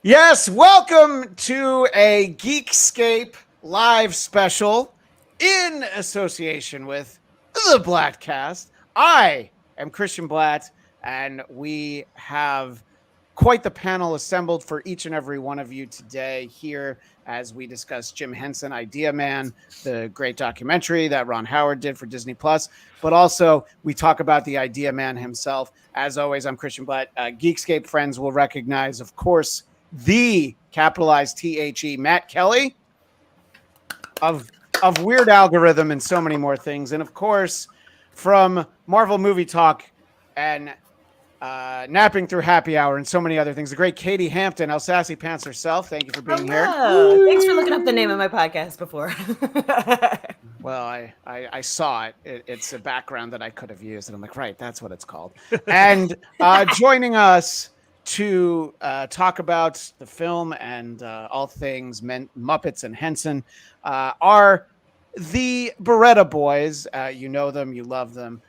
Yes, welcome to a Geekscape live special in association with the Blattcast. I am Christian Bladt, and we have quite the panel assembled for each and every one of you today here as we discuss Jim Henson, Idea Man, the great documentary that Ron Howard did for Disney Plus. But also we talk about the Idea Man himself. As always, I'm Christian Bladt. Geekscape friends will recognize, of course, the capitalized THE Matt Kelly of Weird Algorithm and so many more things. And of course, from Marvel Movie Talk and Napping Through Happy Hour and so many other things, the great Katie Hampton, El Sassy Pants herself. Thank you for being here. Thanks for looking up the name of my podcast before. Well, I saw it. It's a background that I could have used, and I'm like, right, that's what it's called. And joining us to talk about the film and all things Muppets and Henson are the Barretta Boys. You know them, you love them.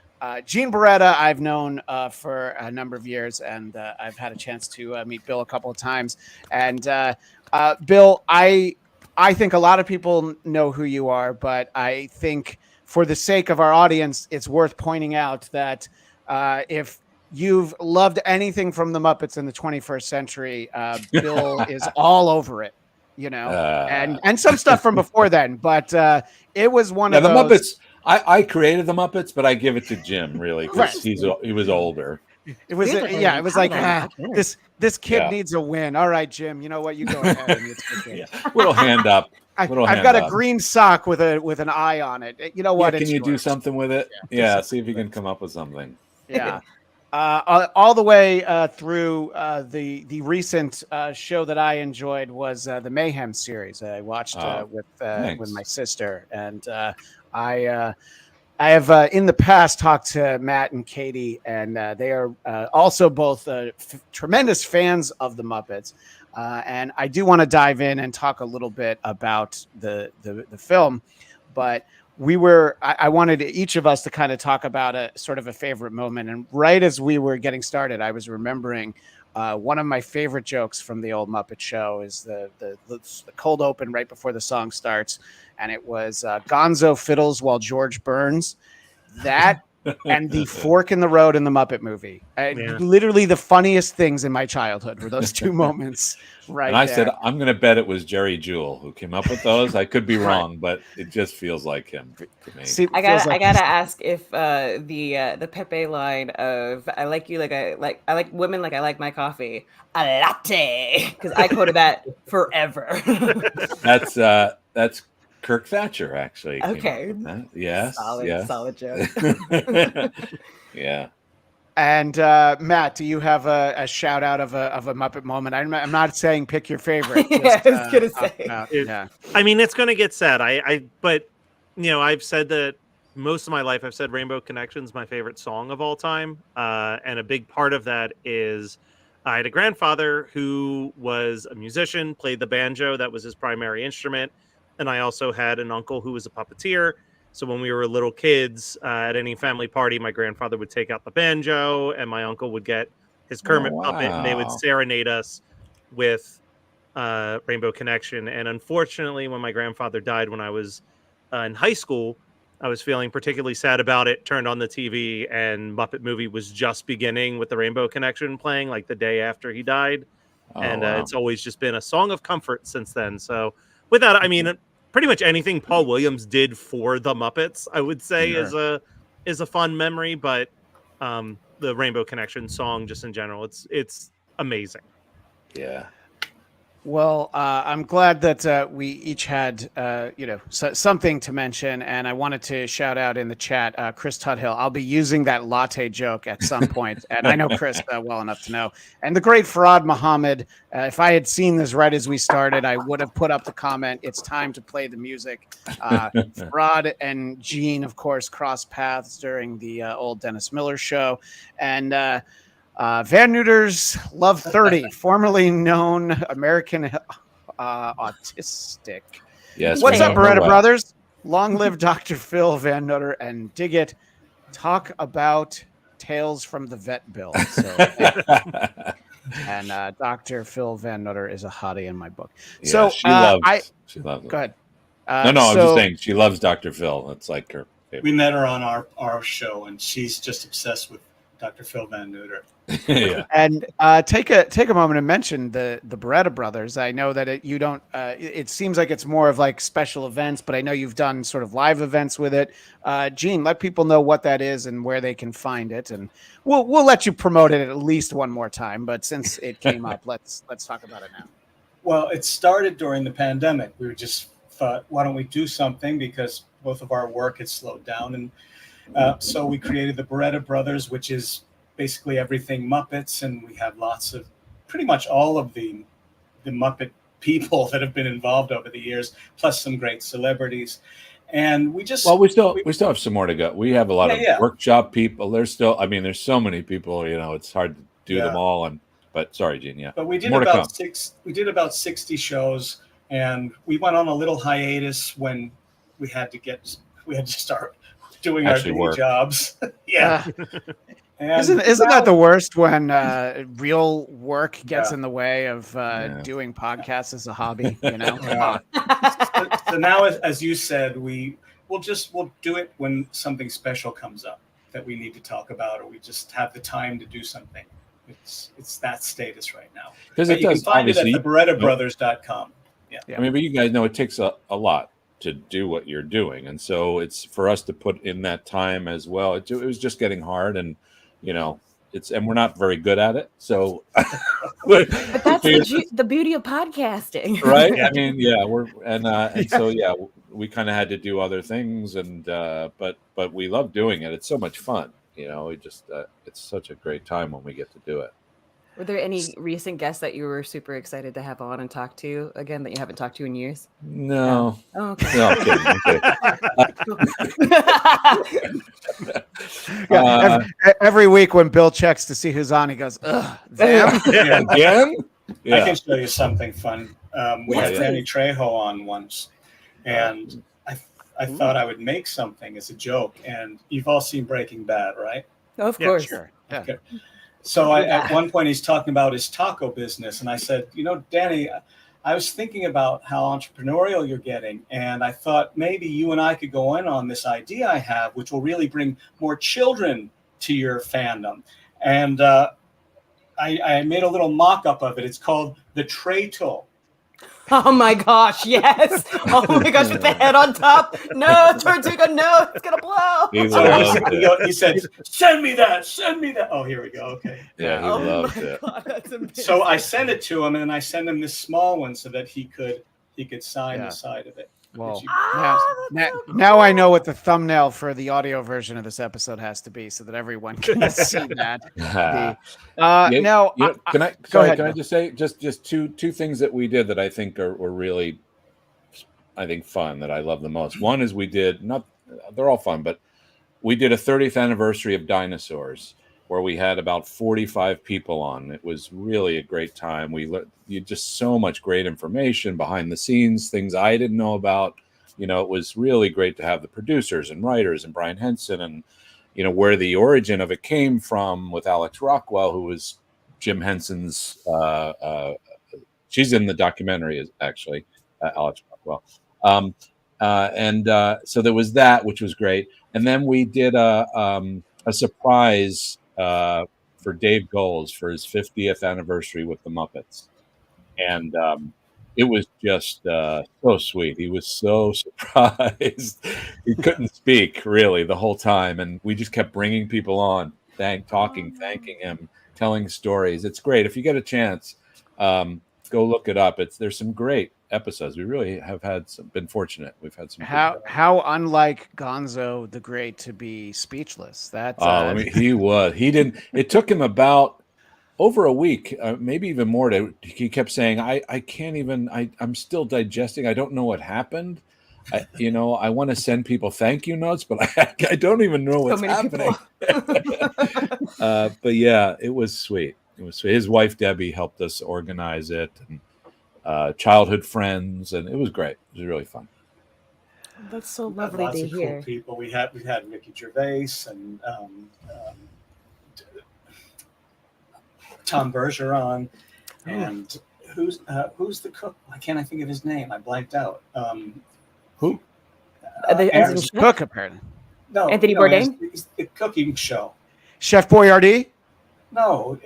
Gene Barretta, I've known for a number of years, and I've had a chance to meet Bill a couple of times. And Bill, I think a lot of people know who you are, but I think for the sake of our audience, it's worth pointing out that if you've loved anything from the Muppets in the 21st century, Bill is all over it, you know, and some stuff from before then. But it was one of the those. Muppets. I created the Muppets, but I give it to Jim really because he was older. It was it was like this kid needs a win. All right, Jim, you know what? You go ahead. Little hand up. I've got a green sock with an eye on it. You know what? Can you do something with it? Yeah, see if you can come up with something. Yeah. All the way through the recent show that I enjoyed was the Mayhem series. I watched with my sister, and I have in the past talked to Matt and Katie, and they are also both tremendous fans of the Muppets. And I do want to dive in and talk a little bit about the film, but I wanted each of us to kind of talk about a sort of a favorite moment. And right as we were getting started, I was remembering one of my favorite jokes from the old Muppet Show is the cold open right before the song starts. And it was Gonzo fiddles while George burns. That and the fork in the road in the Muppet movie. Literally the funniest things in my childhood were those two moments right And I there. said, I'm going to bet it was Jerry Jewell who came up with those. I could be wrong, but it just feels like him to me. See, I gotta ask if the Pepe line of "I like you like I like women like I like my coffee, a latte," because I quoted that forever. That's Kirk Thatcher, actually. Okay. Yes. Solid joke. Yeah. And Matt, do you have a shout out of a Muppet moment? I'm not saying pick your favorite. Yeah, I was gonna say. I mean, it's gonna get sad. But you know, I've said that most of my life. I've said Rainbow Connection's my favorite song of all time, and a big part of that is I had a grandfather who was a musician, played the banjo. That was his primary instrument. And I also had an uncle who was a puppeteer. So when we were little kids, at any family party, my grandfather would take out the banjo and my uncle would get his Kermit puppet and they would serenade us with Rainbow Connection. And unfortunately, when my grandfather died when I was in high school, I was feeling particularly sad about it, turned on the TV and Muppet Movie was just beginning with the Rainbow Connection playing like the day after he died. It's always just been a song of comfort since then. So with that, I mean, pretty much anything Paul Williams did for the Muppets, I would say is a fun memory, but the Rainbow Connection song just in general, it's amazing. Yeah. Well, I'm glad that we each had, something to mention, and I wanted to shout out in the chat, Chris Tuthill. I'll be using that latte joke at some point, and I know Chris well enough to know. And the great Farad Muhammad, if I had seen this right as we started, I would have put up the comment, "It's time to play the music." Farad and Gene, of course, crossed paths during the old Dennis Miller show, and Van Neuter's Love 30, formerly known American Autistic. Yes. What's up, Barretta Brothers? Long live Dr. Phil Van Neuter and dig it. Talk about Tales from the Vet Bill. So, And Dr. Phil Van Nutter is a hottie in my book. Yeah, So she loves go it. ahead. No, I'm just saying she loves Dr. Phil. It's like her favorite. We met her on our show, and she's just obsessed with Dr. Phil Van Nutter. Yeah. And take a moment to mention the Barretta brothers. I know that it seems like it's more of like special events, but I know you've done sort of live events with it. Gene, let people know what that is and where they can find it, and we'll let you promote it at least one more time. But since it came up, let's talk about it now. Well, it started during the pandemic. We just thought, why don't we do something, because both of our work had slowed down, and so we created the Barretta Brothers, which is basically everything Muppets, and we have lots of, pretty much all of the Muppet people that have been involved over the years, plus some great celebrities. And we still have some more to go. We have a lot of workshop people. There's so many people, it's hard to do them all. But sorry, Gene. Yeah. But we did about 60 shows, and we went on a little hiatus when we had to start doing our day jobs. Yeah. Isn't that the worst when real work gets in the way of doing podcasts as a hobby? So now, as you said, we'll do it when something special comes up that we need to talk about, or we just have the time to do something. It's that status right now. Because you can find it at theBarrettaBrothers.com. Yeah. I mean, but you guys know it takes a lot to do what you're doing, and so it's for us to put in that time as well. It was just getting hard, and and we're not very good at it. So, but that's the beauty of podcasting, right? I mean, we kind of had to do other things, and but we love doing it. It's so much fun. It's such a great time when we get to do it. Were there any recent guests that you were super excited to have on and talk to again that you haven't talked to in years? No. Yeah. Oh, okay. No, I'm kidding. Every week when Bill checks to see who's on, he goes, "Ugh, them again." Yeah. I can show you something fun. We had Danny Trejo on once, and I thought I would make something as a joke. And you've all seen Breaking Bad, right? Of course. Sure. Yeah. Okay. So at one point he's talking about his taco business, and I said, Danny, I was thinking about how entrepreneurial you're getting, and I thought maybe you and I could go in on this idea I have, which will really bring more children to your fandom. And I made a little mock-up of it. It's called the Tray Tool. Oh my gosh, yes. Oh my gosh, with the head on top. No, Tortuga, no, it's going to blow. He said, send me that. Oh, here we go. Okay. Yeah, he loved it. God, that's amazing. So I sent it to him, and then I sent him this small one so that he could sign the side of it. Well, now I know what the thumbnail for the audio version of this episode has to be, so that everyone can see that. Can I just say just two things that we did that I think were really, I think, fun, that I love the most. One is they're all fun, but we did a 30th anniversary of dinosaurs, where we had about 45 people on. It was really a great time. You just so much great information behind the scenes, things I didn't know about. It was really great to have the producers and writers and Brian Henson, and where the origin of it came from with Alex Rockwell, who was Jim Henson's. She's in the documentary, actually, Alex Rockwell. So there was that, which was great. And then we did a surprise for Dave Goelz for his 50th anniversary with the Muppets. And it was just so sweet. He was so surprised. He couldn't speak, really, the whole time. And we just kept bringing people on, thanking him, telling stories. It's great. If you get a chance, go look it up. There's some great episodes. We really have been fortunate. We've had some. How unlike Gonzo the Great to be speechless. That's he was. He didn't. It took him about over a week, maybe even more. He kept saying, "I can't even. I'm still digesting. I don't know what happened. I want to send people thank you notes, but I don't even know what's happening." But yeah, it was sweet. It was sweet. His wife Debbie helped us organize it, and childhood friends, and it was great. It was really fun. That's so lovely to hear. Cool people. We had Ricky Gervais and Tom Bergeron, and who's the cook? Why can't I think of his name? I blanked out. Who? The Cook, apparently. No, Anthony Bourdain? It's the cooking show. Chef Boyardee? No.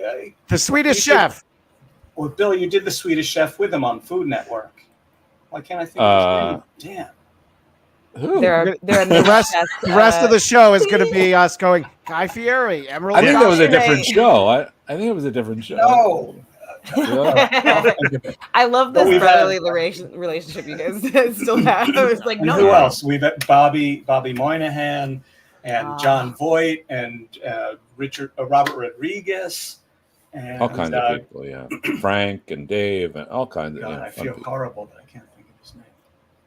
The Swedish Chef. Well, Bill, you did the Swedish Chef with him on Food Network. Why can't I think of his name? Damn. Who? The rest of the show is going to be us going, Guy Fieri, Emerald. I think that was a different show. I think it was a different show. No. I love this brotherly relationship you guys still have. It's like, no. Who else? We've had Bobby Moynihan and John Voight and Robert Rodriguez. And, all kinds of people, yeah. Frank and Dave and all kinds of. I feel horrible that I can't think of his name.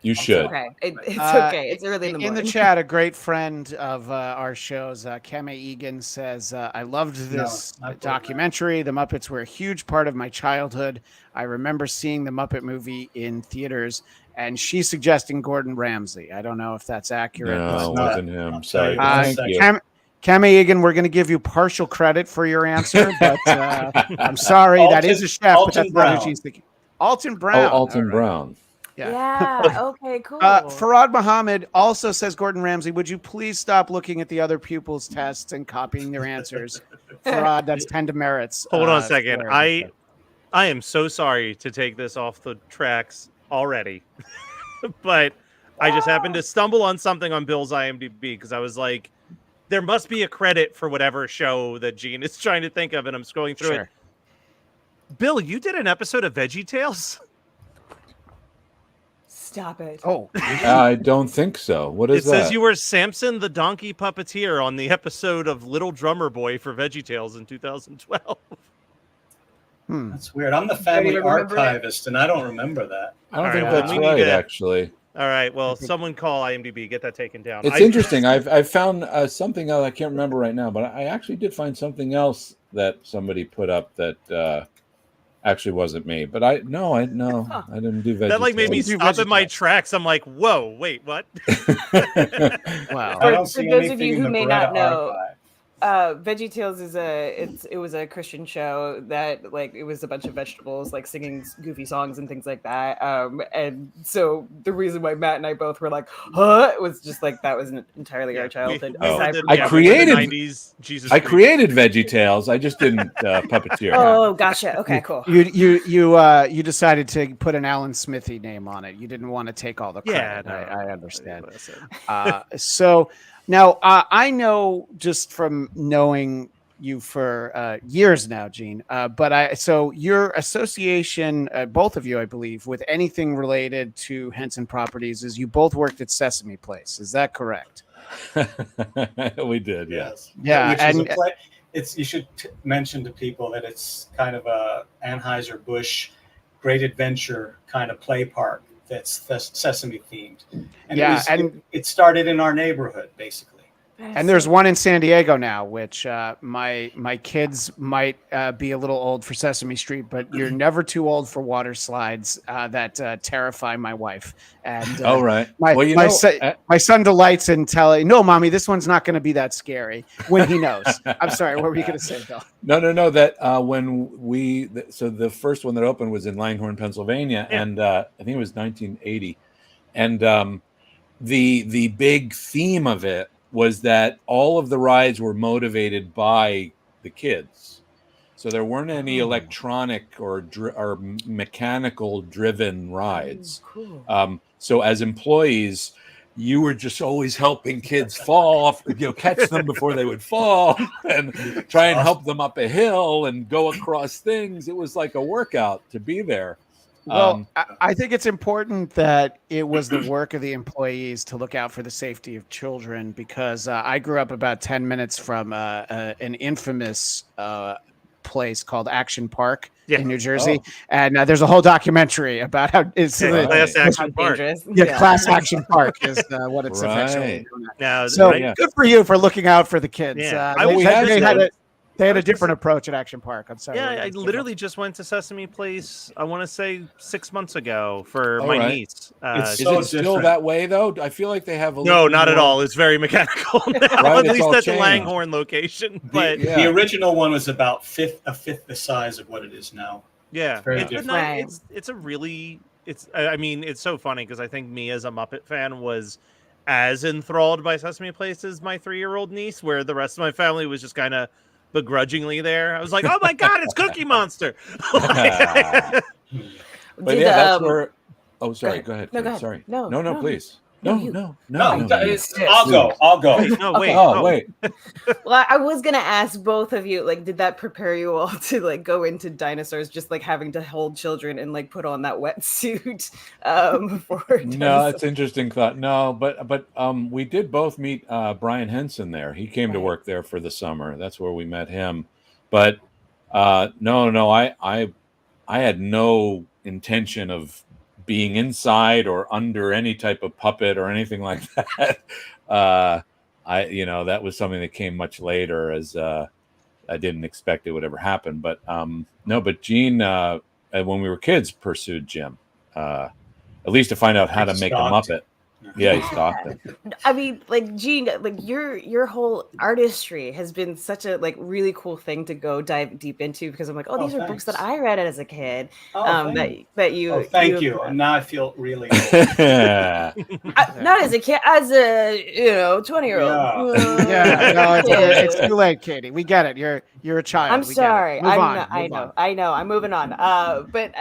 You should. Okay. It's okay. It's early in the morning. In the chat, a great friend of our shows, Kame Egan, says, I loved this documentary. The Muppets were a huge part of my childhood. I remember seeing the Muppet movie in theaters, and she's suggesting Gordon Ramsay. I don't know if that's accurate. No, it wasn't him. Sorry. Thank you. Kame Egan, we're going to give you partial credit for your answer, but I'm sorry. That is a chef, but that's not who she's thinking. Alton Brown. Oh, Alton Brown. Yeah. Okay, cool. Farad Muhammad also says, Gordon Ramsay, would you please stop looking at the other pupils' tests and copying their answers? Farad, that's 10 demerits. Hold on a second. I am so sorry to take this off the tracks already, but I just happened to stumble on something on Bill's IMDb because I was like, there must be a credit for whatever show that Gene is trying to think of, and I'm scrolling through it. Bill, you did an episode of VeggieTales? Stop it. Oh, I don't think so. What is that? It says you were Samson the Donkey Puppeteer on the episode of Little Drummer Boy for VeggieTales in 2012. That's weird. I'm the family archivist, and I don't remember that. I don't think that's right, actually. All right. Well, someone call IMDb. Get that taken down. It's interesting. I've found something else. I can't remember right now, but I actually did find something else that somebody put up that actually wasn't me. But I didn't do VeggieTales. That made me stop in my tracks. I'm like, whoa, wait, what? Wow. I don't see for those of anything you in who the may Barretta not know, archive. VeggieTales is it was a Christian show that it was a bunch of vegetables singing goofy songs and things like that. And so the reason why Matt and I both were like, huh, it was just that wasn't entirely our childhood. I created VeggieTales. I just didn't puppeteer. Oh, gotcha. Okay, cool. You decided to put an Alan Smithy name on it. You didn't want to take all the credit. Yeah, I understand. So. Now, I know just from knowing you for years now, Gene, so your association, both of you, I believe, with anything related to Henson Properties is you both worked at Sesame Place. Is that correct? We did, yes. Yeah. You should mention to people that it's kind of a Anheuser-Busch Great Adventure kind of play park. That's Sesame themed, and it started in our neighborhood basically. And there's one in San Diego now, which my kids might be a little old for Sesame Street, but you're never too old for water slides that terrify my wife. And right. My son delights in telling, no, mommy, this one's not going to be that scary when he knows. I'm sorry, what were you going to say, Bill? No. That so the first one that opened was in Langhorne, Pennsylvania, and I think it was 1980, and the big theme of it was that all of the rides were motivated by the kids. So there weren't any electronic or mechanical driven rides. Cool. So as employees, you were just always helping kids fall off, catch them before they would fall and try and help them up a hill and go across things. It was like a workout to be there. Well, I think it's important that it was the work of the employees to look out for the safety of children, because I grew up about 10 minutes from an infamous place called Action Park in New Jersey. And there's a whole documentary about how it's Class Action Park. Class Action Park is what it's affectionately known as. Now, so good for you for looking out for the kids. They had a different approach at Action Park. I'm sorry. Yeah, I literally just went to Sesame Place, I want to say 6 months ago for my niece. Is it still that way, though? I feel like they have a No, not at all. It's very mechanical now, right? at least at the changed. Langhorne location. But the original one was about a fifth the size of what it is now. Yeah, it's it's a really, I mean, it's so funny because I think me as a Muppet fan was as enthralled by Sesame Place as my 3-year-old niece, where the rest of my family was just kind of begrudgingly there. I was like, oh my God, it's Cookie Monster. But that's where. Oh, sorry. Go ahead. No, go ahead. Sorry. No, please. No. I'll go. Wait, no, wait. Oh, wait. Well, I was gonna ask both of you, like, did that prepare you all to like go into dinosaurs, just like having to hold children and like put on that wetsuit? No, it's an interesting thought. No, but we did both meet Brian Henson there. He came to work there for the summer. That's where we met him. But no, I had no intention of being inside or under any type of puppet or anything like that. That was something that came much later, as I didn't expect it would ever happen. But but Gene, when we were kids, pursued Jim, at least to find out how to make a Muppet. Yeah, he stalked him. I mean, like, Gene, like your whole artistry has been such a like really cool thing to go dive deep into, because I'm like, these are books that I read as a kid. That you. Thank you. And now I feel really old. Not as a kid, as a 20-year-old. It's too late, Katie. We get it. You're a child. I'm sorry. I know. I'm moving on. But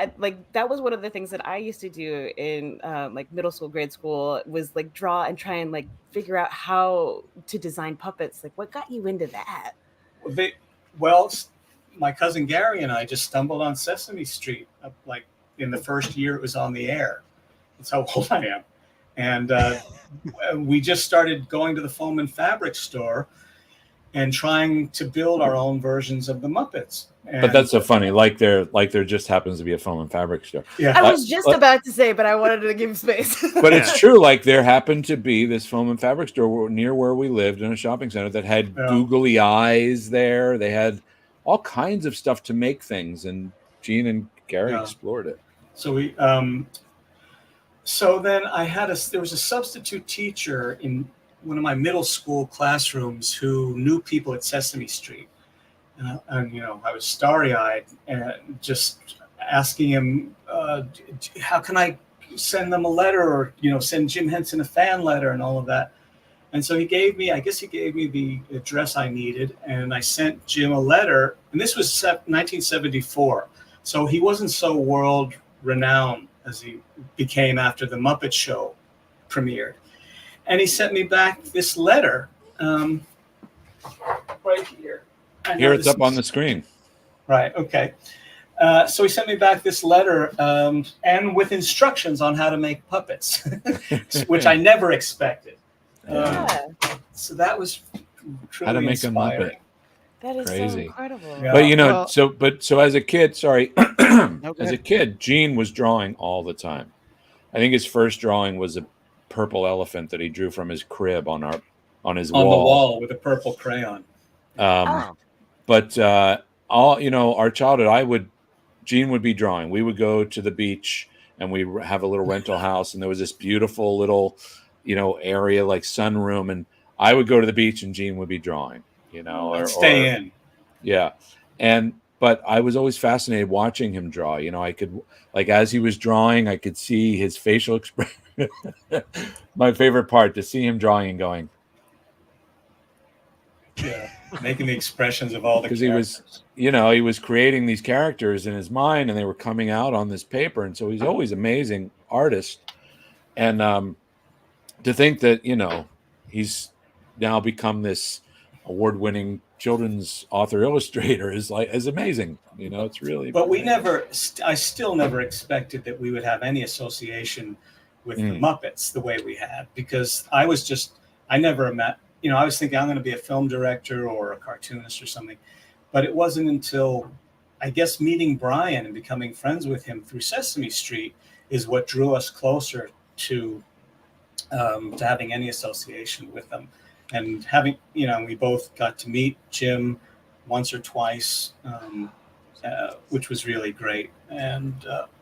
that was one of the things that I used to do in like middle school, grade school, was like draw and try and like figure out how to design puppets. Like, what got you into that? Well, my cousin Gary and I just stumbled on Sesame Street. Like in the first year it was on the air. That's how old I am. And we just started going to the foam and fabric store and trying to build our own versions of the Muppets. But that's so funny. Like there just happens to be a foam and fabric store. Yeah, I was just about to say, but I wanted to give space. But it's true. Like there happened to be this foam and fabric store near where we lived in a shopping center that had googly eyes there. They had all kinds of stuff to make things, and Gene and Gary explored it. So we, so then there was a substitute teacher in one of my middle school classrooms who knew people at Sesame Street. And I was starry-eyed and just asking him, how can I send them a letter, or, send Jim Henson a fan letter and all of that. And so he gave me the address I needed, and I sent Jim a letter. And this was 1974. So he wasn't so world renowned as he became after the Muppet Show premiered. And he sent me back this letter right here. Here it's up on the screen. Right. Okay. So he sent me back this letter and with instructions on how to make puppets, which I never expected. So that was truly how to make inspiring. a Muppet. That is crazy. So incredible. Yeah. But so as a kid, as a kid, Gene was drawing all the time. I think his first drawing was a purple elephant that he drew from his crib on his wall. On the wall with a purple crayon. But our childhood, Gene would be drawing. We would go to the beach and we have a little rental house, and there was this beautiful little, area like sunroom, and I would go to the beach and Gene would be drawing, or stay in. Yeah. But I was always fascinated watching him draw. I could, like, as he was drawing, I could see his facial expression. My favorite part, to see him drawing and going. Yeah, making the expressions of all the characters. He was creating these characters in his mind, and they were coming out on this paper. And so he's always an amazing artist. And to think that, he's now become this award-winning children's author illustrator is amazing. It's really. But I still never expected that we would have any association with the Muppets the way we had, because I never met. I was thinking I'm going to be a film director or a cartoonist or something, but it wasn't until, I guess, meeting Brian and becoming friends with him through Sesame Street is what drew us closer to having any association with them. And having, we both got to meet Jim once or twice, which was really great. And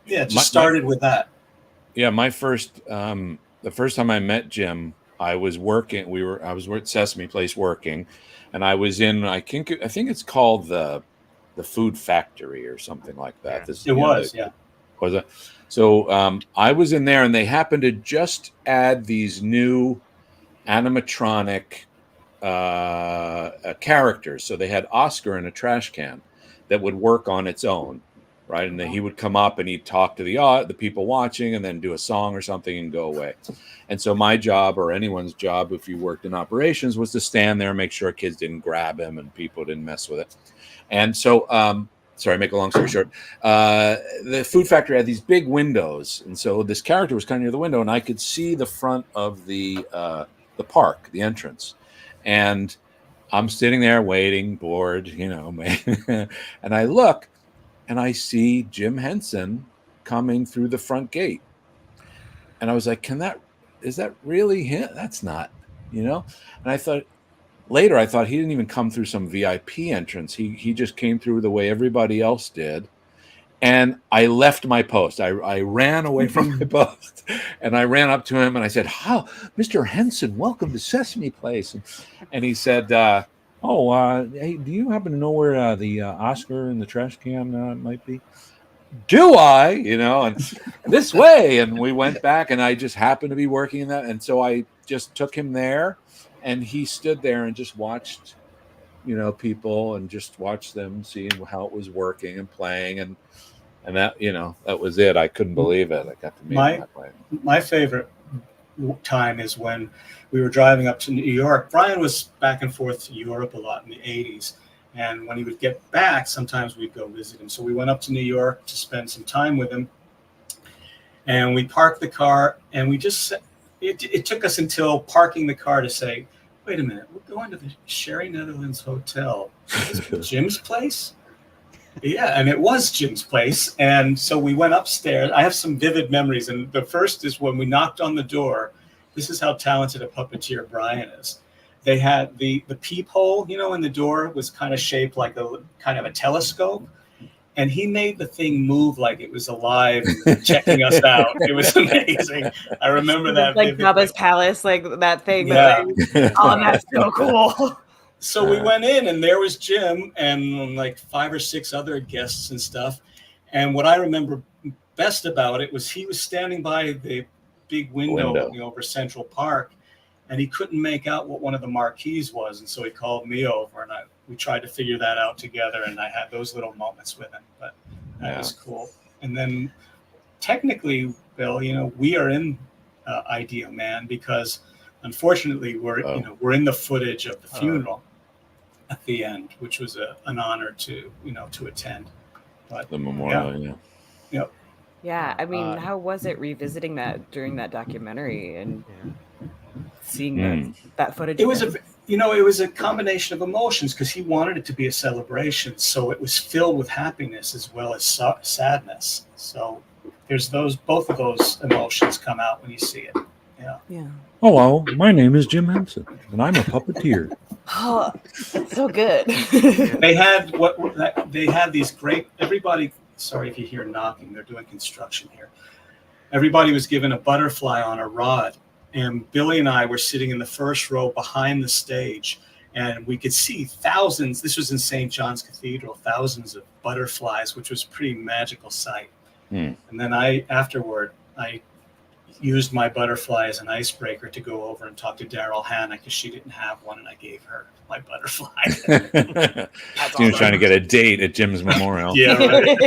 it just started with that. Yeah, my first, the first time I met Jim, I was working. I was at Sesame Place working, and I was in. I think it's called the Food Factory or something like that. Yeah. Was it? So I was in there, and they happened to just add these new animatronic characters. So they had Oscar in a trash can that would work on its own, right? And then he would come up and he'd talk to the people watching, and then do a song or something and go away. And so my job, or anyone's job if you worked in operations, was to stand there and make sure kids didn't grab him and people didn't mess with it. And so sorry, make a long story short, the Food Factory had these big windows, and so this character was kind of near the window, and I could see the front of the park, the entrance. And I'm sitting there waiting, bored, and I look, and I see Jim Henson coming through the front gate. And I was like, is that really him? That's not, And I thought, later I thought he didn't even come through some VIP entrance. He just came through the way everybody else did. And I left my post. I ran away from my post, and I ran up to him and I said, Mr. Henson, welcome to Sesame Place. And he said, hey, do you happen to know where the Oscar in the trash can might be? Do I? And this way. And we went back, and I just happened to be working in that. And so I just took him there, and he stood there and just watched, people, and just watched them, seeing how it was working and playing. And that, that was it. I couldn't believe it. I got to meet him that way. My favorite time is when we were driving up to New York. Brian was back and forth to Europe a lot in the 80s. And when he would get back, sometimes we'd go visit him. So we went up to New York to spend some time with him. And we parked the car, and we just, it took us until parking the car to say, wait a minute, we're going to the Sherry Netherlands Hotel. Is this Jim's place? Yeah, and it was Jim's place. And so we went upstairs. I have some vivid memories. And the first is when we knocked on the door. This is how talented a puppeteer Brian is. They had the peephole, in the door was kind of shaped like a kind of a telescope. And he made the thing move like it was alive, checking us out. It was amazing. I remember that. Like Bubba's Palace, like that thing. Yeah. Oh, that's so cool. So we went in, and there was Jim and like 5 or 6 other guests and stuff. And what I remember best about it was he was standing by the big window. Over Central Park, and he couldn't make out what one of the marquees was. And so he called me over, and we tried to figure that out together. And I had those little moments with him, but that was cool. And then technically, Bill, we are in Idea Man because unfortunately we're in the footage of the funeral at the end, which was an honor to attend. But the memorial, Yeah, I mean, how was it revisiting that during that documentary and seeing that footage? It was it was a combination of emotions because he wanted it to be a celebration, so it was filled with happiness as well as sadness. So there's both of those emotions come out when you see it. Yeah. Hello, my name is Jim Henson, and I'm a puppeteer. Oh, so good. They had these great. Everybody. Sorry if you hear knocking. They're doing construction here. Everybody was given a butterfly on a rod, and Billy and I were sitting in the first row behind the stage, and we could see thousands. This was in St. John's Cathedral, thousands of butterflies, which was a pretty magical sight. And then afterward, I used my butterfly as an icebreaker to go over and talk to Daryl Hannah because she didn't have one, and I gave her my butterfly. She was trying to get a date at Jim's memorial. Yeah, right.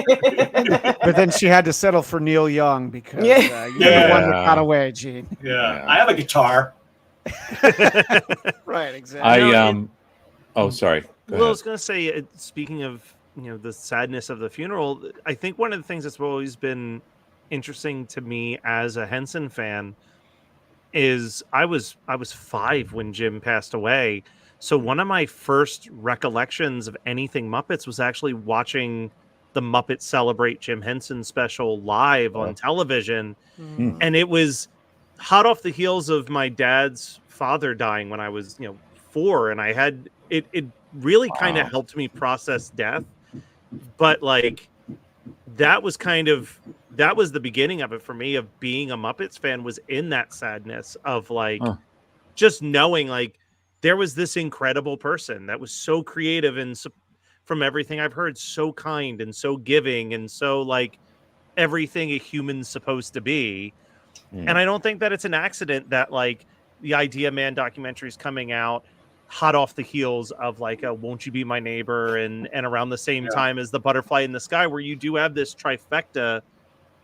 But then she had to settle for Neil Young because you're the one that got away, Gene. Yeah, I have a guitar. Right, exactly. Sorry. Well, I was going to say, speaking of the sadness of the funeral, I think one of the things that's always been interesting to me as a Henson fan is I was 5 when Jim passed away. So one of my first recollections of anything Muppets was actually watching the Muppet Celebrate Jim Henson special live on television. And it was hot off the heels of my dad's father dying when I was, 4, and I had it really kind of helped me process death. But like that was the beginning of it for me, of being a Muppets fan, was in that sadness of like just knowing like there was this incredible person that was so creative and from everything I've heard, so kind and so giving and so like everything a human's supposed to be. And I don't think that it's an accident that like the Idea Man documentary is coming out hot off the heels of like a Won't You Be My Neighbor and around the same time as The Butterfly in the Sky, where you do have this trifecta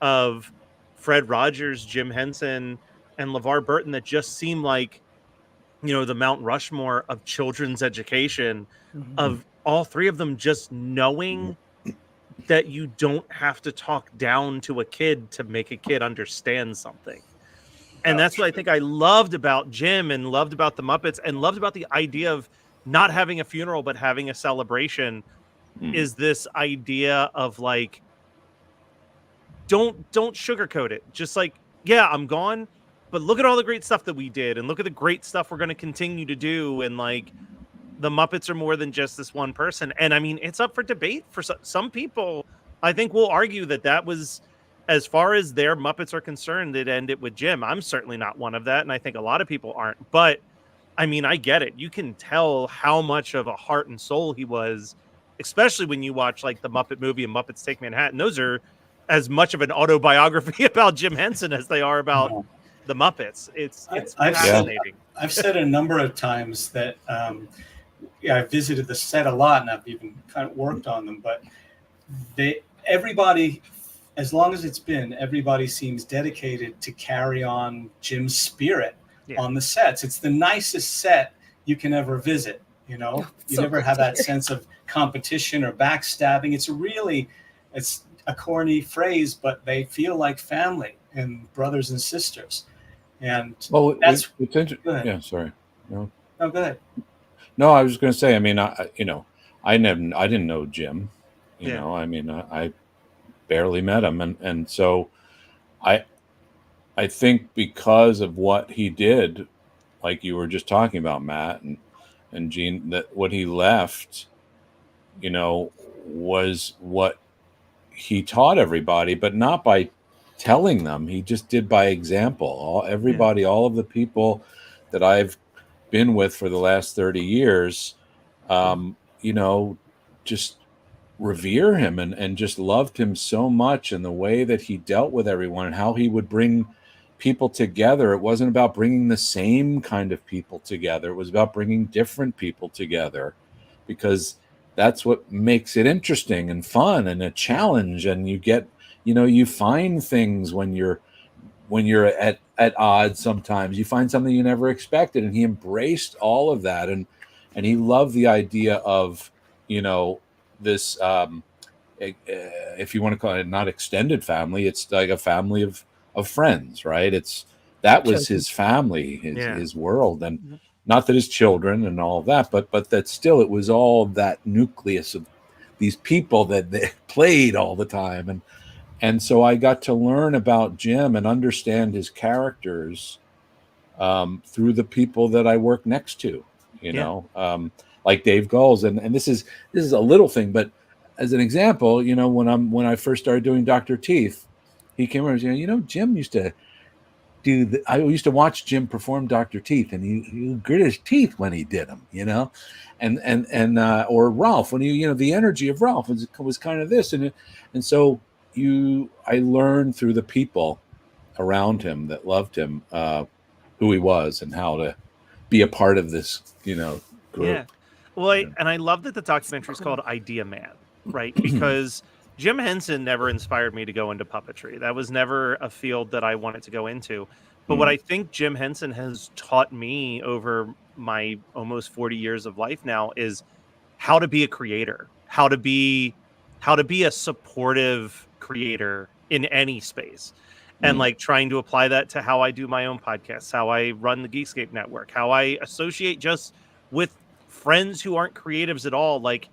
of Fred Rogers, Jim Henson, and LeVar Burton that just seem like, you know, the Mount Rushmore of children's education, of all three of them just knowing that you don't have to talk down to a kid to make a kid understand something. And that's what I think I loved about Jim and loved about the Muppets and loved about the idea of not having a funeral, but having a celebration, is this idea of like, don't sugarcoat it. Just like, yeah, I'm gone, but look at all the great stuff that we did and look at the great stuff we're going to continue to do. And like, the Muppets are more than just this one person. And I mean, it's up for debate for some people. I think we'll argue that was, as far as their Muppets are concerned, it ended with Jim. I'm certainly not one of that, and I think a lot of people aren't. But, I mean, I get it. You can tell how much of a heart and soul he was, especially when you watch, like, the Muppet movie and Muppets Take Manhattan. Those are as much of an autobiography about Jim Henson as they are about the Muppets. It's fascinating. I've said a number of times that I've visited the set a lot, and I've even kind of worked on them, but everybody... as long as it's been, everybody seems dedicated to carry on Jim's spirit on the sets. It's the nicest set you can ever visit. You know, you never have that sense of competition or backstabbing. It's a corny phrase, but they feel like family and brothers and sisters. And it's interesting. Yeah, sorry. No, go ahead. No, I was going to say, I mean, I didn't know Jim. You know, I mean, I barely met him, and so I think because of what he did, like you were just talking about, Matt and Gene, that what he left, you know, was what he taught everybody, but not by telling them. He just did by example. All of the people that I've been with for the last 30 years, you know, just revere him and just loved him so much, and the way that he dealt with everyone and how he would bring people together. It wasn't about bringing the same kind of people together. It was about bringing different people together, because that's what makes it interesting and fun and a challenge. And you get, you know, you find things when you're at odds. Sometimes you find something you never expected, and he embraced all of that. And he loved the idea of, you know, this if you want to call it not extended family, it's like a family of friends, right? That was his family, his world, and not that his children and all of that, but that still it was all that nucleus of these people that they played all the time. And so I got to learn about Jim and understand his characters through the people that I work next to, you know, like Dave Goelz. And this is a little thing, but as an example, you know, when I first started doing Dr. Teeth, he came over and said, you know, Jim used to I used to watch Jim perform Dr. Teeth, and he grit his teeth when he did them, you know, and or Ralph, when you know, the energy of Ralph was kind of this. And so I learned through the people around him that loved him, who he was and how to be a part of this, you know, group. Yeah. Well, and I love that the documentary is called Idea Man, right? Because Jim Henson never inspired me to go into puppetry. That was never a field that I wanted to go into. But what I think Jim Henson has taught me over my almost 40 years of life now is how to be a creator, how to be a supportive creator in any space. And like trying to apply that to how I do my own podcasts, how I run the Geekscape network, how I associate just with friends who aren't creatives at all. Like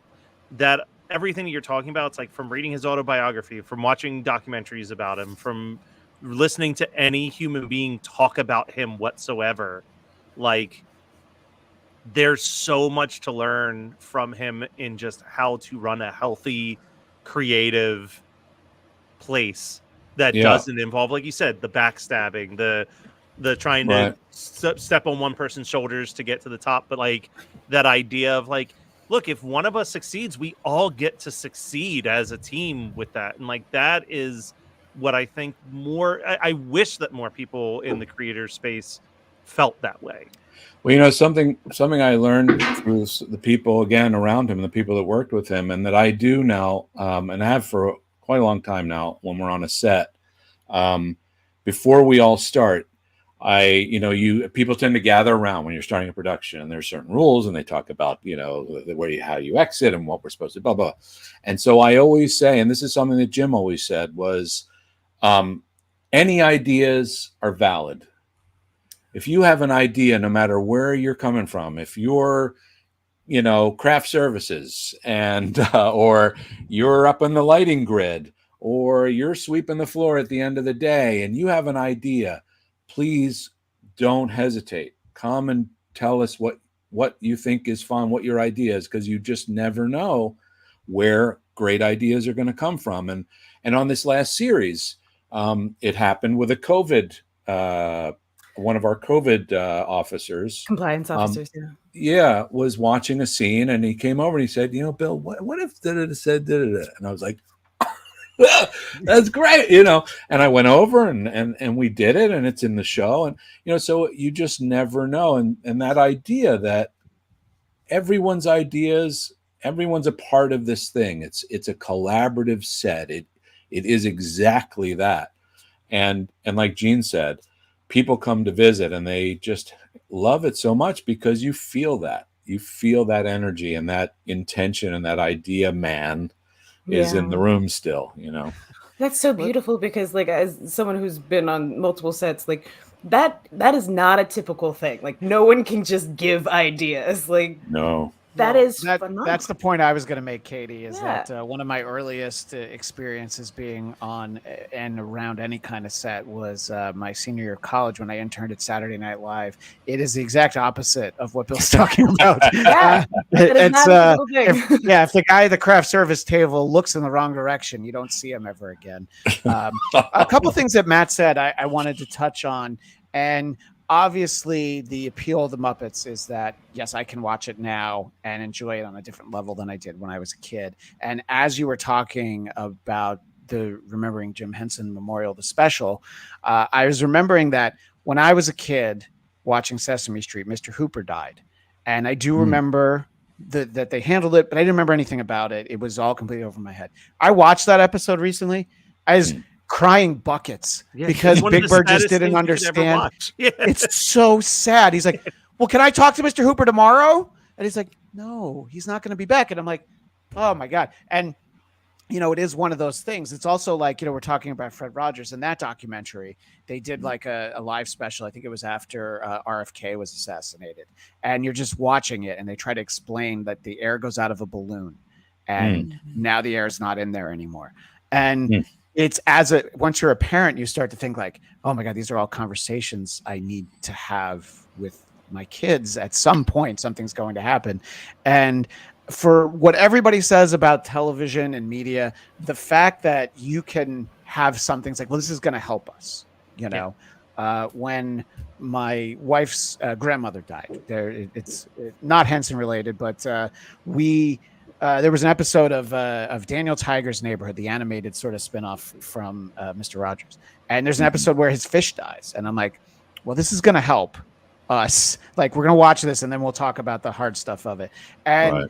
that, everything that you're talking about, it's like from reading his autobiography, from watching documentaries about him, from listening to any human being talk about him whatsoever. Like there's so much to learn from him in just how to run a healthy, creative place that doesn't involve, like you said, the backstabbing, the trying to step on one person's shoulders to get to the top. But like that idea of like, look, if one of us succeeds, we all get to succeed as a team with that. And like, that is what I think I wish that more people in the creator space felt that way. Well, you know, something I learned through the people again around him, the people that worked with him, and that I do now, and have for quite a long time now when we're on a set, before we all start, people tend to gather around when you're starting a production, and there's certain rules, and they talk about, how you exit and what we're supposed to blah, blah. And so I always say, and this is something that Jim always said, was any ideas are valid. If you have an idea, no matter where you're coming from, if you're, craft services and, or you're up in the lighting grid, or you're sweeping the floor at the end of the day and you have an idea, please don't hesitate. Come and tell us what you think is fun, what your idea is, because you just never know where great ideas are going to come from. And on this last series, it happened with a COVID, one of our COVID officers, compliance officers, was watching a scene, and he came over and he said, Bill, what if da-da-da said da-da-da? And I was like, that's great, and I went over and we did it, and it's in the show. And so you just never know. And that idea that everyone's ideas, everyone's a part of this thing. It's a collaborative set. It is exactly that. And like Gene said, people come to visit and they just love it so much because you feel that energy and that intention, and that idea man is in the room still, That's so beautiful, because like, as someone who's been on multiple sets, like that is not a typical thing. Like, no one can just give ideas. Like, no. Phenomenal. That's the point I was going to make, Katie, is that one of my earliest experiences being on and around any kind of set was my senior year of college when I interned at Saturday Night Live. It is the exact opposite of what Bill's talking about. If the guy at the craft service table looks in the wrong direction, you don't see him ever again. A couple things that Matt said I wanted to touch on, and obviously, the appeal of the Muppets is that, yes, I can watch it now and enjoy it on a different level than I did when I was a kid. And as you were talking about the Remembering Jim Henson Memorial, the special, I was remembering that when I was a kid watching Sesame Street, Mr. Hooper died. And I do remember that they handled it, but I didn't remember anything about it. It was all completely over my head. I watched that episode recently. I was crying buckets because Big Bird just didn't understand. It's so sad. He's like, well, can I talk to Mr. Hooper tomorrow? And he's like, no, he's not going to be back. And I'm like, oh my God. And, it is one of those things. It's also like, we're talking about Fred Rogers in that documentary. They did like a live special. I think it was after RFK was assassinated. And you're just watching it, and they try to explain that the air goes out of a balloon. And now the air is not in there anymore. And it's once you're a parent, you start to think like, oh my God, these are all conversations I need to have with my kids. At some point, something's going to happen. And for what everybody says about television and media, the fact that you can have something like, well, this is going to help us, when my wife's grandmother died, it's not Henson related, but there was an episode of Daniel Tiger's Neighborhood, the animated sort of spinoff from Mr. Rogers. And there's an episode where his fish dies. And I'm like, well, this is going to help us. Like, we're going to watch this, and then we'll talk about the hard stuff of it. And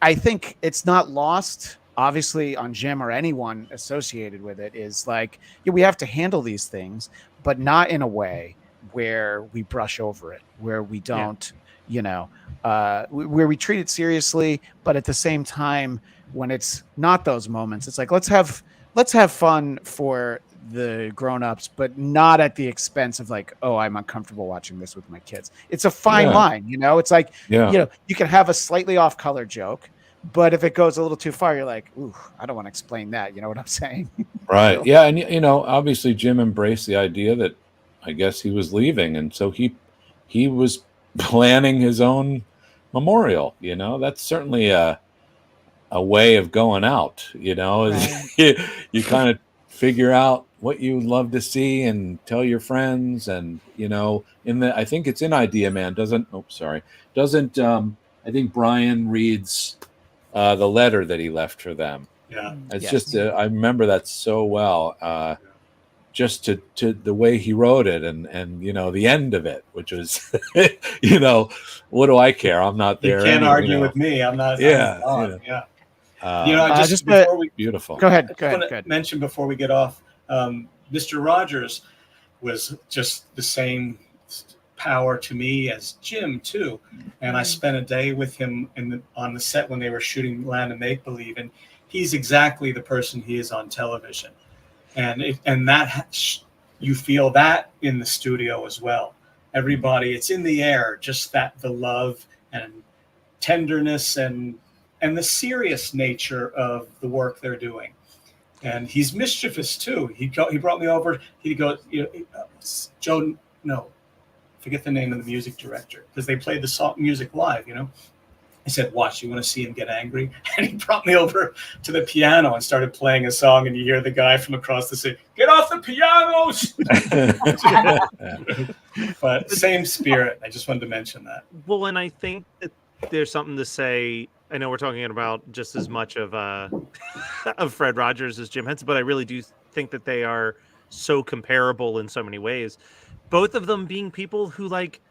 I think it's not lost, obviously, on Jim or anyone associated with it, is like, we have to handle these things, but not in a way where we brush over it, where we don't... where we treat it seriously, but at the same time, when it's not those moments, it's like, let's have fun for the grown-ups, but not at the expense of like, oh, I'm uncomfortable watching this with my kids. It's a fine line, it's like, you can have a slightly off color joke, but if it goes a little too far, you're like, ooh, I don't want to explain that. You know what I'm saying? Right. So. Yeah. And, obviously Jim embraced the idea that I guess he was leaving. And so he was planning his own memorial. You know, that's certainly a way of going out. You know, is you kind of figure out what you would love to see and tell your friends. And you know, I think it's in Idea Man. Doesn't I think Brian reads the letter that he left for them. Yeah, it's just I remember that so well. Just to the way he wrote it, and you know, the end of it, which was you know, what do I care? I'm not there. You can't argue with me. I'm not. Yeah, you know, just before we beautiful. Go ahead. Mention before we get off, Mr. Rogers was just the same power to me as Jim too, and I spent a day with him on the set when they were shooting Land of Make Believe, and he's exactly the person he is on television. And that you feel that in the studio as well. Everybody, it's in the air, just that the love and tenderness and the serious nature of the work they're doing. And he's mischievous too. He brought me over. He goes, you know, Joe, no, forget the name of the music director, because they played the song music live, you know. He said, watch, you want to see him get angry? And he brought me over to the piano and started playing a song, and you hear the guy from across the city, get off the pianos! But same spirit. I just wanted to mention that. Well, and I think that there's something to say. I know we're talking about just as much of of Fred Rogers as Jim Henson, but I really do think that they are so comparable in so many ways. Both of them being people who, like,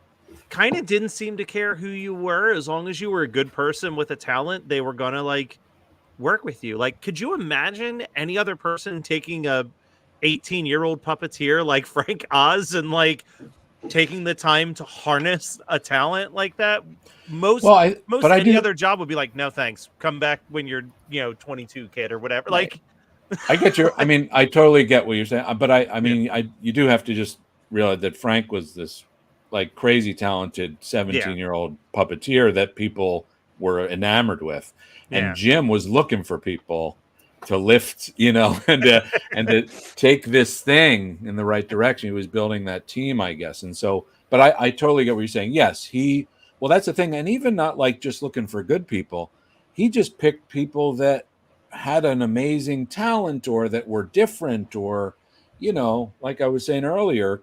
kind of didn't seem to care who you were. As long as you were a good person with a talent, they were gonna like work with you. Like, could you imagine any other person taking a 18-year-old puppeteer like Frank Oz and like taking the time to harness a talent like that? Most any other job would be like, no thanks, come back when you're 22, kid, or whatever. Like, I get I mean, I totally get what you're saying, but I mean, you do have to just realize that Frank was this like crazy talented 17-year-old puppeteer that people were enamored with, and Jim was looking for people to lift, and to take this thing in the right direction. He was building that team, I guess. And so, but I totally get what you're saying. Yes, well, that's the thing. And even not like just looking for good people, he just picked people that had an amazing talent or that were different, or, like I was saying earlier,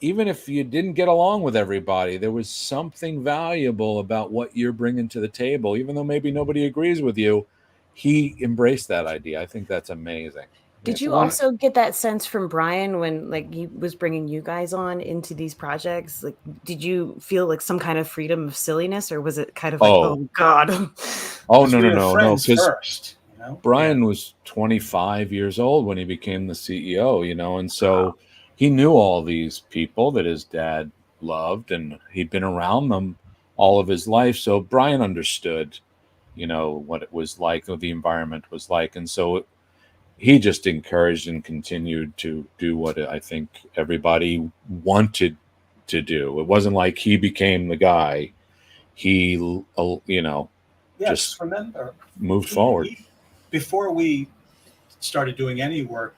even if you didn't get along with everybody, there was something valuable about what you're bringing to the table. Even though maybe nobody agrees with you, he embraced that idea. I think that's amazing. Did you also get that sense from Brian when like he was bringing you guys on into these projects? Like, did you feel like some kind of freedom of silliness, or was it kind of like, oh God? Oh, no. Because Brian was 25 years old when he became the CEO, and so he knew all these people that his dad loved, and he'd been around them all of his life. So Brian understood, what it was like, or the environment was like. And so he just encouraged and continued to do what I think everybody wanted to do. It wasn't like he became the guy. He, just remember, moved forward. Before we started doing any work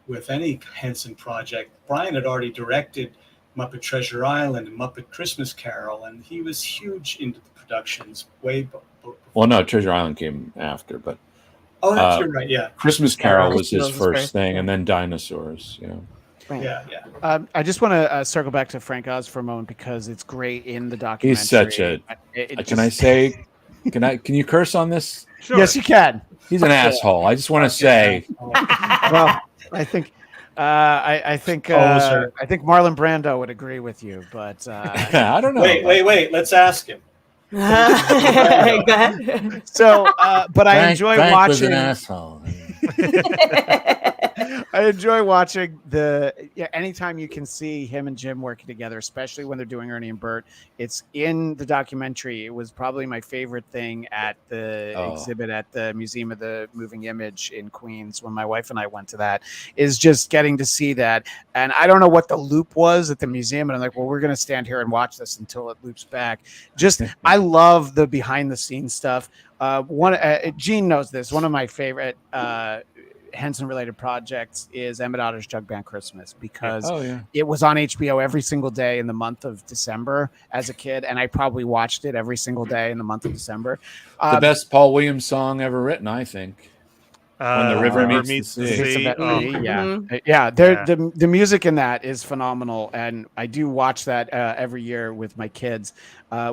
with any Henson project, Brian had already directed Muppet Treasure Island and Muppet Christmas Carol, and he was huge into the productions way before. Well, no, Treasure Island came after, but you're right. Yeah, Christmas Carol was his first thing, and then Dinosaurs. Right. Yeah. I just want to circle back to Frank Oz for a moment, because it's great in the documentary. He's such a. Can I say? Can you curse on this? Sure. Yes, you can. He's an asshole. I just want to say. Well, I think Marlon Brando would agree with you, but I don't know. Wait. Let's ask him. Go ahead. So, but I enjoy Frank watching. Was an asshole. I enjoy watching anytime you can see him and Jim working together, especially when they're doing Ernie and Bert. It's in the documentary. It was probably my favorite thing at the exhibit at the Museum of the Moving Image in Queens when my wife and I went to that, is just getting to see that. And I don't know what the loop was at the museum, and I'm like, well, we're going to stand here and watch this until it loops back. Just, I love the behind the scenes stuff. Gene knows this. One of my favorite Henson related projects is Emmett Otter's Jug Band Christmas, because it was on HBO every single day in the month of December as a kid, and I probably watched it every single day in the month of December. The best Paul Williams song ever written, I think. When the river meets the sea. The music in that is phenomenal, and I do watch that every year with my kids.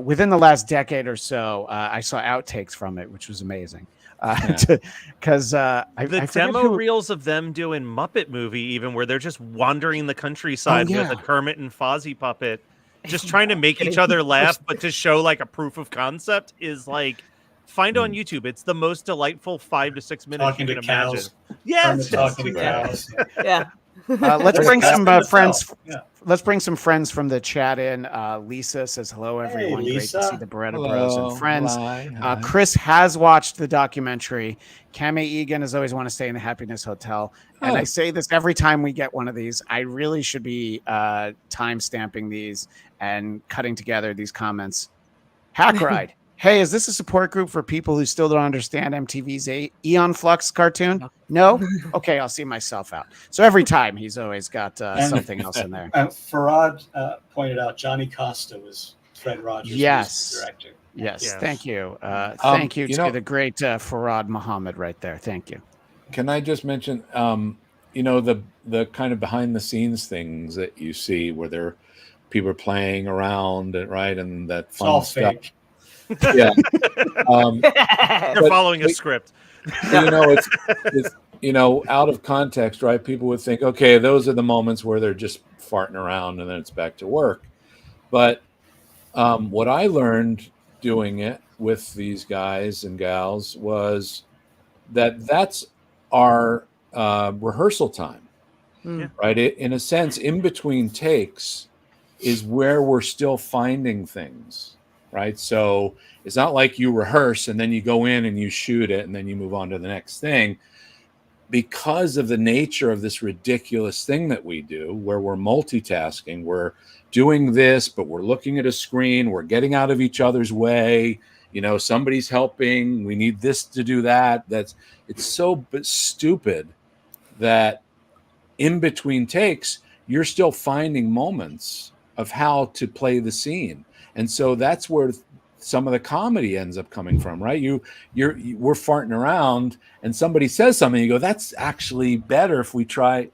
Within the last decade or so, I saw outtakes from it, which was amazing. Because the demo reels of them doing Muppet Movie, even where they're just wandering the countryside with a Kermit and Fozzie puppet, just trying to make each other laugh, but to show like a proof of concept is like. Find on YouTube. It's the most delightful 5 to 6 minutes talking you can to imagine. Cows. Yes, talking to cows. Yeah. Let's bring some friends. Let's bring some friends from the chat in. Lisa says hello, everyone. Hey, Great to see the Barretta Bros and friends. Hi. Chris has watched the documentary. Kamei Egan has always want to stay in the Happiness Hotel, and I say this every time we get one of these. I really should be time stamping these and cutting together these comments. Hack Ride. Hey, is this a support group for people who still don't understand MTV's Eon Flux cartoon? No? Okay, I'll see myself out. So every time he's always got something else in there. Farad pointed out Johnny Costa was Fred Rogers' director. Yes, thank you. Thank you to the great Farad Muhammad right there. Thank you. Can I just mention, the kind of behind the scenes things that you see where people are playing around, right? And that fun stuff. Fake. Yeah, they're following a script. It's out of context, right? People would think, okay, those are the moments where they're just farting around and then it's back to work. But what I learned doing it with these guys and gals was that's our rehearsal time, right? In a sense, in between takes is where we're still finding things. Right. So it's not like you rehearse and then you go in and you shoot it and then you move on to the next thing. Because of the nature of this ridiculous thing that we do, where we're multitasking, we're doing this, but we're looking at a screen, we're getting out of each other's way. Somebody's helping. We need this to do that. It's so stupid that in between takes, you're still finding moments of how to play the scene. And so that's where some of the comedy ends up coming from, right? We're farting around and somebody says something, you go, that's actually better if we try,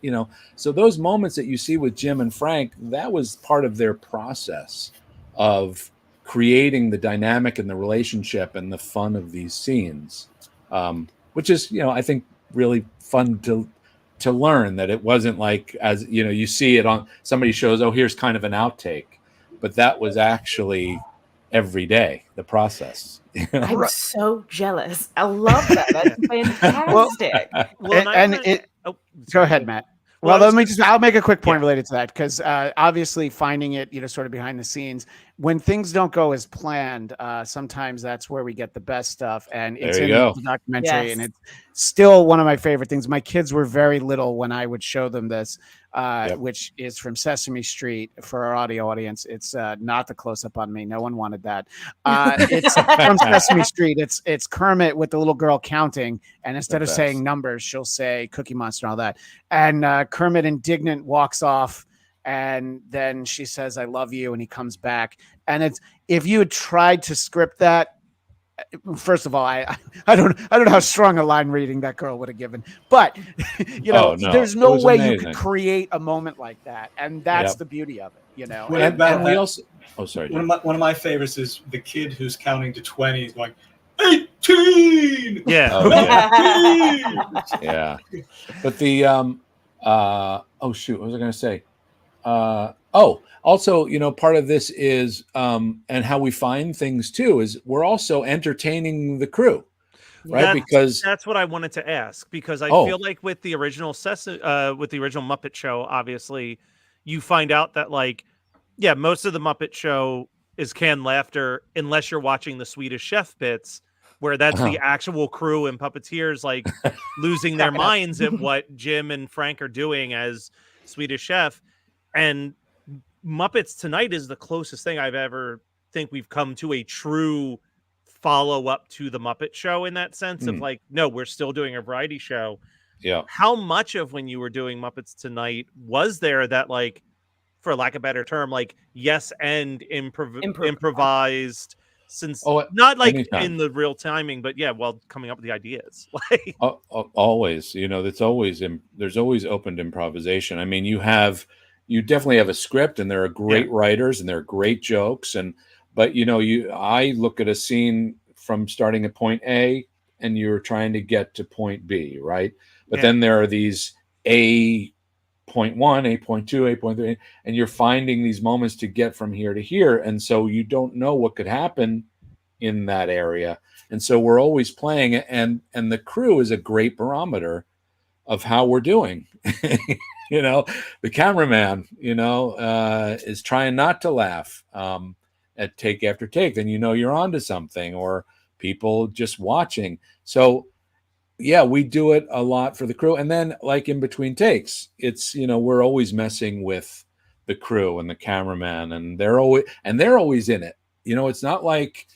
So those moments that you see with Jim and Frank, that was part of their process of creating the dynamic and the relationship and the fun of these scenes, which is, I think really fun to learn that it wasn't like, as you see it on somebody shows, here's kind of an outtake. But that was actually every day, the process. I'm so jealous. I love that. That's fantastic. Go ahead, Matt. Well, I'll make a quick point related to that, because obviously finding it, sort of behind the scenes, when things don't go as planned, sometimes that's where we get the best stuff. And it's in the documentary, and it's still one of my favorite things. My kids were very little when I would show them this, which is from Sesame Street. For our audio audience, it's not the close-up on me. No one wanted that. It's from Sesame Street. It's Kermit with the little girl counting, and instead of saying numbers, she'll say Cookie Monster and all that. And Kermit, indignant, walks off. And then she says, "I love you," and he comes back. And if you had tried to script that, first of all, I don't know how strong a line reading that girl would have given, but there's no way you could create a moment like that, and that's the beauty of it, And we also, one of my favorites is the kid who's counting to 20 is going 18. Yeah. But the what was I going to say? Also, part of this is, and how we find things too, is we're also entertaining the crew, right? Because that's what I wanted to ask, because I feel like with the original Muppet Show, obviously, you find out that most of the Muppet Show is canned laughter, unless you're watching the Swedish Chef bits, where that's the actual crew and puppeteers losing their minds at what Jim and Frank are doing as Swedish Chef. And Muppets Tonight is the closest thing I've ever think we've come to a true follow-up to the Muppet Show, in that sense of no, we're still doing a variety show. Yeah. How much of when you were doing Muppets Tonight was there that, like, for lack of a better term, like yes and improvised, since not like anytime. in the real timing, but yeah, while coming up with the ideas. Like always, there's always open improvisation. I mean, you definitely have a script, and there are great writers, and there are great jokes, but I look at a scene from starting at point A, and you're trying to get to point B, right? But then there are these A.1, A.2, A.3, and you're finding these moments to get from here to here, and so you don't know what could happen in that area, and so we're always playing it, and the crew is a great barometer of how we're doing. The cameraman is trying not to laugh at take after take, then you're onto something, or people just watching. So yeah, we do it a lot for the crew, and then like in between takes, it's we're always messing with the crew and the cameraman, and they're always in it. It's not like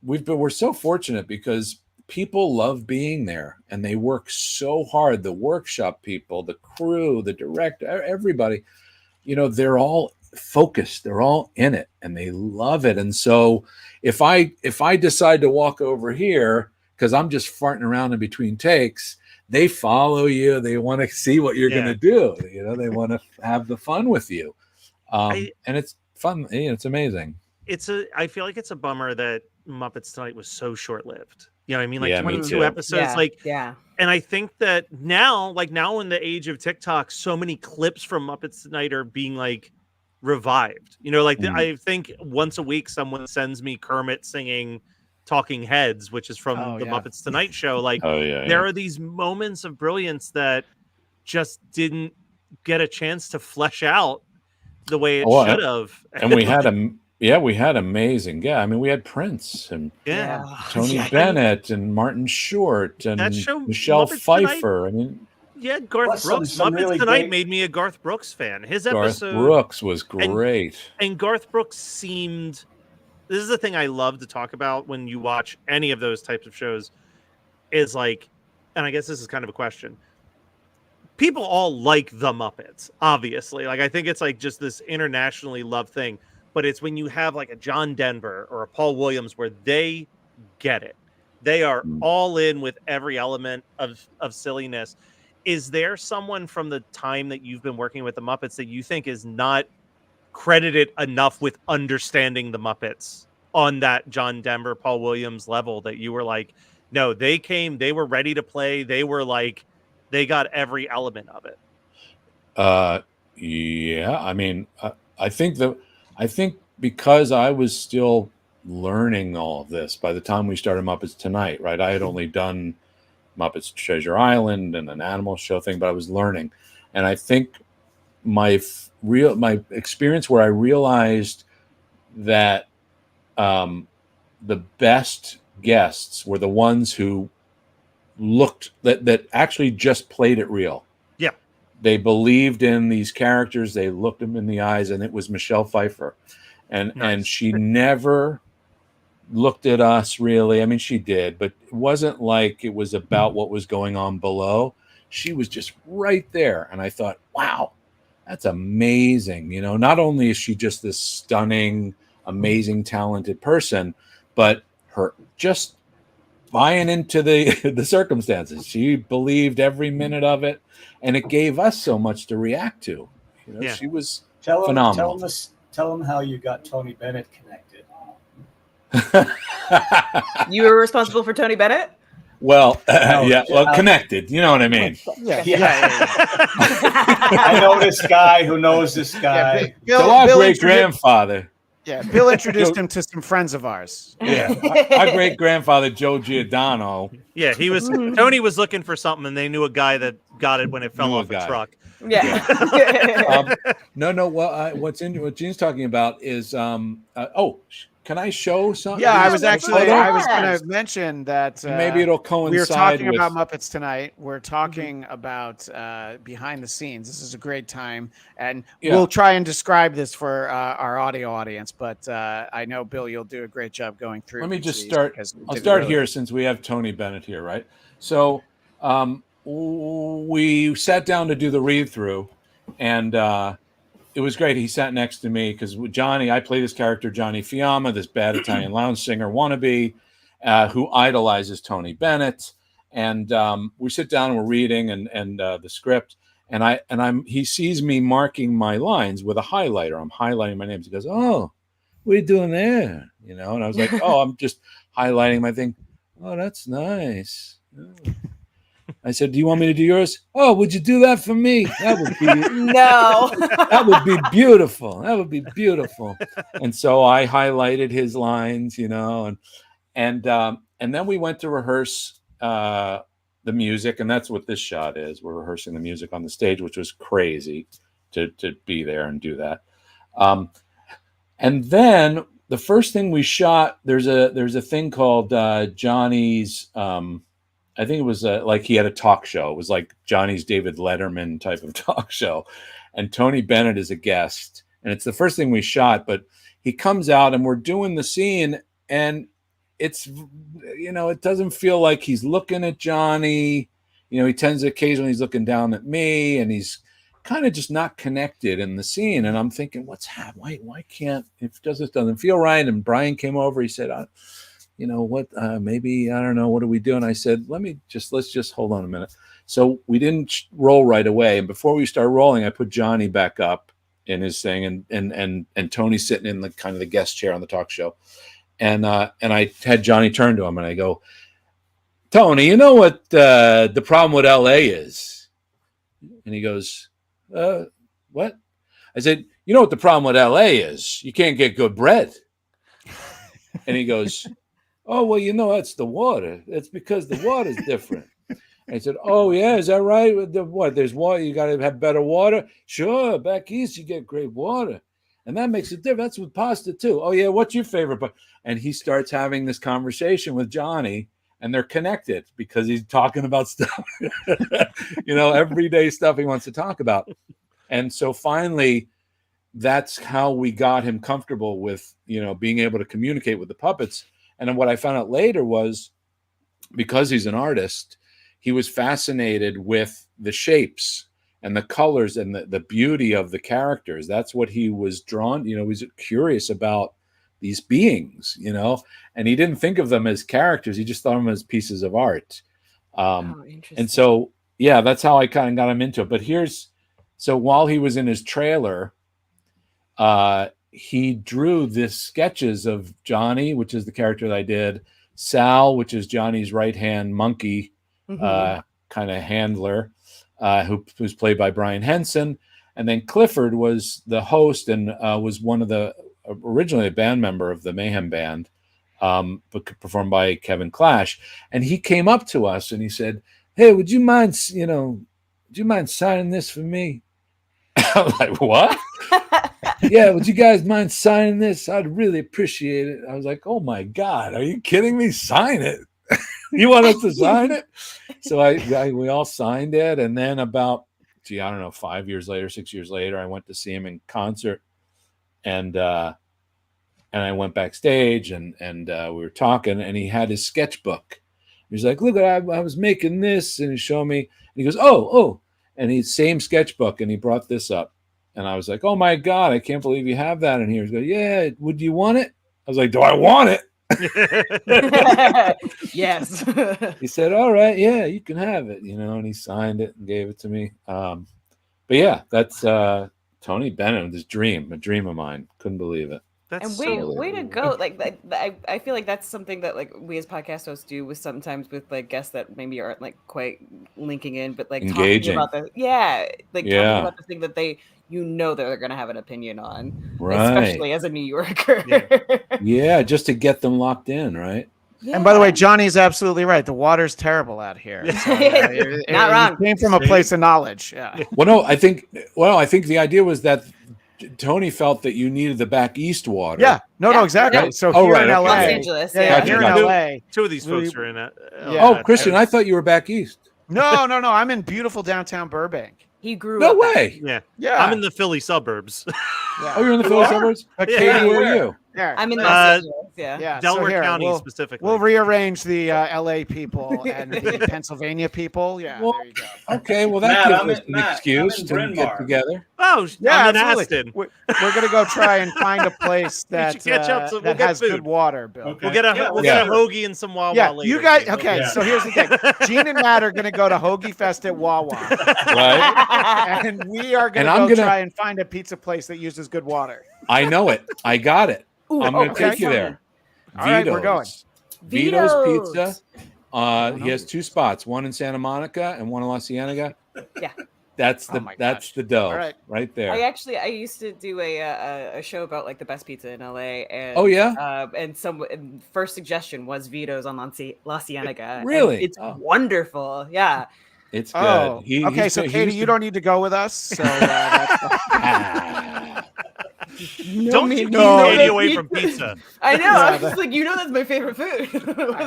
we're so fortunate because people love being there, and they work so hard. The workshop people, the crew, the director, everybody, they're all focused, they're all in it, and they love it. And so if I decide to walk over here because I'm just farting around in between takes, they follow you. They want to see what you're going to do. They want to have the fun with you. And it's fun. It's amazing. I feel like it's a bummer that Muppets Tonight was so short-lived. You know what I mean? Like 22 episodes. And I think that now in the age of TikTok, so many clips from Muppets Tonight are being like revived. I think once a week someone sends me Kermit singing Talking Heads, which is from the Muppets Tonight show. There are these moments of brilliance that just didn't get a chance to flesh out the way it should have. And we had amazing. Yeah, I mean, we had Prince and Tony Bennett and Martin Short and Michelle Pfeiffer. Tonight, Garth Brooks. Muppets Tonight made me a Garth Brooks fan. His episode, Garth Brooks was great, and Garth Brooks seemed. This is the thing I love to talk about when you watch any of those types of shows, is like, and I guess this is kind of a question. People all like the Muppets, obviously. Like, I think it's like just this internationally loved thing. But it's when you have like a John Denver or a Paul Williams where they get it. They are all in with every element of silliness. Is there someone from the time that you've been working with the Muppets that you think is not credited enough with understanding the Muppets on that John Denver, Paul Williams level that you were like, no, they came, they were ready to play. They were like, they got every element of it. Yeah. I mean, I think because I was still learning all of this by the time we started Muppets Tonight, right? I had only done Muppets Treasure Island and an animal show thing, but I was learning. And I think my experience where I realized that the best guests were the ones who looked that actually just played it real. Yeah. They believed in these characters. They looked them in the eyes, and it was Michelle Pfeiffer. And she never looked at us really. I mean, she did, but it wasn't like it was about what was going on below. She was just right there. And I thought, wow, that's amazing. Not only is she just this stunning, amazing, talented person, but her just buying into the circumstances. She believed every minute of it, and it gave us so much to react to. She was phenomenal. Tell them how you got Tony Bennett connected. You were responsible for Tony Bennett? Well, connected. You know what I mean? Yeah. I know this guy who knows this guy. So our great-grandfather. Yeah, Bill introduced him to some friends of ours. Yeah, our great-grandfather, Joe Giordano. Yeah, Tony was looking for something, and they knew a guy that got it when it fell off a truck. Yeah. Well, what Gene's talking about is, can I show something? Yeah, I was going to mention that maybe it'll coincide. We were talking about Muppets Tonight. We're talking about behind the scenes. This is a great time, and we'll try and describe this for our audio audience. But I know, Bill, you'll do a great job going through. Let me just start. I'll start here since we have Tony Bennett here, right? So we sat down to do the read through, and it was great. He sat next to me because Johnny, I play this character, Johnny Fiamma, this bad Italian lounge singer wannabe, who idolizes Tony Bennett. And we sit down and we're reading and the script, and he sees me marking my lines with a highlighter. I'm highlighting my names. He goes, "Oh, what are you doing there?" You know, and I was like, "Oh, I'm just highlighting my thing." "Oh, that's nice." Oh. I said, "Do you want me to do yours?" "Oh, would you do that for me? That would be No. That would be beautiful. That would be beautiful." And so I highlighted his lines, you know, and then we went to rehearse the music, and that's what this shot is. We're rehearsing the music on the stage, which was crazy to be there and do that. And then the first thing we shot, there's a thing called Johnny's. I think it was like he had a talk show. It was like Johnny's David Letterman type of talk show, and Tony Bennett is a guest. And it's the first thing we shot, but he comes out and we're doing the scene, and it's, you know, it doesn't feel like he's looking at Johnny. You know, he tends to occasionally he's looking down at me, and he's kind of just not connected in the scene. And I'm thinking, what's happening? Why can't, if this doesn't feel right? And Brian came over, he said, you know what, maybe, I don't know, what do we do? And I said, let's just hold on a minute. So we didn't roll right away. And before we start rolling, I put Johnny back up in his thing, and Tony sitting in the kind of the guest chair on the talk show. And I had Johnny turn to him and I go, "Tony, you know what the problem with LA is?" And he goes, "What?" I said, "You know what the problem with LA is? You can't get good bread." And he goes, "Oh, well, you know, that's the water. It's because the water's different." I said, "Oh, yeah, is that right? What? There's water. You got to have better water." "Sure, back east you get great water, and that makes a difference. That's with pasta too." "Oh, yeah, what's your favorite?" And he starts having this conversation with Johnny, and they're connected because he's talking about stuff, you know, everyday stuff he wants to talk about. And so finally, that's how we got him comfortable with, you know, being able to communicate with the puppets. And then what I found out later was, because he's an artist, he was fascinated with the shapes and the colors and the beauty of the characters. That's what he was drawn, you know, he was curious about these beings, you know, and he didn't think of them as characters. He just thought of them as pieces of art. And so, yeah, that's how I kind of got him into it. So while he was in his trailer, he drew this sketches of Johnny, which is the character that I did, Sal, which is Johnny's right-hand monkey, kind of handler, who's played by Brian Henson. And then Clifford was the host and was one of the, originally a band member of the Mayhem Band, but performed by Kevin Clash. And he came up to us and he said, "Hey, would you mind signing this for me?" I'm like, "What?" "Yeah, would you guys mind signing this? I'd really appreciate it." I was like, "Oh my God, are you kidding me? Sign it." You want us to sign it? So we all signed it. And then about, I don't know, 6 years later, I went to see him in concert. And I went backstage and we were talking, and he had his sketchbook. He's like, "Look, I was making this," and he showed me, and he goes, oh, and he's same sketchbook, and he brought this up. And I was like, "Oh my God, I can't believe you have that in here." He goes, "Yeah, would you want it?" I was like, "Do I want it?" Yes. He said, "All right, yeah, you can have it," you know, and he signed it and gave it to me. But yeah, that's Tony Bennett, a dream of mine. Couldn't believe it. That's way to go. Like I feel like that's something that like we as podcast hosts do with sometimes with like guests that maybe aren't like quite linking in, but like engaging talking about talking about the thing that they, you know, that they're going to have an opinion on, right? Especially as a New Yorker. Yeah, just to get them locked in, right? Yeah. And by the way, Johnny's absolutely right. The water's terrible out here. So, not wrong. It came from a place of knowledge. Yeah. Well, I think the idea was that Tony felt that you needed the back east water. Yeah. No, exactly. Right? So here in LA, Los Angeles. Here in LA, two of these folks are in it. Christian, I thought you were back east. No. I'm in beautiful downtown Burbank. He grew up. No way. Yeah. I'm in the Philly suburbs. Yeah. Oh, you're in the Philly suburbs? Katie, where are you? There. I'm in Los Angeles. Yeah. Yeah. Delaware so here, County specifically. We'll rearrange the LA people and the Pennsylvania people. Yeah. Well, there you go. Okay, well that gives us an excuse to get together. Oh, yeah, I'm in absolutely. Aston. We're gonna go try and find a place We that should catch up, so we'll that get has food. good water, Bill. Okay. We'll get a hoagie and some Wawa later. You guys. so Okay, Yeah. so here's the thing. Gene and Matt are gonna go to Hoagie Fest at Wawa, Right? and we are And gonna I'm go gonna- try and find a pizza place that uses good water. I know it. I got it. Ooh, I'm going to okay. take you there. All right, we're going. Vito's Pizza. Vito's. He has 2 spots, one in Santa Monica and one in La Cienega. Yeah. That's Oh the my that's gosh. the dough All right. right there. I used to do a show about like the best pizza in LA, and Oh, yeah? and first suggestion was Vito's on La Cienega. and Really? it's Oh. wonderful. Yeah. It's good. Oh, okay. he's- So he Katie, used you to- don't need to go with us. So that's Don't me- you keep no. Katie away from pizza. I know. Yeah, I was just like, that's my favorite food.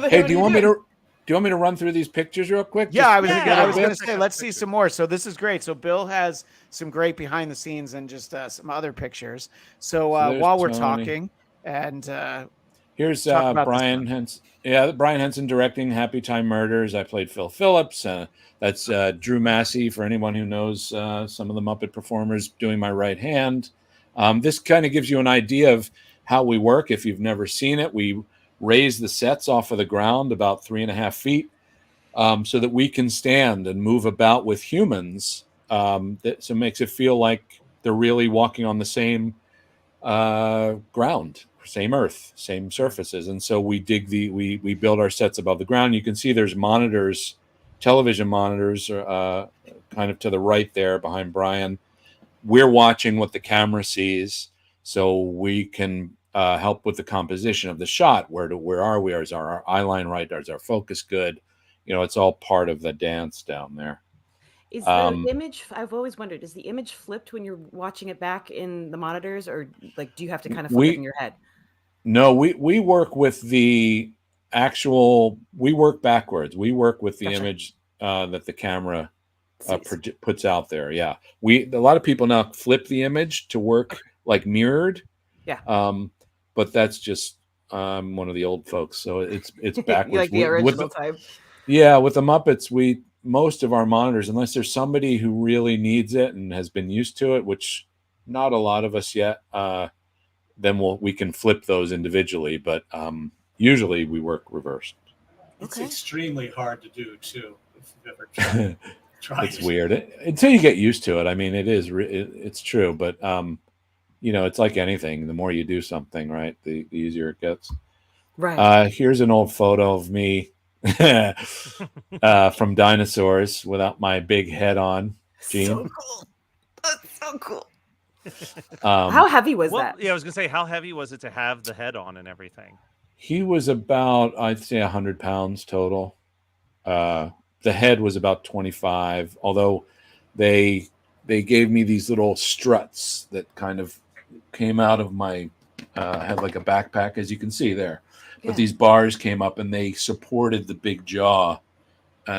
Hey, do you want me to run through these pictures real quick? yeah. I was Just gonna, a I was bit? gonna say let's see some more. So this is great. So Bill has some great behind the scenes and just some other pictures. So there's while we're Tony. talking and Here's talk about this Brian one. Henson. Yeah, Brian Henson directing Happy Time Murders. I played Phil Phillips. That's Drew Massey, for anyone who knows some of the Muppet performers, doing my right hand. This kind of gives you an idea of how we work. If you've never seen it, we raise the sets off of the ground about 3.5 feet so that we can stand and move about with humans. So it makes it feel like they're really walking on the same ground, same earth, same surfaces. And so we build our sets above the ground. You can see there's monitors, television monitors, kind of to the right there behind Brian. We're watching what the camera sees, so we can help with the composition of the shot. Where are we? Is our eye line right? Is our focus good? It's all part of the dance down there. Is the image? I've always wondered: is the image flipped when you're watching it back in the monitors, or like do you have to kind of flip it in your head? No, we work with the actual. We work backwards. We work with the image that the camera puts out there. Yeah, a lot of people now flip the image to work like mirrored. Yeah. But that's just one of the old folks, so it's backwards. Like the original type. Yeah, with the Muppets, most of our monitors, unless there's somebody who really needs it and has been used to it, which not a lot of us yet, then we can flip those individually. But usually we work reversed. It's extremely hard to do too. If you've ever tried It's weird until you get used to it. I mean, it's true, but it's like anything. The more you do something, right, the easier it gets. Right. Here's an old photo of me from Dinosaurs without my big head on. Gene. So cool. That's so cool. How heavy was that? Yeah, I was gonna say, how heavy was it to have the head on and everything? He was about, I'd say, 100 pounds total. The head was about 25, although they gave me these little struts that kind of came out of my had like a backpack, as you can see there. Yeah. But these bars came up and they supported the big jaw,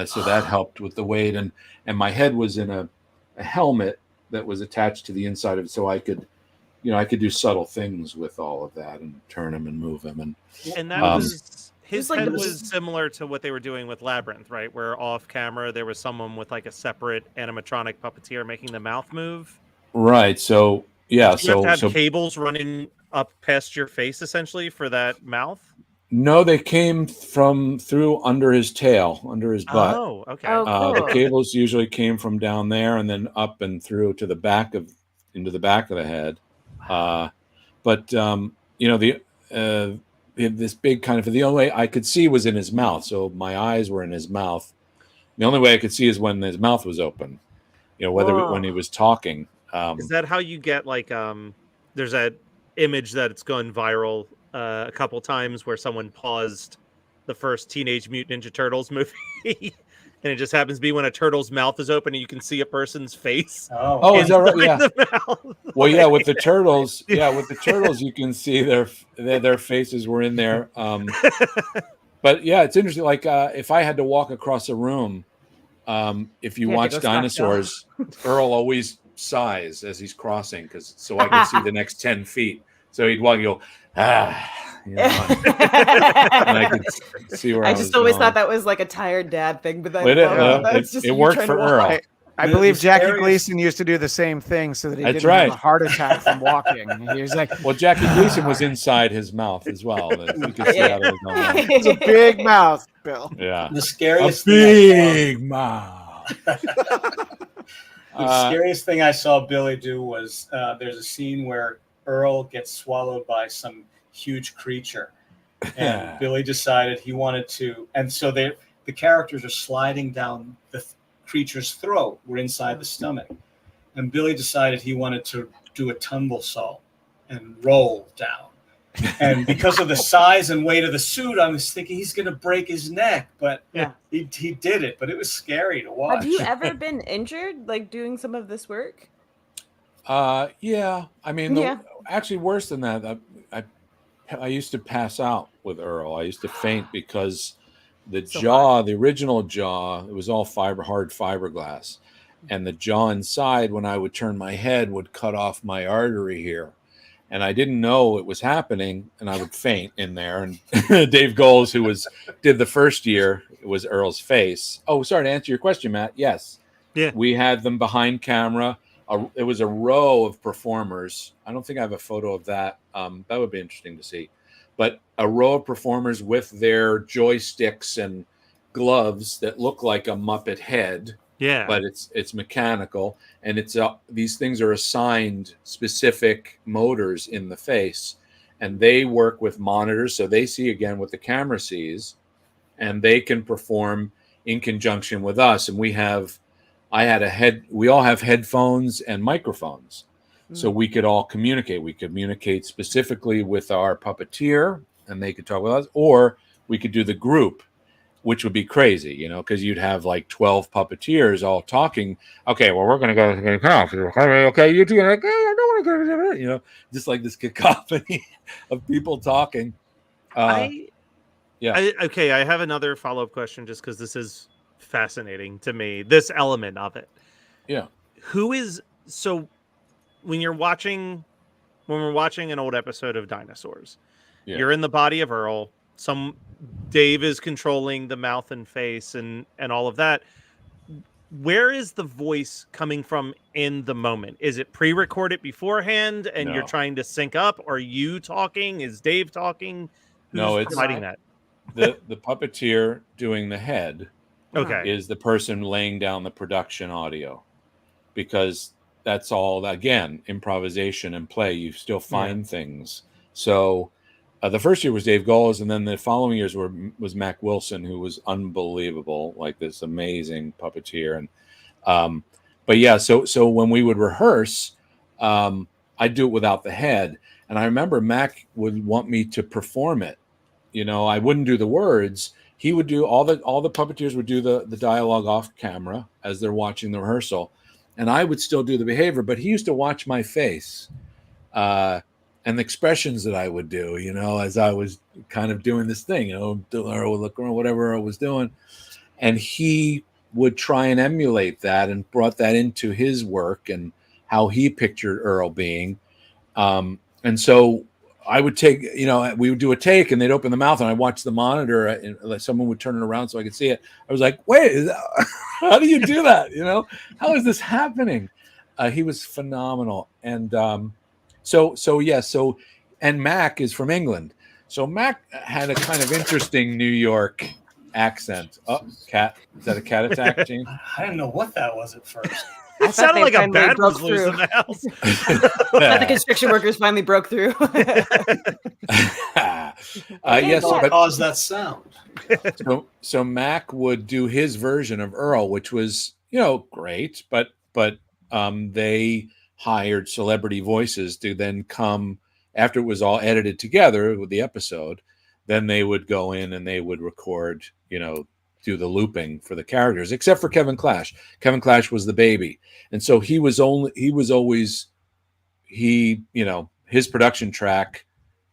so that helped with the weight. And my head was in a helmet that was attached to the inside of it, so I could do subtle things with all of that and turn him and move him. And that was his like head the- was similar to what they were doing with Labyrinth, right? Where off camera there was someone with like a separate animatronic puppeteer making the mouth move. right. So yeah. You have to have cables running up past your face essentially for that mouth. No, they came through under his tail, under his butt. Oh, okay. Oh, The cool. cables usually came from down there and then up and through to the back of the head. This big kind of, the only way I could see was in his mouth. So my eyes were in his mouth. The only way I could see is when his mouth was open, when he was talking. Is that how you get like, there's that image that it's gone viral a couple times where someone paused the first Teenage Mutant Ninja Turtles movie. And it just happens to be when a turtle's mouth is open and you can see a person's face. Oh, is that right? Yeah. The mouth. Well, yeah, with the turtles, you can see their faces were in there. But yeah, it's interesting. Like if I had to walk across a room, if you watch Dinosaurs, Earl always sighs as he's crossing so I can see the next 10 feet. So he'd walk and go, you know, and I could see where I just always going. thought that was like a tired dad thing, but then it worked for Earl. I believe Jackie Gleason used to do the same thing so that he didn't have a heart attack from walking. He was like, well, Jackie Gleason was inside his mouth as well. You could see how that was going on. It's a big mouth, Bill. Yeah, the scariest big mouth. The scariest thing I saw Billy do was there's a scene where Earl gets swallowed by some huge creature, and Billy decided he wanted to, and so the characters are sliding down the creature's throat. We're inside the stomach, and Billy decided he wanted to do a tumble sault and roll down. And because of the size and weight of the suit, I was thinking he's going to break his neck, but he did it. But it was scary to watch. Have you ever been injured, like doing some of this work? Yeah. I mean, actually worse than that. I used to pass out with Earl. I used to faint because the original jaw, it was all hard fiberglass, and the jaw inside, when I would turn my head, would cut off my artery here. And I didn't know it was happening, and I would faint in there. And Dave Goles, who did the first year, it was Earl's face. Oh, sorry, to answer your question, Matt. Yes. Yeah. We had them behind camera. It was a row of performers. I don't think I have a photo of that. That would be interesting to see. But a row of performers with their joysticks and gloves that look like a Muppet head. Yeah, but it's mechanical, and these things are assigned specific motors in the face, and they work with monitors, so they see again what the camera sees, and they can perform in conjunction with us. And we all have headphones and microphones, so we could all communicate. We could communicate specifically with our puppeteer, and they could talk with us, or we could do the group, which would be crazy, you know, because you'd have like 12 puppeteers all talking. Okay, well, we're going to go to the conference. Okay, you're doing like, I don't want to go to, you know, just like this cacophony of people talking. Okay, I have another follow-up question just because this is fascinating to me, this element of it. Yeah. So when we're watching an old episode of Dinosaurs, you're in the body of Earl. Dave is controlling the mouth and face and all of that. Where is the voice coming from in the moment? Is it pre-recorded beforehand and you're trying to sync up? Are you talking? Is Dave talking? Who's providing that? The puppeteer doing the head is the person laying down the production audio, because that's all, again, improvisation and play. You still find things. So the first year was Dave Goles, and then the following years was Mac Wilson, who was unbelievable, like this amazing puppeteer. And but yeah, so when we would rehearse, I'd do it without the head, and I remember Mac would want me to perform it. You know, I wouldn't do the words. He would do all the puppeteers would do the dialogue off camera as they're watching the rehearsal, and I would still do the behavior. But he used to watch my face. And the expressions that I would do, you know, as I was kind of doing this thing, you know, or whatever I was doing. And he would try and emulate that and brought that into his work and how he pictured Earl being. And so I would take, you know, we would do a take and they'd open the mouth and I'd watch the monitor and someone would turn it around so I could see it. I was like, wait, how do you do that? You know, how is this happening? He was phenomenal. And, and Mac is from England. So Mac had a kind of interesting New York accent. Oh, cat. Is that a cat attack, Gene? I didn't know what that was at first. It sounded like a bat was loose in the house. The construction workers finally broke through. Yes, what caused that sound? So Mac would do his version of Earl, which was, you know, great, but they hired celebrity voices to then come after it was all edited together with the episode. Then they would go in and they would record, you know, do the looping for the characters, except for Kevin Clash. Kevin Clash was the baby. And so his production track,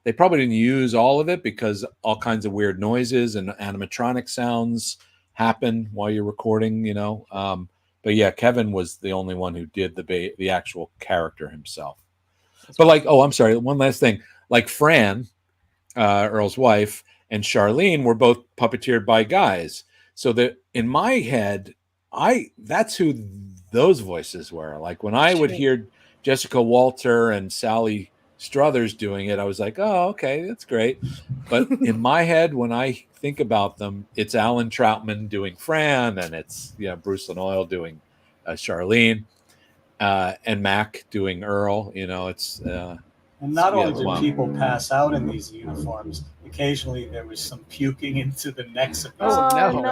they probably didn't use all of it because all kinds of weird noises and animatronic sounds happen while you're recording, you know. But yeah, Kevin was the only one who did the actual character himself. But like, oh, I'm sorry. One last thing. like Fran, Earl's wife, and Charlene were both puppeteered by guys. So that in my head, that's who those voices were. Like when I would hear Jessica Walter and Sally Struthers doing it, I was like, oh, okay, that's great. But in my head, when I think about them, it's Alan Troutman doing Fran, and it's Bruce Lanoil doing Charlene, and Mac doing Earl. It's and not only did people pass out in these uniforms, occasionally there was some puking into the necks of these uniforms.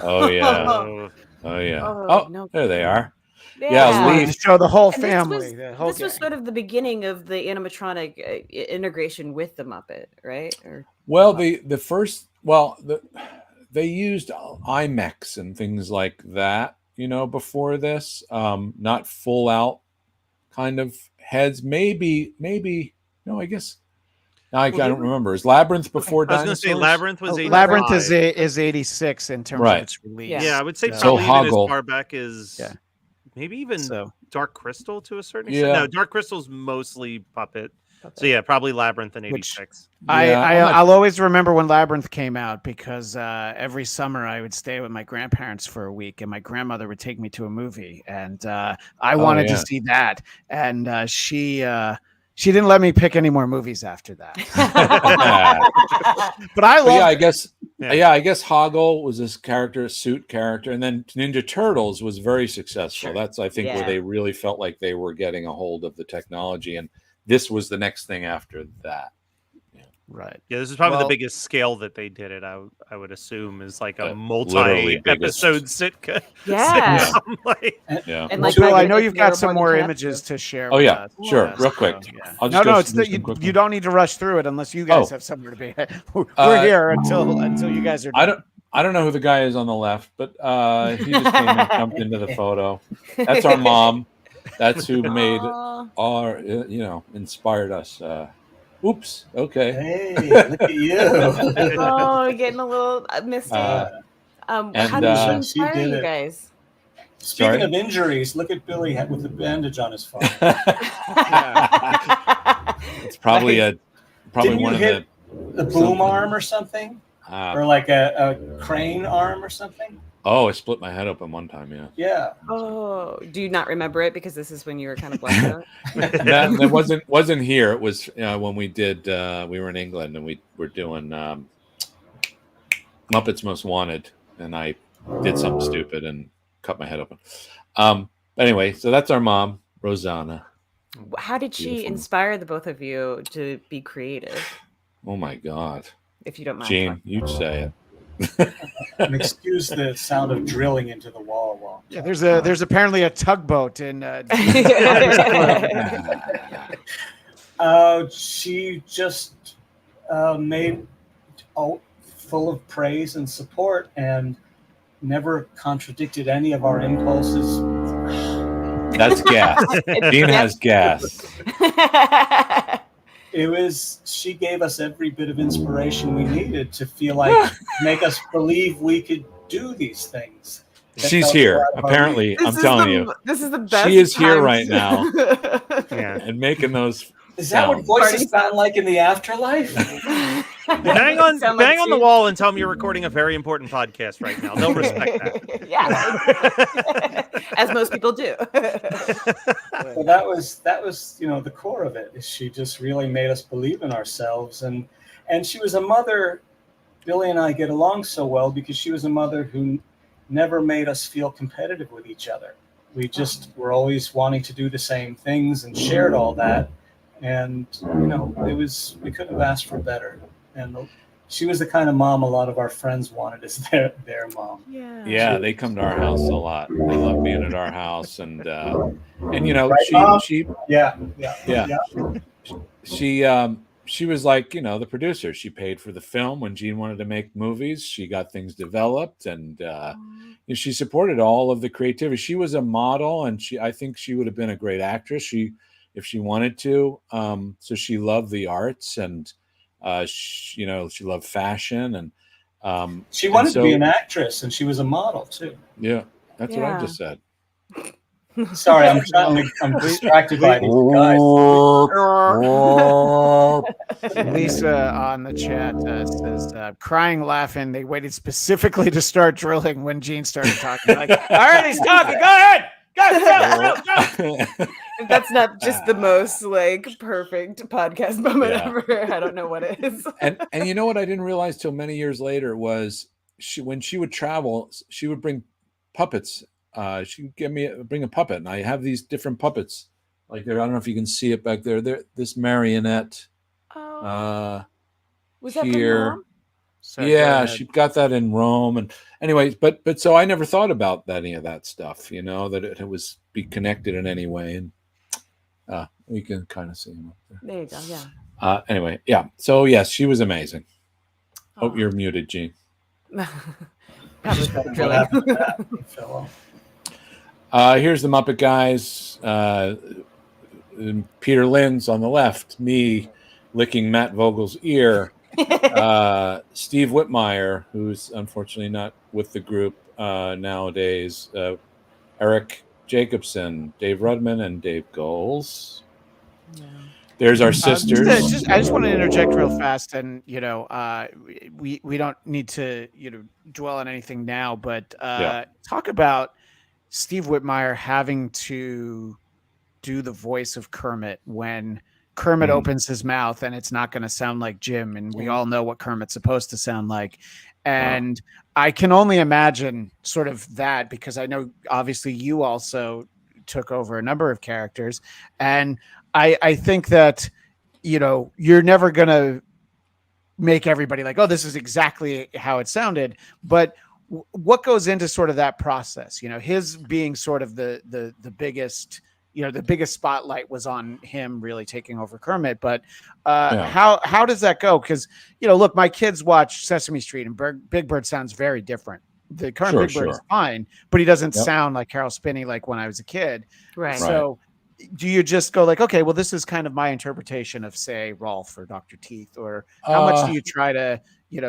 Oh yeah. Oh yeah. Oh, there they are. Yeah, Lee. To show the whole family. This was sort of the beginning of the animatronic integration with the Muppet, right? Well, they used IMAX and things like that, before this. Not full out kind of heads. Maybe. No, I guess. I don't remember. Is Labyrinth before Dinosaurs? I was going to say Labyrinth was 85. Labyrinth is 86 in terms of its release. Yeah, I would say probably even as far back as maybe even Dark Crystal to a certain extent. No, Dark Crystal's mostly puppet. So yeah, probably Labyrinth in 86. I'll always remember when Labyrinth came out because every summer I would stay with my grandparents for a week, and my grandmother would take me to a movie, and I wanted to see that, and she didn't let me pick any more movies after that. But I love. I guess Hoggle was this suit character, and then Ninja Turtles was very successful. Sure. That's I think where they really felt like they were getting a hold of the technology, and this was the next thing after that. Right. Yeah, this is probably the biggest scale that they did it. I would assume is like a multi-episode sitcom. Yeah. And Bill, I know you've got some more images to share. Oh yeah, sure. Real quick. You don't need to rush through it unless you guys have somewhere to be. We're here until you guys are done. I don't know who the guy is on the left, but he just came and jumped into the photo. That's our mom. That's who made our inspired us. Oops. Okay. Hey, look at you. Getting a little misty. How did she inspire you guys? Speaking of injuries, look at Billy with the bandage on his forehead. It's probably one of the boom arm or something, or like a crane arm or something. Oh, I split my head open one time. Yeah. Yeah. Oh, do you not remember it because this is when you were kind of blacked out? That wasn't here. It was when we did. We were in England and we were doing Muppets Most Wanted, and I did something stupid and cut my head open. Anyway, so that's our mom, Rosanna. How did she inspire the both of you to be creative? Oh my God! If you don't mind, Gene, you'd say it. And excuse the sound of drilling into the wall. Yeah, there's apparently a tugboat in. She just made full of praise and support, and never contradicted any of our impulses. That's gas. Gene has gas. She gave us every bit of inspiration we needed to feel like, make us believe we could do these things. She's here. Apparently, I'm telling you. This is the best. She is here right now. And making those. Is that what voices sound like in the afterlife? Bang on the wall and tell them you're recording a very important podcast right now. They'll respect that. Yeah, as most people do. Well, that was the core of it. She just really made us believe in ourselves, and she was a mother. Billy and I get along so well because she was a mother who never made us feel competitive with each other. We just were always wanting to do the same things and shared all that. And, we couldn't have asked for better. And she was the kind of mom a lot of our friends wanted as their mom. Yeah, they come to our house a lot. They love being at our house. And she was like, the producer. She paid for the film when Gene wanted to make movies. She got things developed, and she supported all of the creativity. She was a model, and I think she would have been a great actress. If she wanted to. So she loved the arts, and she loved fashion, and she wanted to be an actress, and she was a model too. Yeah, that's what I just said. Sorry, I'm distracted by these guys. Lisa on the chat says, crying, laughing. They waited specifically to start drilling when Gene started talking. Like, all right, he's talking. Go ahead. Go. That's not just the most like perfect podcast moment ever. I don't know what it is. And you know what I didn't realize till many years later was when she would travel, she would bring puppets. She would bring a puppet, and I have these different puppets. Like there, I don't know if you can see it back there. This marionette. Was that here? from Mom? So yeah, she got that in Rome, and anyways, but so I never thought about any of that stuff. You know, that it was be connected in any way, and we can kind of see him up there. There you go. Yeah. Anyway, yeah. So yes, she was amazing. Hope you're muted, Gene. Probably here's the Muppet guys. Peter Lynn's on the left. Me licking Matt Vogel's ear. Steve Whitmire, who's unfortunately not with the group nowadays. Eric Jacobson, Dave Rudman, and Dave Goals. Yeah. There's our sisters. I just want to interject real fast, and we don't need to dwell on anything now, but talk about Steve Whitmire having to do the voice of Kermit when Kermit opens his mouth and it's not going to sound like Jim, and we all know what Kermit's supposed to sound like. And I can only imagine sort of that, because I know obviously you also took over a number of characters, and I think that you're never going to make everybody like, oh, this is exactly how it sounded, but what goes into sort of that process? His being sort of the biggest, the biggest spotlight was on him really taking over Kermit, but how does that go? Because look, my kids watch Sesame Street, and Big Bird sounds very different. The current Big Bird is fine, but he doesn't sound like Carol Spinney like when I was a kid. Right. So do you just go like, okay, well, this is kind of my interpretation of, say, Rolf or Dr. Teeth, or how much do you try to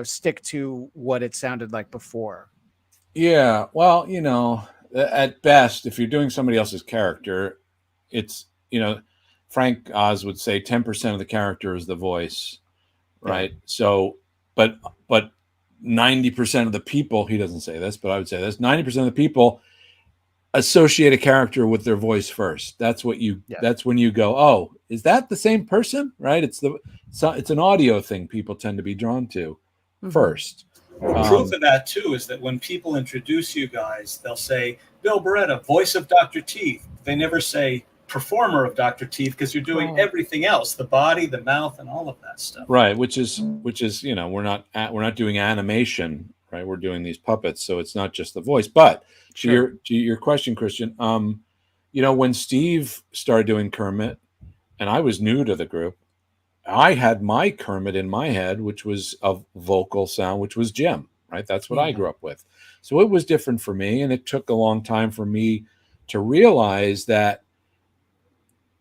stick to what it sounded like before? Yeah, well, at best, if you're doing somebody else's character, it's, Frank Oz would say 10% of the character is the voice, right? Yeah. So, but 90% of the people, he doesn't say this, but I would say this, 90% of the people associate a character with their voice first. That's what that's when you go, oh, is that the same person? Right? It's an audio thing people tend to be drawn to first. Proof of that too is that when people introduce you guys, they'll say Bill Barretta, voice of Dr. Teeth. They never say performer of Dr. Teeth, because you're doing everything else, the body, the mouth, and all of that stuff. Right, which is we're not doing animation, right? We're doing these puppets, so it's not just the voice. But to your question, Christian, when Steve started doing Kermit, and I was new to the group, I had my Kermit in my head, which was a vocal sound, which was Jim, right? That's what I grew up with. So it was different for me, and it took a long time for me to realize that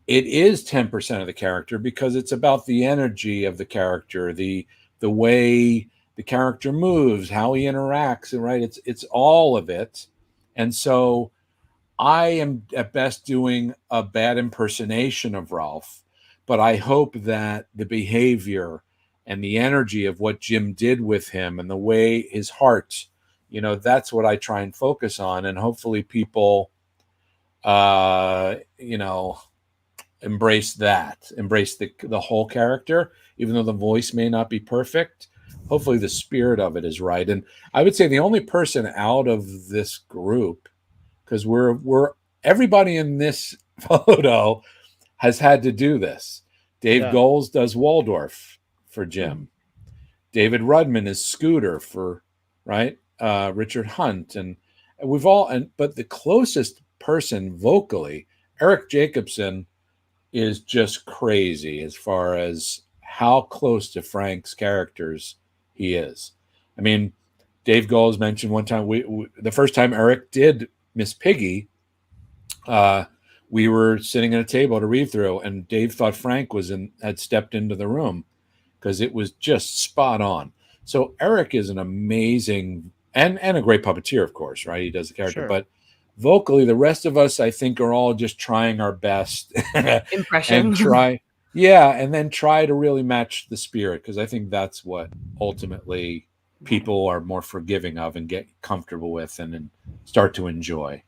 it is 10% of the character, because it's about the energy of the character, the way the character moves, how he interacts, right? It's all of it. And so I am at best doing a bad impersonation of Ralph, but I hope that the behavior and the energy of what Jim did with him and the way his heart, that's what I try and focus on. And hopefully people, embrace the whole character, even though the voice may not be perfect. Hopefully the spirit of it is right. And I would say the only person out of this group, because we're everybody in this photo has had to do this. Dave Goles does Waldorf for Jim. David Rudman is Scooter for Richard Hunt, and we've all but the closest person vocally, Eric Jacobson, is just crazy as far as how close to Frank's characters he is. I mean, Dave Goles mentioned one time, the first time Eric did Miss Piggy, we were sitting at a table to read through, and Dave thought Frank had stepped into the room because it was just spot on. So Eric is an amazing and a great puppeteer, of course, right? He does the character, but vocally, the rest of us, I think, are all just trying our best impression and then try to really match the spirit, because I think that's what ultimately people are more forgiving of and get comfortable with and start to enjoy,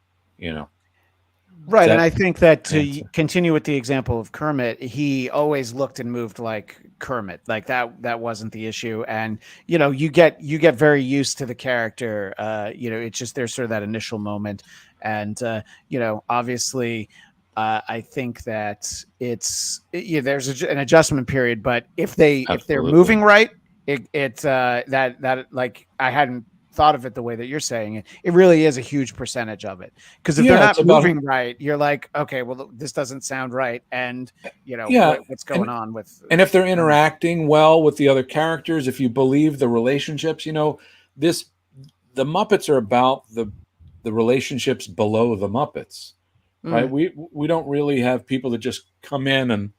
Right. And I think that to continue with the example of Kermit, he always looked and moved like Kermit. Like that wasn't the issue. And, you get very used to the character. It's just there's sort of that initial moment. And, obviously, I think that there's an adjustment period. But if they're moving right, that like I hadn't thought of it the way that you're saying it, it really is a huge percentage of it, because if they're not moving right, you're like, okay, well, this doesn't sound right, and what's going on with, and if they're interacting well with the other characters, if you believe the relationships, the Muppets are about the relationships below the Muppets, right? We don't really have people that just come in and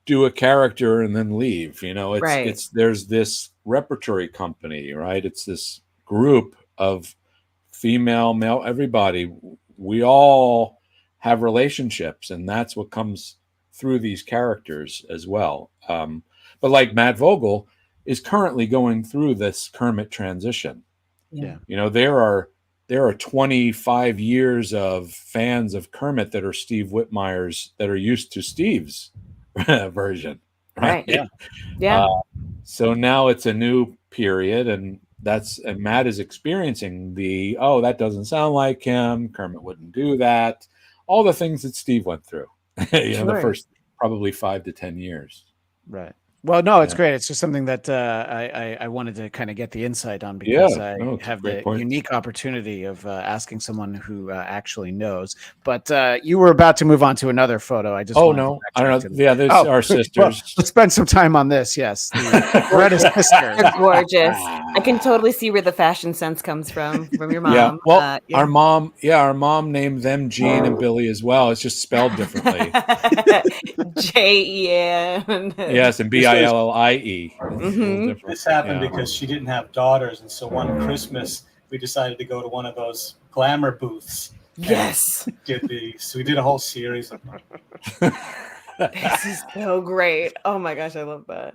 do a character and then leave, it's there's this repertory company, right? It's this group of female, male, everybody. We all have relationships, and that's what comes through these characters as well. But like Matt Vogel is currently going through this Kermit transition. Yeah. There are 25 years of fans of Kermit that are Steve Whitmire's, that are used to Steve's version. Right. Yeah. So now it's a new period, and Matt is experiencing that doesn't sound like him. Kermit wouldn't do that. All the things that Steve went through, the first probably 5 to 10 years. Right. Well, no, it's great. It's just something that I wanted to kind of get the insight on, because I have the unique opportunity of asking someone who actually knows. But you were about to move on to another photo. I just I don't know. Yeah, there's our sisters. Well, let's spend some time on this. Yes, Barretta's sister. They're gorgeous. I can totally see where the fashion sense comes from your mom. Yeah. Well, our mom named them Gene and Billy as well. It's just spelled differently. Jen. Yes, and Billie. This happened because she didn't have daughters, and so one Christmas we decided to go to one of those glamour booths. Yes, so we did a whole series of them. This is so great. Oh my gosh, I love that.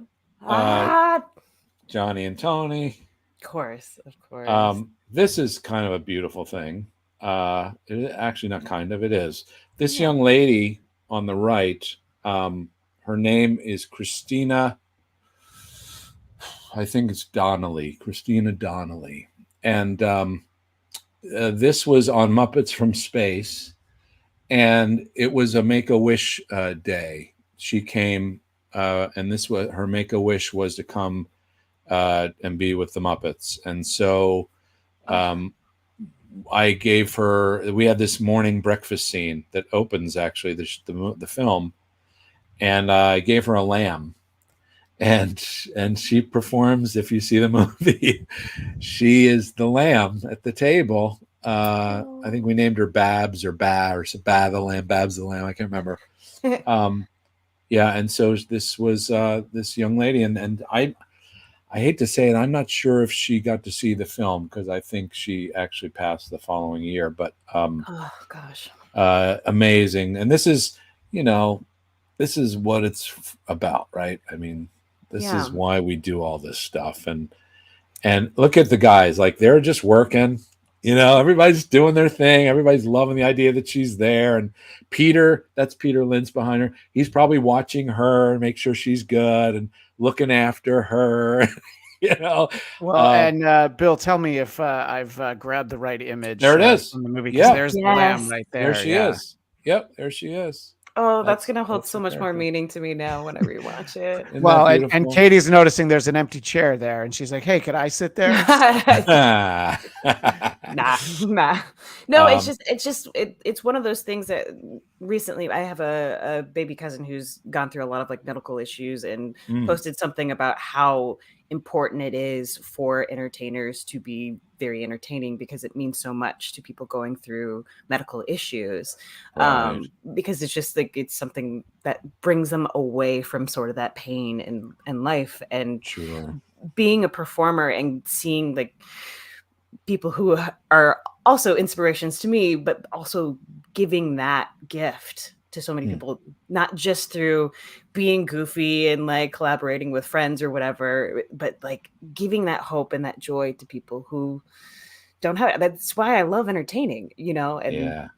Johnny and Tony. Of course. This is kind of a beautiful thing. Actually, not kind of. It is. This young lady on the right. Her name is Christina. I think it's Donnelly. Christina Donnelly. And this was on Muppets from Space. And it was a Make-A-Wish day. She came, and her Make-A-Wish was to come and be with the Muppets. And so I gave her, we had this morning breakfast scene that opens actually the film. And I gave her a lamb, and she performs. If you see the movie, she is the lamb at the table. I think we named her Babs or Babs the lamb, Babs the lamb. I can't remember. And so this was this young lady, and I hate to say it, I'm not sure if she got to see the film, because I think she actually passed the following year. But amazing, and this is this is what it's about, right? I mean, this is why we do all this stuff. And look at the guys, like they're just working, everybody's doing their thing. Everybody's loving the idea that she's there. And Peter, that's Peter Lynch behind her. He's probably watching her and make sure she's good and looking after her, Well, and Bill, tell me if I've grabbed the right image. There it is from the movie. Yeah. There's the lamb right there. There she is. Yep. There she is. Oh, that's going to hold so much more meaning to me now when I rewatch it. Well, and Katie's noticing there's an empty chair there, and she's like, "Hey, could I sit there?" Nah. No, it's one of those things that recently I have a baby cousin who's gone through a lot of like medical issues and posted something about how important it is for entertainers to be very entertaining, because it means so much to people going through medical issues. Because it's just like, it's something that brings them away from sort of that pain in life. And being a performer and seeing like people who are also inspirations to me, but also giving that gift to so many people, not just through being goofy and like collaborating with friends or whatever, but like giving that hope and that joy to people who don't have it. That's why I love entertaining, you know, and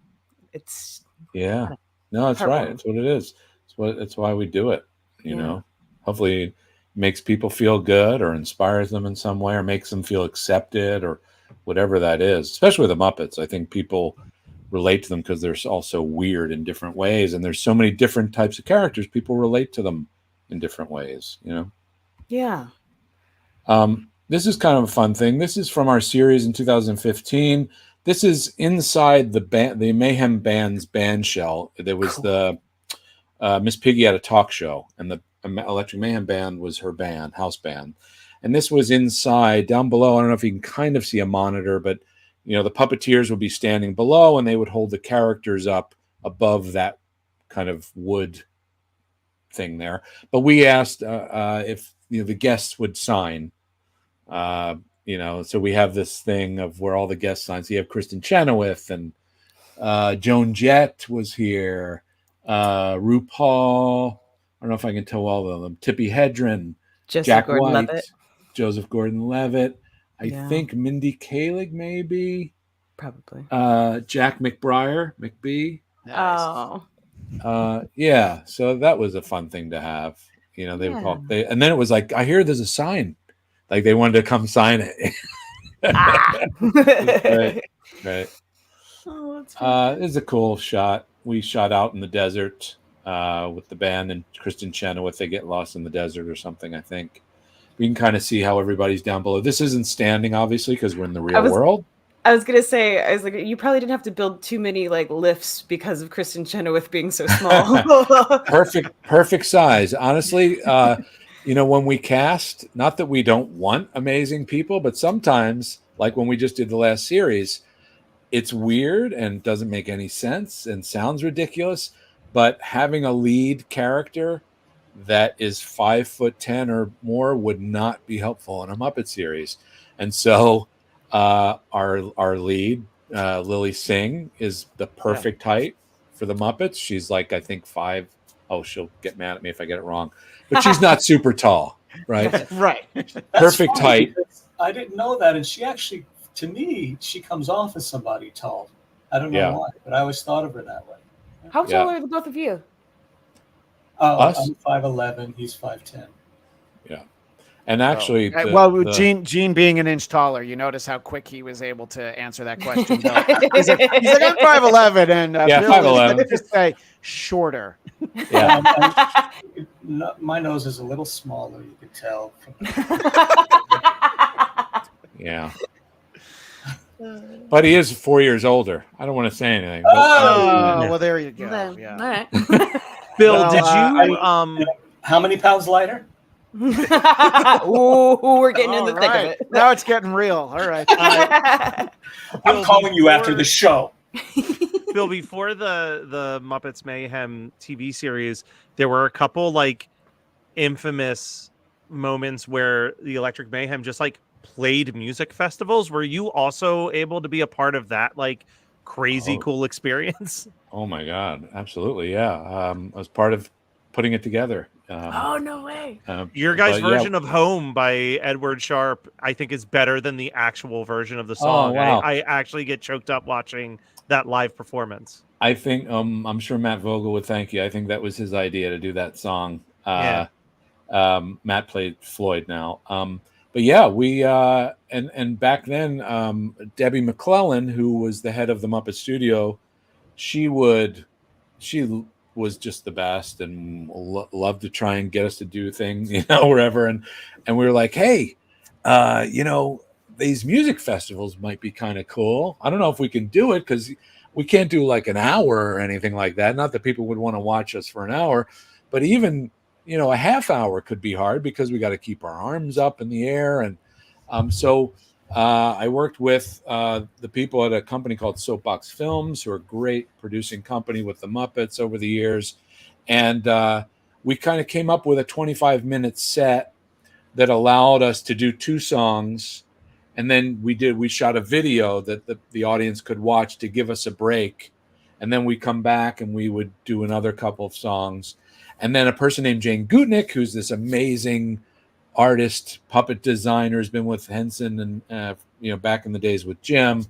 it's no, that's right. That's what it is. It's why we do it, you know. Hopefully it makes people feel good or inspires them in some way or makes them feel accepted or whatever that is, especially with the Muppets. I think people relate to them because they're all so weird in different ways, and there's so many different types of characters. People relate to them in different ways, you know. This is kind of a fun thing. This is from our series in 2015. This is inside the Mayhem Band's band shell. There was the Miss Piggy had a talk show, and the Electric Mayhem Band was her band, house band. And this was inside, down below. I don't know if you can kind of see a monitor, but you know, the puppeteers would be standing below and they would hold the characters up above that kind of wood thing there. But we asked if, you know, the guests would sign, you know, so we have this thing of where all the guests sign. So you have Kristen Chenoweth and Joan Jett was here, RuPaul. I don't know if I can tell all of them. Tippi Hedren, Jack White, Joseph Gordon-Levitt. I think Mindy Kaling, maybe. Probably. Jack McBee. Nice. Yeah. So that was a fun thing to have. You know, they would call and then it was like, I hear there's a sign. Like they wanted to come sign it. Right. Oh, that's funny. It's a cool shot. We shot out in the desert with the band and Kristen Chenoweth. They get lost in the desert or something, I think. We can kind of see how everybody's down below. This isn't standing, obviously, because we're in the real world. I was gonna say, I was like, you probably didn't have to build too many like lifts because of Kristen Chenoweth being so small. Perfect size. Honestly, you know, when we cast, not that we don't want amazing people, but sometimes, like when we just did the last series, it's weird and doesn't make any sense and sounds ridiculous. But having a lead character that is 5'10" or more would not be helpful in a Muppet series. And so our lead, Lily Singh, is the perfect height for the Muppets. She's like, I think 5. Oh, she'll get mad at me if I get it wrong. But she's not super tall, right? Right. Perfect height. I didn't know that. And she actually, to me, she comes off as somebody tall. I don't know why, but I always thought of her that way. How tall are the both of you? Us? I'm 5'11", he's 5'10". Yeah. And actually, Gene being an inch taller, you notice how quick he was able to answer that question. He's like, I'm 5'11", and 5'11". Just say shorter. Yeah. My nose is a little smaller, you could tell. Yeah. But he is 4 years older. I don't want to say anything. Well, there you go. All right. Bill, did you how many pounds lighter? Ooh, we're getting in the thick of it. Now it's getting real. All right. I'm calling you after the show. Bill, before the Muppets Mayhem TV series, there were a couple like infamous moments where the Electric Mayhem just like played music festivals. Were you also able to be a part of that like crazy cool experience? Oh my God, absolutely, yeah. I was part of putting it together. Oh no way! Your guys' version of "Home" by Edward Sharpe, I think, is better than the actual version of the song. Oh, wow. I actually get choked up watching that live performance. I think I'm sure Matt Vogel would thank you. I think that was his idea to do that song. Matt played Floyd now. But yeah, we and back then, Debbie McClellan, who was the head of the Muppet Studio, she was just the best and loved to try and get us to do things, you know, wherever. And we were like, hey, you know, these music festivals might be kind of cool. I don't know if we can do it because we can't do like an hour or anything like that. Not that people would want to watch us for an hour, but even, you know, a half hour could be hard because we got to keep our arms up in the air. And so I worked with the people at a company called Soapbox Films, who are a great producing company with the Muppets over the years. And we kind of came up with a 25-minute set that allowed us to do 2 songs And then we shot a video that the audience could watch to give us a break. And then we come back and we would do another couple of songs. And then a person named Jane Gutnick, who's this amazing artist, puppet designer, has been with Henson and back in the days with Jim.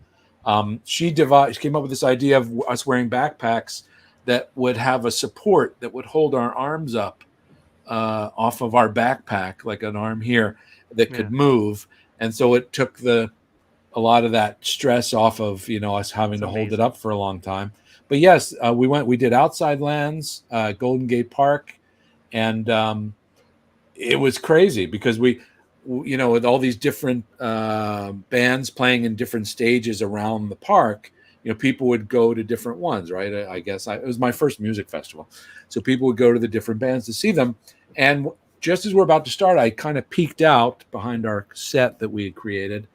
She came up with this idea of us wearing backpacks that would have a support that would hold our arms up off of our backpack, like an arm here that could move. And so it took a lot of that stress off of, us having to hold it up for a long time. But yes, we did Outside Lands, Golden Gate Park. And it was crazy because we, with all these different bands playing in different stages around the park, people would go to different ones, right? I guess it was my first music festival. So people would go to the different bands to see them. And just as we're about to start, I kind of peeked out behind our set that we had created.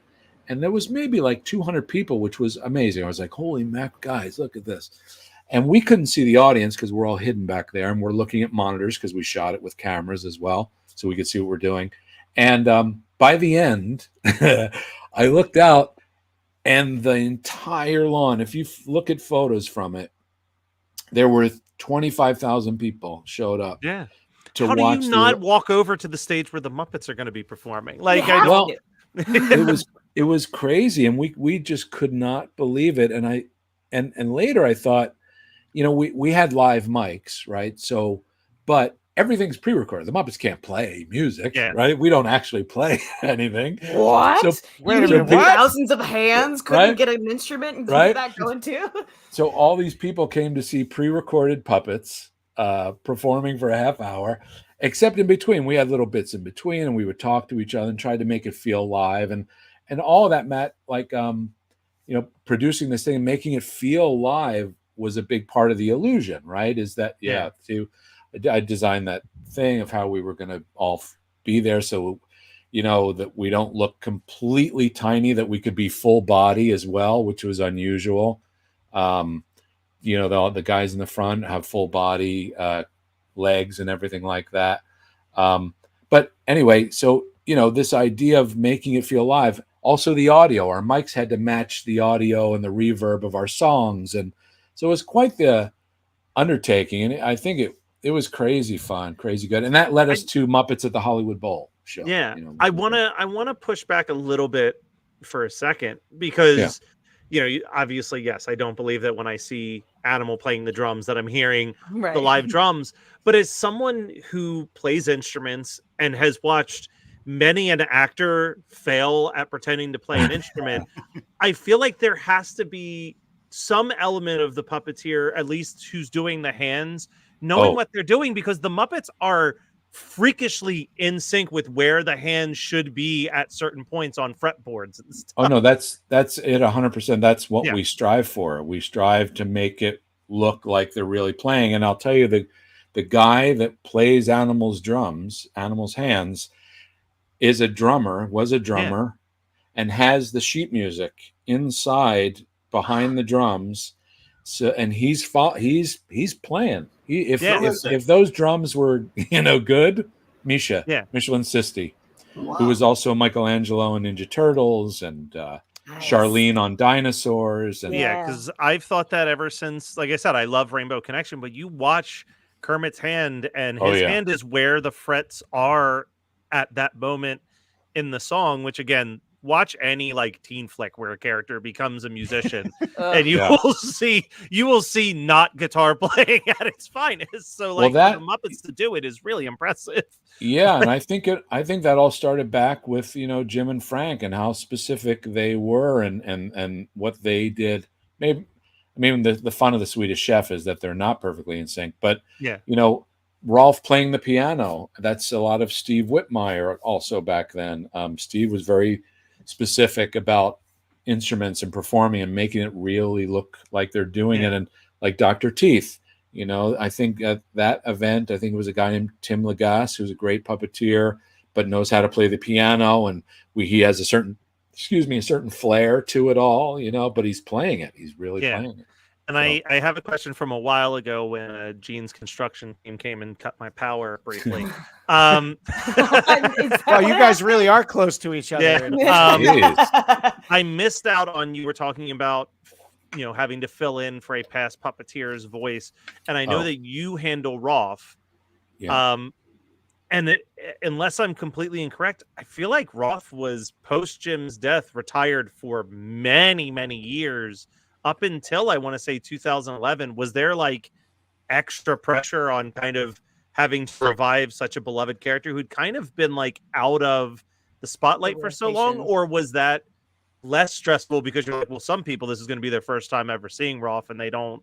And there was maybe like 200 people, which was amazing. I was like, holy mac, guys, look at this. And we couldn't see the audience because we're all hidden back there. And we're looking at monitors because we shot it with cameras as well. So we could see what we're doing. And by the end, I looked out and the entire lawn, if you look at photos from it, there were 25,000 people showed up. Yeah. To How watch do you not walk over to the stage where the Muppets are going to be performing? Like, it was crazy, and we just could not believe it. And later I thought, we had live mics, right? So, but everything's pre-recorded. The Muppets can't play music, right? We don't actually play anything. What? So, wait a minute, thousands of hands couldn't get an instrument and keep that going too? So all these people came to see pre-recorded puppets performing for a half hour, except in between. We had little bits in between, and we would talk to each other and try to make it feel live. And all of that, Matt, like, producing this thing and making it feel live was a big part of the illusion, right? Is that, I designed that thing of how we were going to all be there. So, that we don't look completely tiny, that we could be full body as well, which was unusual. The guys in the front have full body legs and everything like that. But anyway, so, this idea of making it feel live, also the audio, our mics had to match the audio and the reverb of our songs. And so it was quite the undertaking. And I think it was crazy fun, crazy good. And that led us to Muppets at the Hollywood Bowl show. Yeah. I want to push back a little bit for a second because, obviously, yes, I don't believe that when I see Animal playing the drums that I'm hearing the live drums. But as someone who plays instruments and has watched many an actor fail at pretending to play an instrument, I feel like there has to be some element of the puppeteer, at least who's doing the hands, knowing what they're doing, because the Muppets are freakishly in sync with where the hands should be at certain points on fretboards and stuff. Oh no, that's it 100%. That's what we strive for. We strive to make it look like they're really playing. And I'll tell you, the guy that plays Animal's hands was a drummer and has the sheet music inside behind the drums. So, and he's playing. If those drums were, good, Michelin Sisti, who was also Michelangelo in Ninja Turtles and Charlene on Dinosaurs. And because I've thought that ever since, like I said, I love Rainbow Connection, but you watch Kermit's hand and his hand is where the frets are at that moment in the song, which again, watch any like teen flick where a character becomes a musician and you will see not guitar playing at its finest. So like the Muppets to do it is really impressive. Yeah. And I think that all started back with, Jim and Frank and how specific they were and what they did. Maybe, the fun of the Swedish Chef is that they're not perfectly in sync, but Rolf playing the piano, that's a lot of Steve Whitmire also back then. Steve was very specific about instruments and performing and making it really look like they're doing it. And like Dr. Teeth, I think at that event, I think it was a guy named Tim Lagasse, who's a great puppeteer, but knows how to play the piano. And he has a certain flair to it all, but he's playing it. He's really playing it. And I have a question from a while ago when Gene's construction team came and cut my power briefly. Well, you guys really are close to each other. Yeah. I missed out on, you were talking about, having to fill in for a past puppeteer's voice. And I know that you handle Rolf. Yeah. And unless I'm completely incorrect, I feel like Rolf was post Jim's death retired for many, many years. Up until I want to say 2011, was there like extra pressure on kind of having to revive such a beloved character who'd kind of been like out of the spotlight for so long? Or was that less stressful because you're like, well, some people, this is going to be their first time ever seeing Rolf and they don't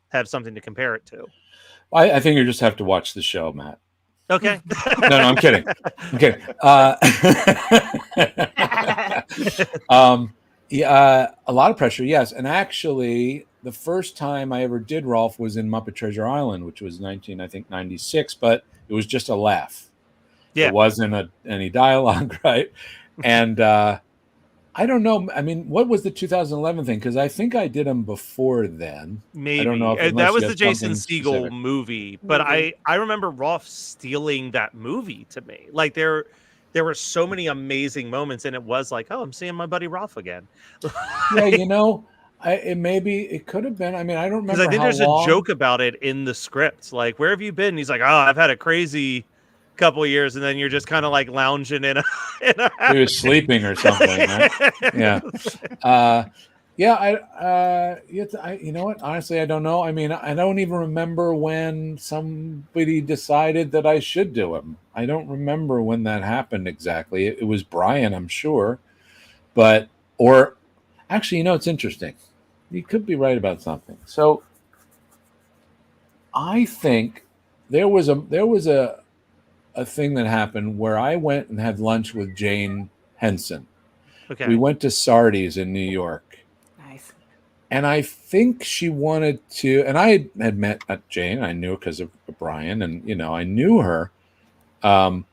have something to compare it to? I think you just have to watch the show, Matt. Okay. No, I'm kidding. Okay. Yeah, a lot of pressure, yes. And actually, the first time I ever did Rolf was in Muppet Treasure Island, which was 1996, but it was just a laugh. Yeah. It wasn't any dialogue, right? And I don't know. I mean, what was the 2011 thing? Because I think I did them before then. Maybe. I don't know if that was the Jason Segel movie, but I remember Rolf stealing that movie to me. Like there were so many amazing moments, and it was like, oh, I'm seeing my buddy Rolf again. Yeah, it could have been. I mean, I don't remember. Because I think there's a joke about it in the script. Like, where have you been? And he's like, oh, I've had a crazy couple of years, and then you're just kind of like lounging in a he was sleeping or something. Right? You know what? Honestly, I don't know. I mean, I don't even remember when somebody decided that I should do him. I don't remember when that happened exactly. It was Brian, I'm sure. Or actually, it's interesting. You could be right about something. So I think there was a thing that happened where I went and had lunch with Jane Henson. Okay. We went to Sardi's in New York. Nice. And I think she wanted to, and I had met Jane. I knew her because of Brian, and I knew her. But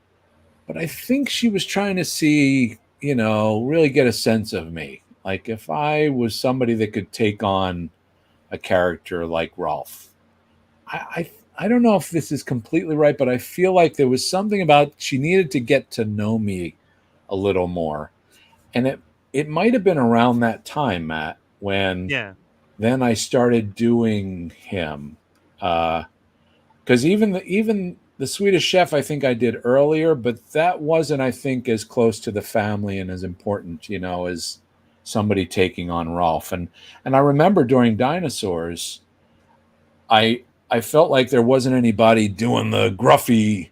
I think she was trying to see, really get a sense of me. Like if I was somebody that could take on a character like Rolf. I don't know if this is completely right, but I feel like there was something about she needed to get to know me a little more. And it might have been around that time, Matt, when then I started doing him. Because even the Swedish Chef, I think I did earlier, but that wasn't, I think, as close to the family and as important, as somebody taking on Rolf. And I remember during Dinosaurs, I felt like there wasn't anybody doing the gruffy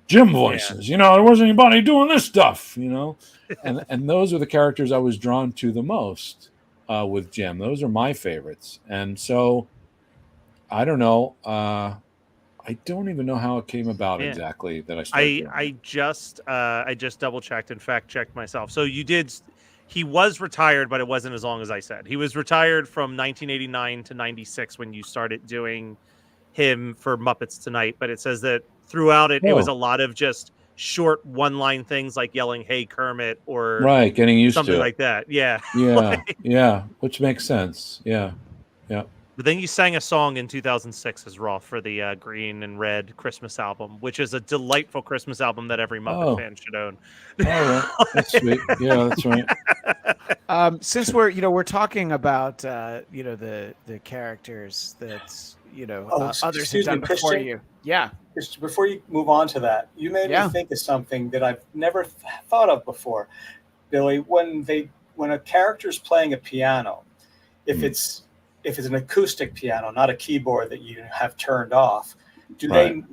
Jim voices. There wasn't anybody doing this stuff, and those are the characters I was drawn to the most with Jim. Those are my favorites. And so I don't know. I don't even know how it came about exactly that I started. I just double checked and fact checked myself. So he was retired, but it wasn't as long as I said. He was retired from 1989 to 96 when you started doing him for Muppets Tonight, but it says that throughout it was a lot of just short one-line things like yelling "Hey Kermit" or getting used something to like that. Yeah, which makes sense. Yeah. But then you sang a song in 2006 as Rolf for the Green and Red Christmas album, which is a delightful Christmas album that every Muppet fan should own. All right. That's sweet. Yeah, that's right. Since we're talking about the characters that others have done before Christian, you. Yeah. Before you move on to that, you made me think of something that I've never thought of before, Billy. When a character's playing a piano, if it's an acoustic piano, not a keyboard that you have turned off, do they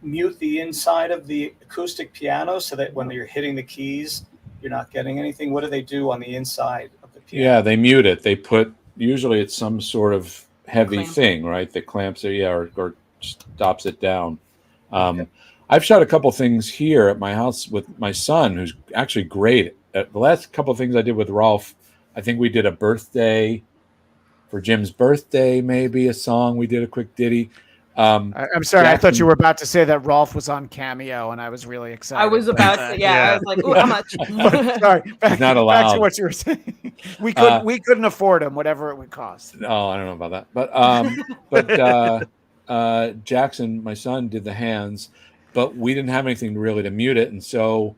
mute the inside of the acoustic piano so that when you're hitting the keys, you're not getting anything? What do they do on the inside of the piano? Yeah, they mute it. They usually it's some sort of heavy thing, right? That clamps it, or stops it down. I've shot a couple things here at my house with my son, who's actually great. The last couple of things I did with Rolf, I think we did a birthday for Jim's birthday, maybe a song. We did a quick ditty. I'm sorry, I thought you were about to say that Rolf was on Cameo, and I was really excited. I was about to, I was like, ooh, how much? Sorry, not allowed. Back to what you were saying. We couldn't afford him, whatever it would cost. Oh, I don't know about that, but Jackson, my son, did the hands, but we didn't have anything really to mute it, and so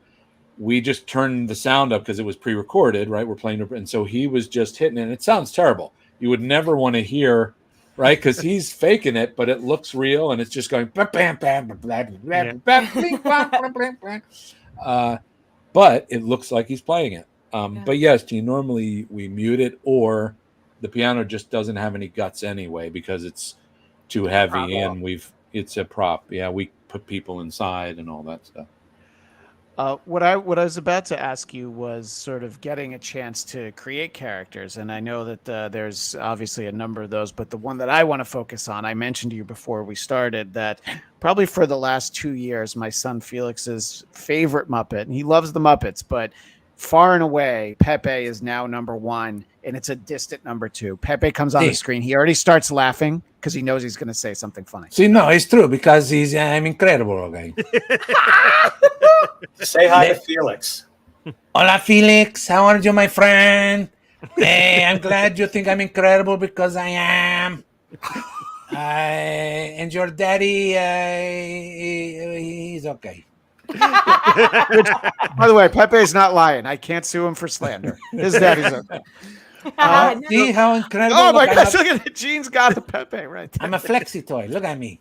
we just turned the sound up because it was pre-recorded, right? We're playing, and so he was just hitting it. And it sounds terrible. You would never want to hear, right? Because he's faking it, but it looks real, and it's just going bam, bam, bam, but it looks like he's playing it. But yes, Gene, normally we mute it, or the piano just doesn't have any guts anyway because it's too heavy, and it's a prop. Yeah, we put people inside and all that stuff. What I was about to ask you was sort of getting a chance to create characters, and I know that there's obviously a number of those, but the one that I want to focus on, I mentioned to you before we started that probably for the last 2 years, my son Felix's favorite Muppet, and he loves the Muppets, but far and away, Pepe is now number one, and it's a distant number two. Pepe comes on the screen. He already starts laughing because he knows he's going to say something funny. See, no, it's true because I'm incredible. Okay. Say hi to Felix. Hola, Felix. How are you, my friend? Hey, I'm glad you think I'm incredible because I am. And your daddy, he's okay. Which, by the way, Pepe is not lying. I can't sue him for slander. His daddy's okay. See how incredible? Oh my gosh, look at it. Gene's got a Pepe right there. I'm a flexi toy. Look at me.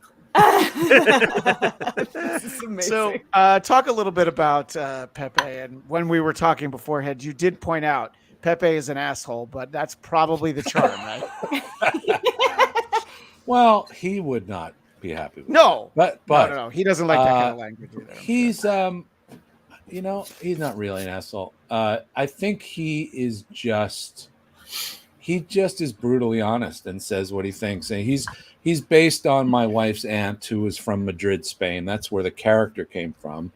So talk a little bit about Pepe. And when we were talking beforehand, you did point out Pepe is an asshole, but that's probably the charm, right? Well, he would not be happy with no, but no. He doesn't like that kind of language either. He's he's not really an asshole. I think he just is brutally honest and says what he thinks. And he's based on my wife's aunt, who is from Madrid, Spain. That's where the character came from.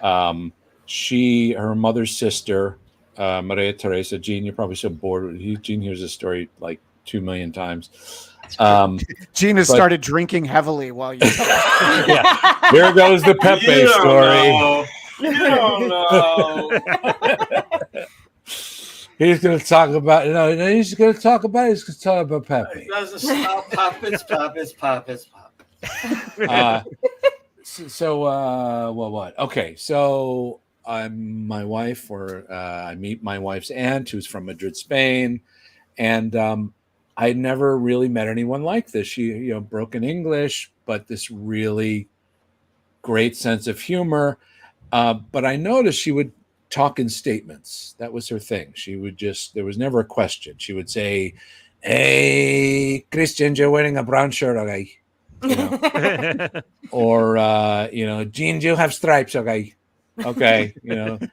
Her mother's sister, Maria Teresa. Gene, you're probably so bored. Gene hears this story like 2 million times. Gene has started drinking heavily while you yeah. Here goes the Pepe story. You don't know. He's going to talk about he's going to talk about Pepe. It doesn't stop. Puppets. What? Okay, so I'm my wife, or I meet my wife's aunt, who's from Madrid, Spain, and I never really met anyone like this. She, broken English, but this really great sense of humor. But I noticed she would talk in statements. That was her thing. She would there was never a question. She would say, "Hey, Christian, you're wearing a brown shirt, okay?" Or, "Gene, you have stripes, okay?" Okay.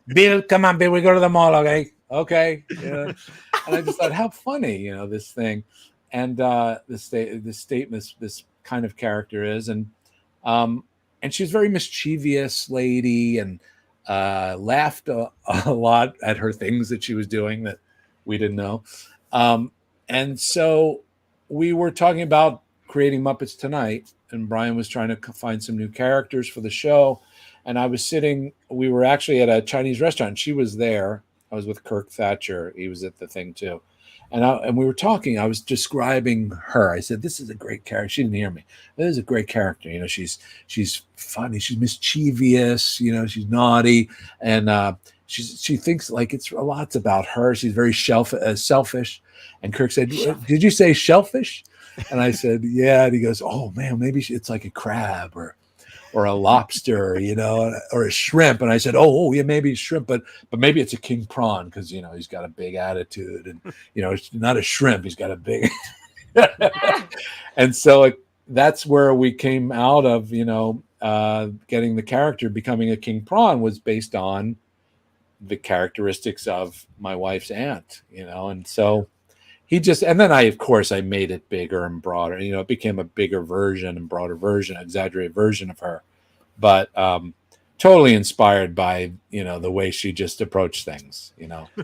"Bill, come on, Bill, we go to the mall, okay?" Okay. And I just thought, how funny, this thing. And this kind of character is. And she's a very mischievous lady, and laughed a lot at her things that she was doing that we didn't know. And so we were talking about creating Muppets tonight, and Brian was trying to find some new characters for the show. And we were actually at a Chinese restaurant. She was there. I was with Kirk Thatcher. He was at the thing too. And we were talking. I was describing her. I said, "This is a great character." She didn't hear me. "This is a great character. She's funny. She's mischievous. She's naughty, and she thinks like it's a lot's about her. She's very selfish." And Kirk said, "Did you say shellfish?" And I said, "Yeah." And he goes, "Oh man, maybe it's like a crab or a lobster, or a shrimp." And I said, oh yeah, maybe shrimp, but maybe it's a king prawn because he's got a big attitude, and it's not a shrimp. He's got a big. And so that's where we came out of. Getting the character becoming a king prawn was based on the characteristics of my wife's aunt, and so. And then I made it bigger and broader. It became a bigger version and broader version, exaggerated version of her, but totally inspired by, the way she just approached things,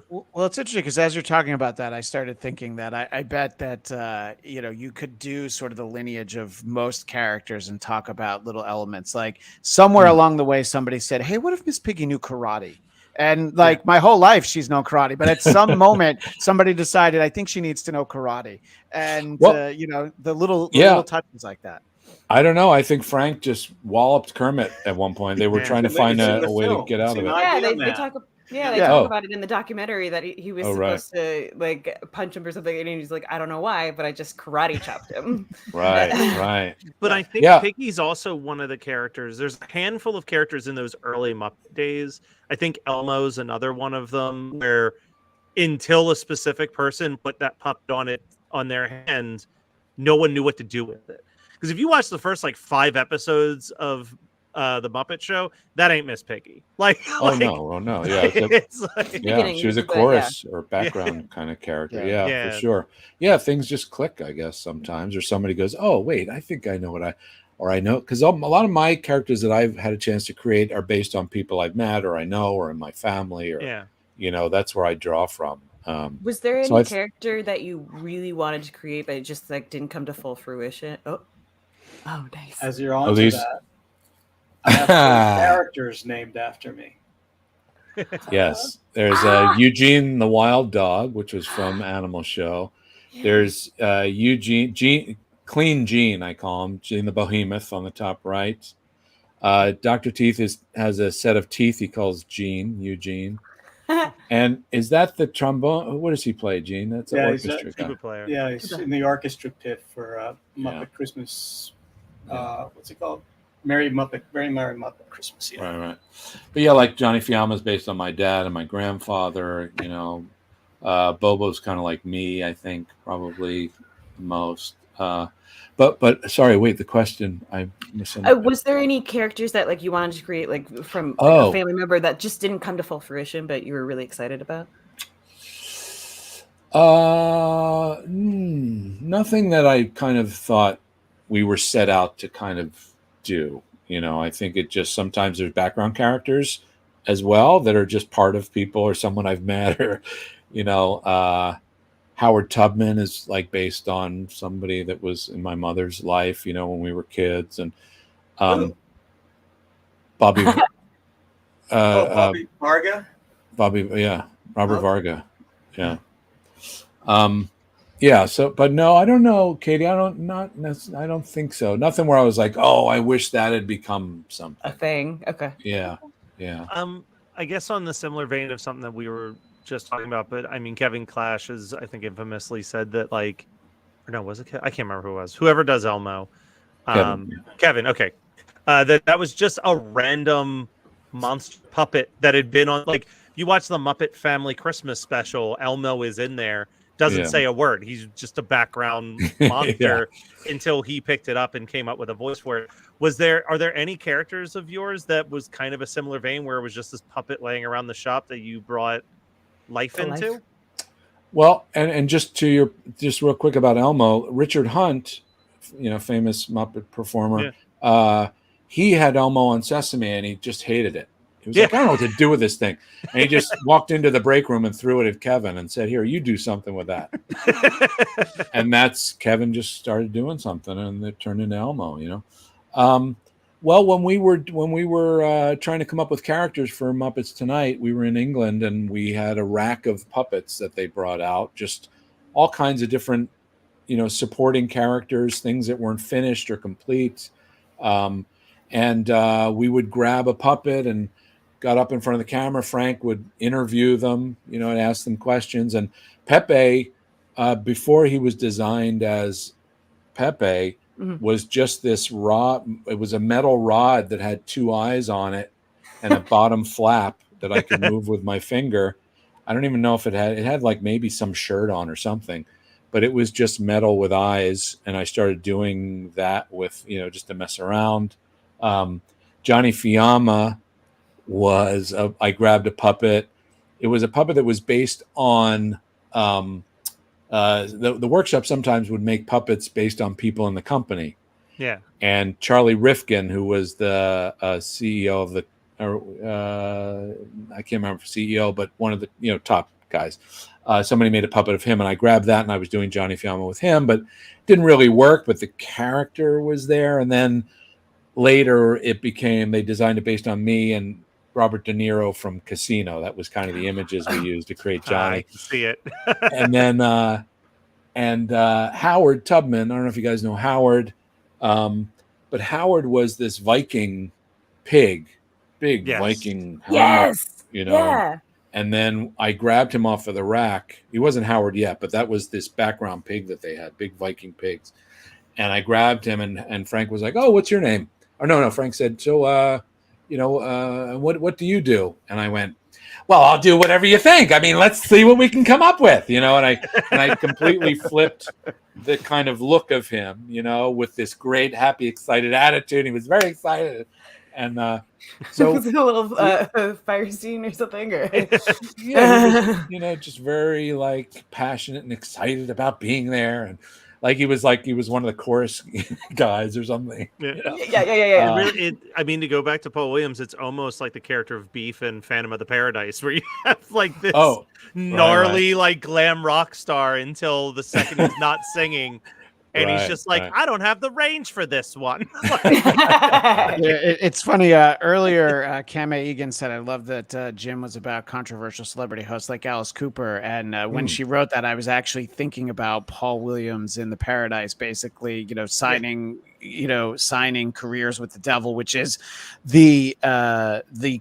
Well, it's interesting because as you're talking about that, I started thinking that I bet that, you could do sort of the lineage of most characters and talk about little elements. Like somewhere along the way, somebody said, "Hey, what if Miss Piggy knew karate?" And like my whole life, she's known karate. But at some moment, somebody decided, I think she needs to know karate. And, you know, the little touches like that. I don't know. I think Frank just walloped Kermit at one point. They were trying to find a way to get out of it. Yeah, they talk about it in the documentary that he was supposed to like punch him or something, and he's like, I don't know why, but I just karate chopped him. Right. But I think Piggy's also one of the characters. There's a handful of characters in those early Muppet days. I think Elmo's another one of them, where until a specific person put that puppet on their hand, no one knew what to do with it. Because if you watch the first like 5 episodes of the Muppet Show, that ain't Miss Piggy. No, yeah, she was a chorus or background kind of character. Yeah, for sure. Yeah, things just click, I guess, sometimes, or somebody goes, "Oh, wait, I think I know I know," because a lot of my characters that I've had a chance to create are based on people I've met or I know or in my family, or you know, that's where I draw from. Was there any character that you really wanted to create but it just like didn't come to full fruition? Oh, nice. As you're on to that, I have 3 characters named after me. Yes, there's Eugene the Wild Dog, which was from Animal Show. There's Clean Gene, I call him, Gene the Behemoth on the top right. Dr. Teeth has a set of teeth he calls Eugene. And is that the trombone? What does he play, Gene? That's an orchestra guy. Player. Yeah, he's in the orchestra pit for Muppet Christmas. What's it called? Merry Muppet Christmas. Yeah. Right. But yeah, like Johnny Fiamma's based on my dad and my grandfather. You know, Bobo's kind of like me, I think, probably the most. But sorry, wait. The question I misunderstood. Was there any characters that like you wanted to create like from a family member that just didn't come to full fruition, but you were really excited about? Nothing that I kind of thought we were set out to kind of do. You know, I think it just sometimes there's background characters as well that are just part of people or someone I've met, or you know, Howard Tubman is like based on somebody that was in my mother's life, you know, when we were kids, and Bobby Varga. Robert Varga. Yeah. So, but no, I don't know, Katie. I don't think so. Nothing where I was like, oh, I wish that had become something. A thing. Okay. Yeah. I guess on the similar vein of something that we were just talking about, but I mean, Kevin Clash has, I think, infamously said that, like, or no, was it? I can't remember who it was. Whoever does Elmo. Kevin. Okay. That was just a random monster puppet that had been on, like, you watch the Muppet Family Christmas special, Elmo is in there. Doesn't say a word. He's just a background monster until he picked it up and came up with a voice for it. Are there any characters of yours that was kind of a similar vein where it was just this puppet laying around the shop that you brought life into? Well, and just real quick about Elmo, Richard Hunt, you know, famous Muppet performer, he had Elmo on Sesame and he just hated it. He was like, I don't know what to do with this thing. And he just walked into the break room and threw it at Kevin and said, here, you do something with that. And Kevin just started doing something and it turned into Elmo, you know? Well, when we were trying to come up with characters for Muppets Tonight, we were in England and we had a rack of puppets that they brought out, just all kinds of different, you know, supporting characters, things that weren't finished or complete. And we would grab a puppet and got up in front of the camera. Frank would interview them, you know, and ask them questions. And Pepe, before he was designed as Pepe, was just this rod. It was a metal rod that had 2 eyes on it and a bottom flap that I could move with my finger. I don't even know if it had like maybe some shirt on or something, but it was just metal with eyes. And I started doing that with, you know, just to mess around. Johnny Fiamma I grabbed a puppet. It was a puppet that was based on the workshop sometimes would make puppets based on people in the company. Yeah. And Charlie Rifkin, who was the CEO of the, I can't remember CEO, but one of the, you know, top guys. Somebody made a puppet of him and I grabbed that and I was doing Johnny Fiamma with him, but it didn't really work, but the character was there. And then later they designed it based on me, and Robert De Niro from Casino. That was kind of the images we used to create Johnny. I can see it. And then Howard Tubman. I don't know if you guys know Howard, but Howard was this Viking pig, big Viking. Yes. You know. Yeah. And then I grabbed him off of the rack. He wasn't Howard yet, but that was this background pig that they had, big Viking pigs. And I grabbed him, and Frank was like, "Oh, what's your name?" Or no, Frank said, "So, what do you do?" And I went, "Well, I'll do whatever you think. I mean, let's see what we can come up with, you know." And I completely flipped the kind of look of him, you know, with this great, happy, excited attitude. He was very excited. And so was it a little fire scene or something? Or yeah, he was, just very like passionate and excited about being there, and like he was one of the chorus guys or something. Yeah. You know? Yeah. Really, I mean, to go back to Paul Williams, it's almost like the character of Beef in Phantom of the Paradise, where you have like this gnarly, like glam rock star until the second he's not singing. And he's just like, I don't have the range for this one. It's funny. Earlier, Kame Egan said, I love that Jim was about controversial celebrity hosts like Alice Cooper. And when she wrote that, I was actually thinking about Paul Williams in the Paradise, basically, signing careers with the devil, which is the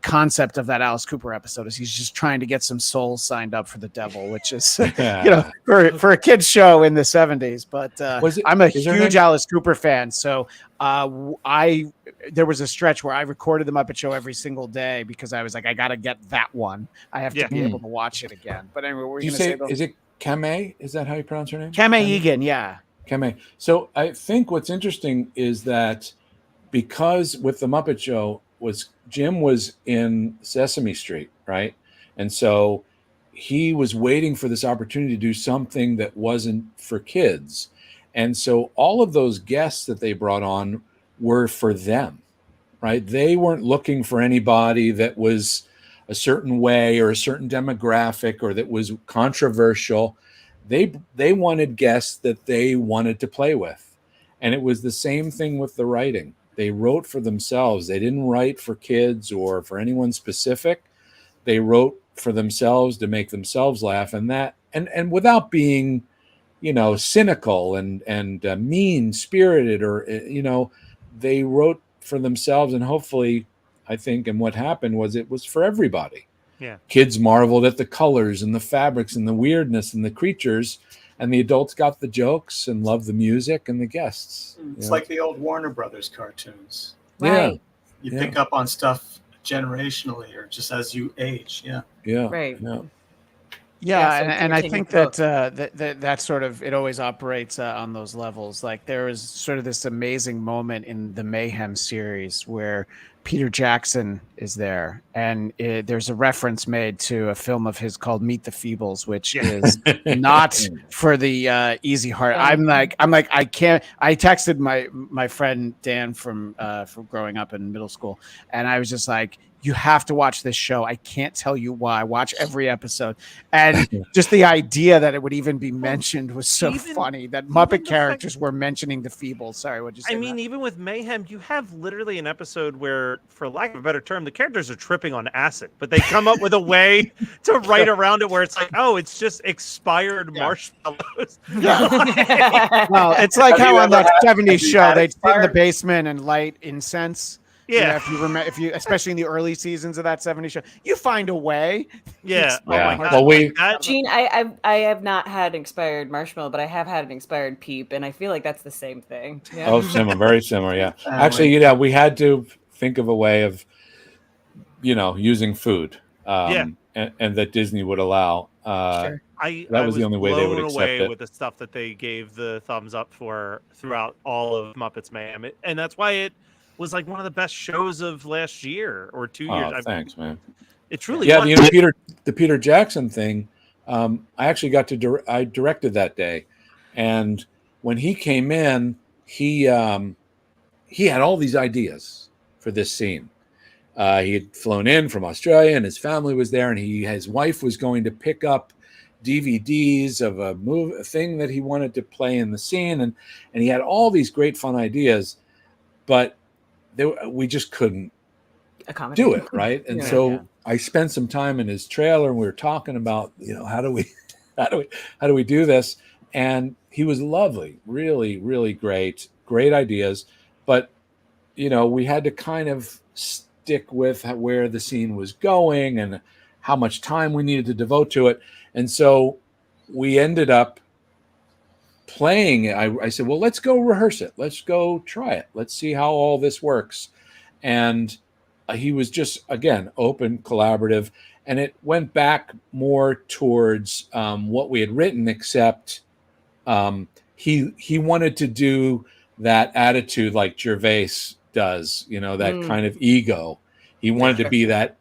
concept of that Alice Cooper episode. Is he's just trying to get some souls signed up for the devil, which is for a kids show in the 70s. But I'm a huge Alice Cooper fan, so there was a stretch where I recorded the Muppet Show every single day because I was like, I got to get that one. I have to be able to watch it again. But anyway, we're going to say, is it Kame? Is that how you pronounce her name? Kame Egan, yeah. Kame. So I think what's interesting is that because with the Muppet Show Jim was in Sesame Street, right? And so he was waiting for this opportunity to do something that wasn't for kids. And so all of those guests that they brought on were for them, right? They weren't looking for anybody that was a certain way or a certain demographic or that was controversial. They wanted guests that they wanted to play with. And it was the same thing with the writing. They wrote for themselves. They didn't write for kids or for anyone specific. They wrote for themselves to make themselves laugh, and without being, cynical and mean-spirited, or they wrote for themselves, and hopefully, I think, and what happened was it was for everybody. Yeah. Kids marveled at the colors and the fabrics and the weirdness and the creatures, and the adults got the jokes and loved the music and the guests. It's like the old Warner Brothers cartoons. Right. You pick up on stuff generationally or just as you age. Yeah. Right. Yeah, and I think that sort of, it always operates on those levels. Like there was sort of this amazing moment in the Mayhem series where Peter Jackson is there, and there's a reference made to a film of his called Meet the Feebles, which is not for the easy heart. I'm like, I can't. I texted my friend Dan from growing up in middle school, and I was just like, you have to watch this show. I can't tell you why. Watch every episode. And just the idea that it would even be mentioned was so funny, that Muppet characters were mentioning the Feebles. Sorry, what'd you say? I mean, even with Mayhem, you have literally an episode where, for lack of a better term, the characters are tripping on acid, but they come up with a way to write around it where it's like, oh, it's just expired marshmallows. Well, it's like how on that 70s show, they'd sit in the basement and light incense. Yeah, if you remember, especially in the early seasons of that 70s show, you find a way. Yeah. Oh my God. Well, Gene, I have not had an expired marshmallow, but I have had an expired peep, and I feel like that's the same thing. Yeah. Oh, similar, very similar. Yeah. Actually, we had to think of a way of, using food, and that Disney would allow. Sure. That was the only way they would accept it. With the stuff that they gave the thumbs up for throughout all of Muppets Mayhem, and that's why it was like one of the best shows of last year or 2 years. Oh, thanks, man. It truly was. The Peter Jackson thing. I actually got to I directed that day, and when he came in, he had all these ideas for this scene. He had flown in from Australia, and his family was there, and his wife was going to pick up DVDs of a thing that he wanted to play in the scene, and he had all these great fun ideas, but we just couldn't accommodate. do it, right? And so I spent some time in his trailer, and we were talking about, how do we do this? And he was lovely, really, really great ideas. But, we had to kind of stick with where the scene was going and how much time we needed to devote to it. And so we ended up playing it. I said, well, let's go rehearse it. Let's go try it. Let's see how all this works. And he was just, again, open, collaborative. And it went back more towards what we had written, except he wanted to do that attitude like Gervais does, that kind of ego. He wanted to be that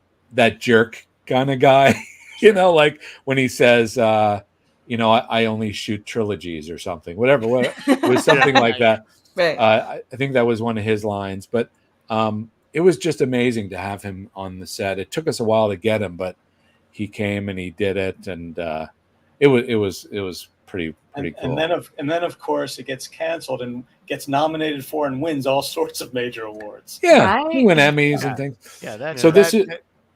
jerk kind of guy, like when he says, I only shoot trilogies or something, whatever. It was something like that. Right. I think that was one of his lines, but it was just amazing to have him on the set. It took us a while to get him, but he came and he did it, and it was pretty cool. And then of course it gets canceled and gets nominated for and wins all sorts of major awards. Yeah, Right? he win Emmys and things. Yeah, So this is.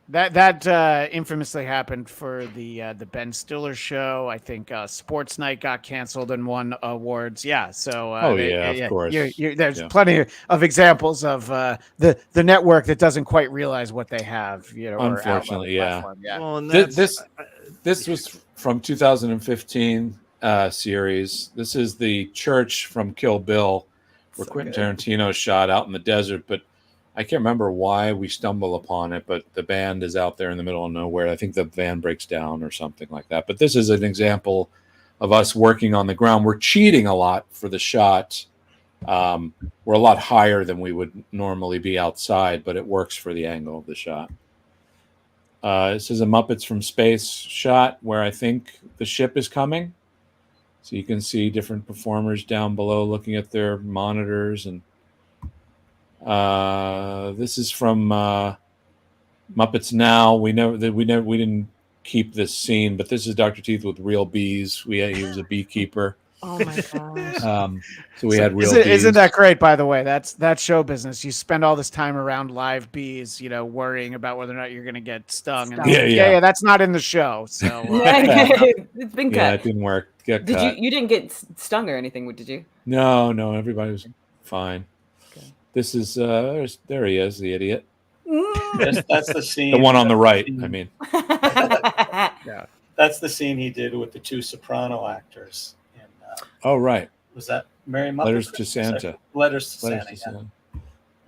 That infamously happened for the Ben Stiller show. I think Sports Night got canceled and won awards. Yeah, so of course. There's plenty of examples of the network that doesn't quite realize what they have. Unfortunately, yeah. Well, and this was from 2015 series. This is the church from Kill Bill, where Quentin Tarantino shot out in the desert, but I can't remember why we stumble upon it, but the band is out there in the middle of nowhere. I think the van breaks down or something like that. But this is an example of us working on the ground. We're cheating a lot for the shot. We're a lot higher than we would normally be outside, but it works for the angle of the shot. This is a Muppets from Space shot where I think the ship is coming. So you can see different performers down below looking at their monitors, and this is from Muppets Now. We didn't keep this scene, but this is Dr. Teeth with real bees. He was a beekeeper. Oh my gosh. So we had real bees. Isn't that great, by the way? That's show business. You spend all this time around live bees, worrying about whether or not you're going to get stung. And Yeah, that's not in the show. So it's been cut. Yeah, it didn't work. You didn't get stung or anything, did you? No, everybody was fine. This is there he is, the idiot. That's the scene. The one on the right. I mean, yeah, that's the scene he did with the two soprano actors. Right. Was that Mary Muppet? Letters to Santa. Letters to Santa. Santa.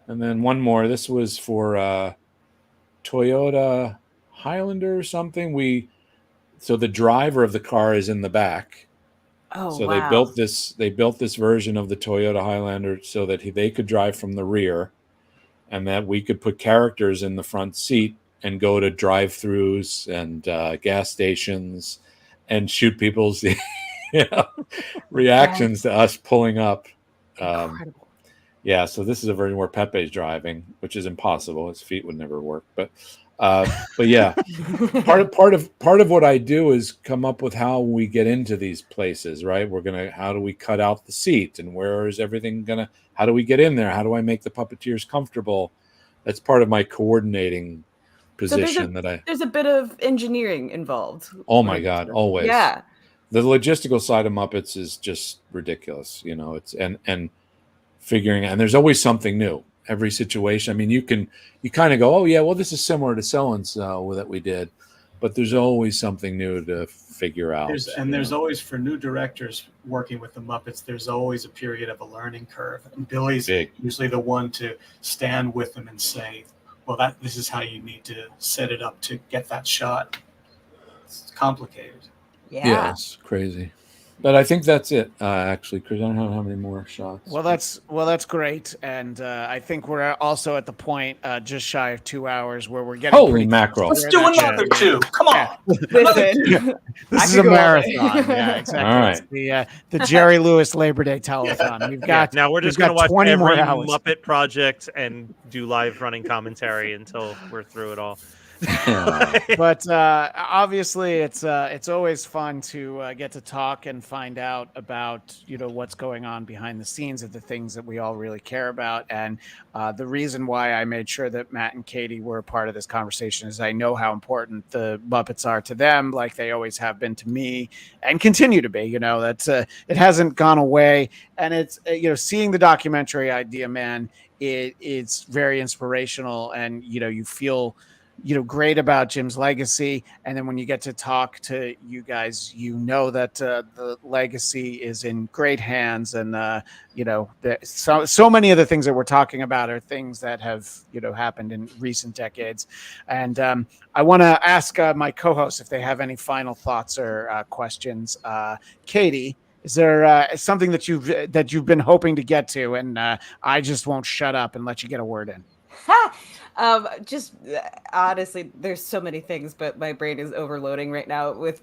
And then one more. This was for Toyota Highlander or something. So the driver of the car is in the back. Oh, so wow. They built this version of the Toyota Highlander so that they could drive from the rear, and that we could put characters in the front seat and go to drive-throughs and gas stations and shoot people's reactions to us pulling up. Incredible. Yeah, so this is a version where Pepe's driving, which is impossible. His feet would never work, but yeah, part of what I do is come up with how we get into these places, right? How do we cut out the seat, and where is everything how do we get in there? How do I make the puppeteers comfortable? That's part of my coordinating position. There's a bit of engineering involved. Oh my God, always. Yeah. The logistical side of Muppets is just ridiculous, it's and figuring, and there's always something new. Every situation. I mean, you kind of go, oh yeah, well, this is similar to so-and-so that we did, but there's always something new to figure out. There's always, for new directors working with the Muppets, there's always a period of a learning curve. And Billy's usually the one to stand with them and say, well, this is how you need to set it up to get that shot. It's complicated. Yeah, it's crazy. But I think that's it, actually, because I don't know how many more shots. Well, that's great, and I think we're also at the point just shy of 2 hours where we're getting holy mackerel. Let's do another two. Come on, listen. This is a marathon. Yeah, exactly. All right. It's the Jerry Lewis Labor Day telethon. We've got now we're just going to watch 20 every more hours. Muppet project and do live running commentary until we're through it all. But obviously, it's always fun to get to talk and find out about what's going on behind the scenes of the things that we all really care about. And the reason why I made sure that Matt and Katie were a part of this conversation is I know how important the Muppets are to them, like they always have been to me, and continue to be. That's it hasn't gone away, and it's seeing the documentary idea, man. It's very inspirational, and you feel great about Jim's legacy. And then when you get to talk to you guys, that the legacy is in great hands. And so many of the things that we're talking about are things that have happened in recent decades. And I want to ask my co-hosts if they have any final thoughts or questions. Katie, is there something that you've been hoping to get to, and I just won't shut up and let you get a word in? Just honestly, there's so many things, but my brain is overloading right now with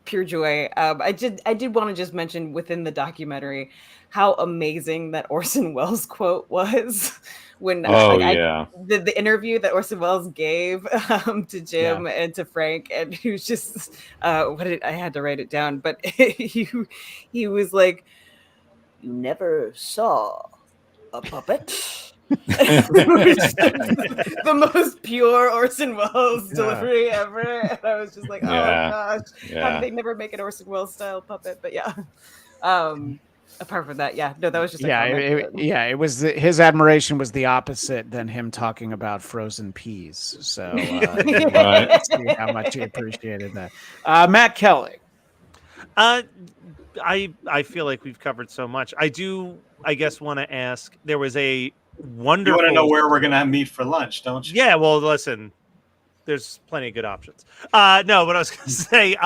pure joy. I did want to just mention within the documentary how amazing that Orson Welles quote was when the interview that Orson Welles gave to Jim and to Frank, and he was just I had to write it down, but he was like, "You never saw a puppet." The most pure Orson Welles delivery ever, and I was just like, oh gosh, how did they never make an Orson Welles style puppet? But apart from that, that was just it was his admiration was the opposite than him talking about frozen peas. So see how much he appreciated that. Matt Kelly. I feel like we've covered so much. I guess want to ask, there was a wonderful. You want to know where we're gonna meet for lunch, don't you? Yeah, well, listen, there's plenty of good options. No, but I was gonna say,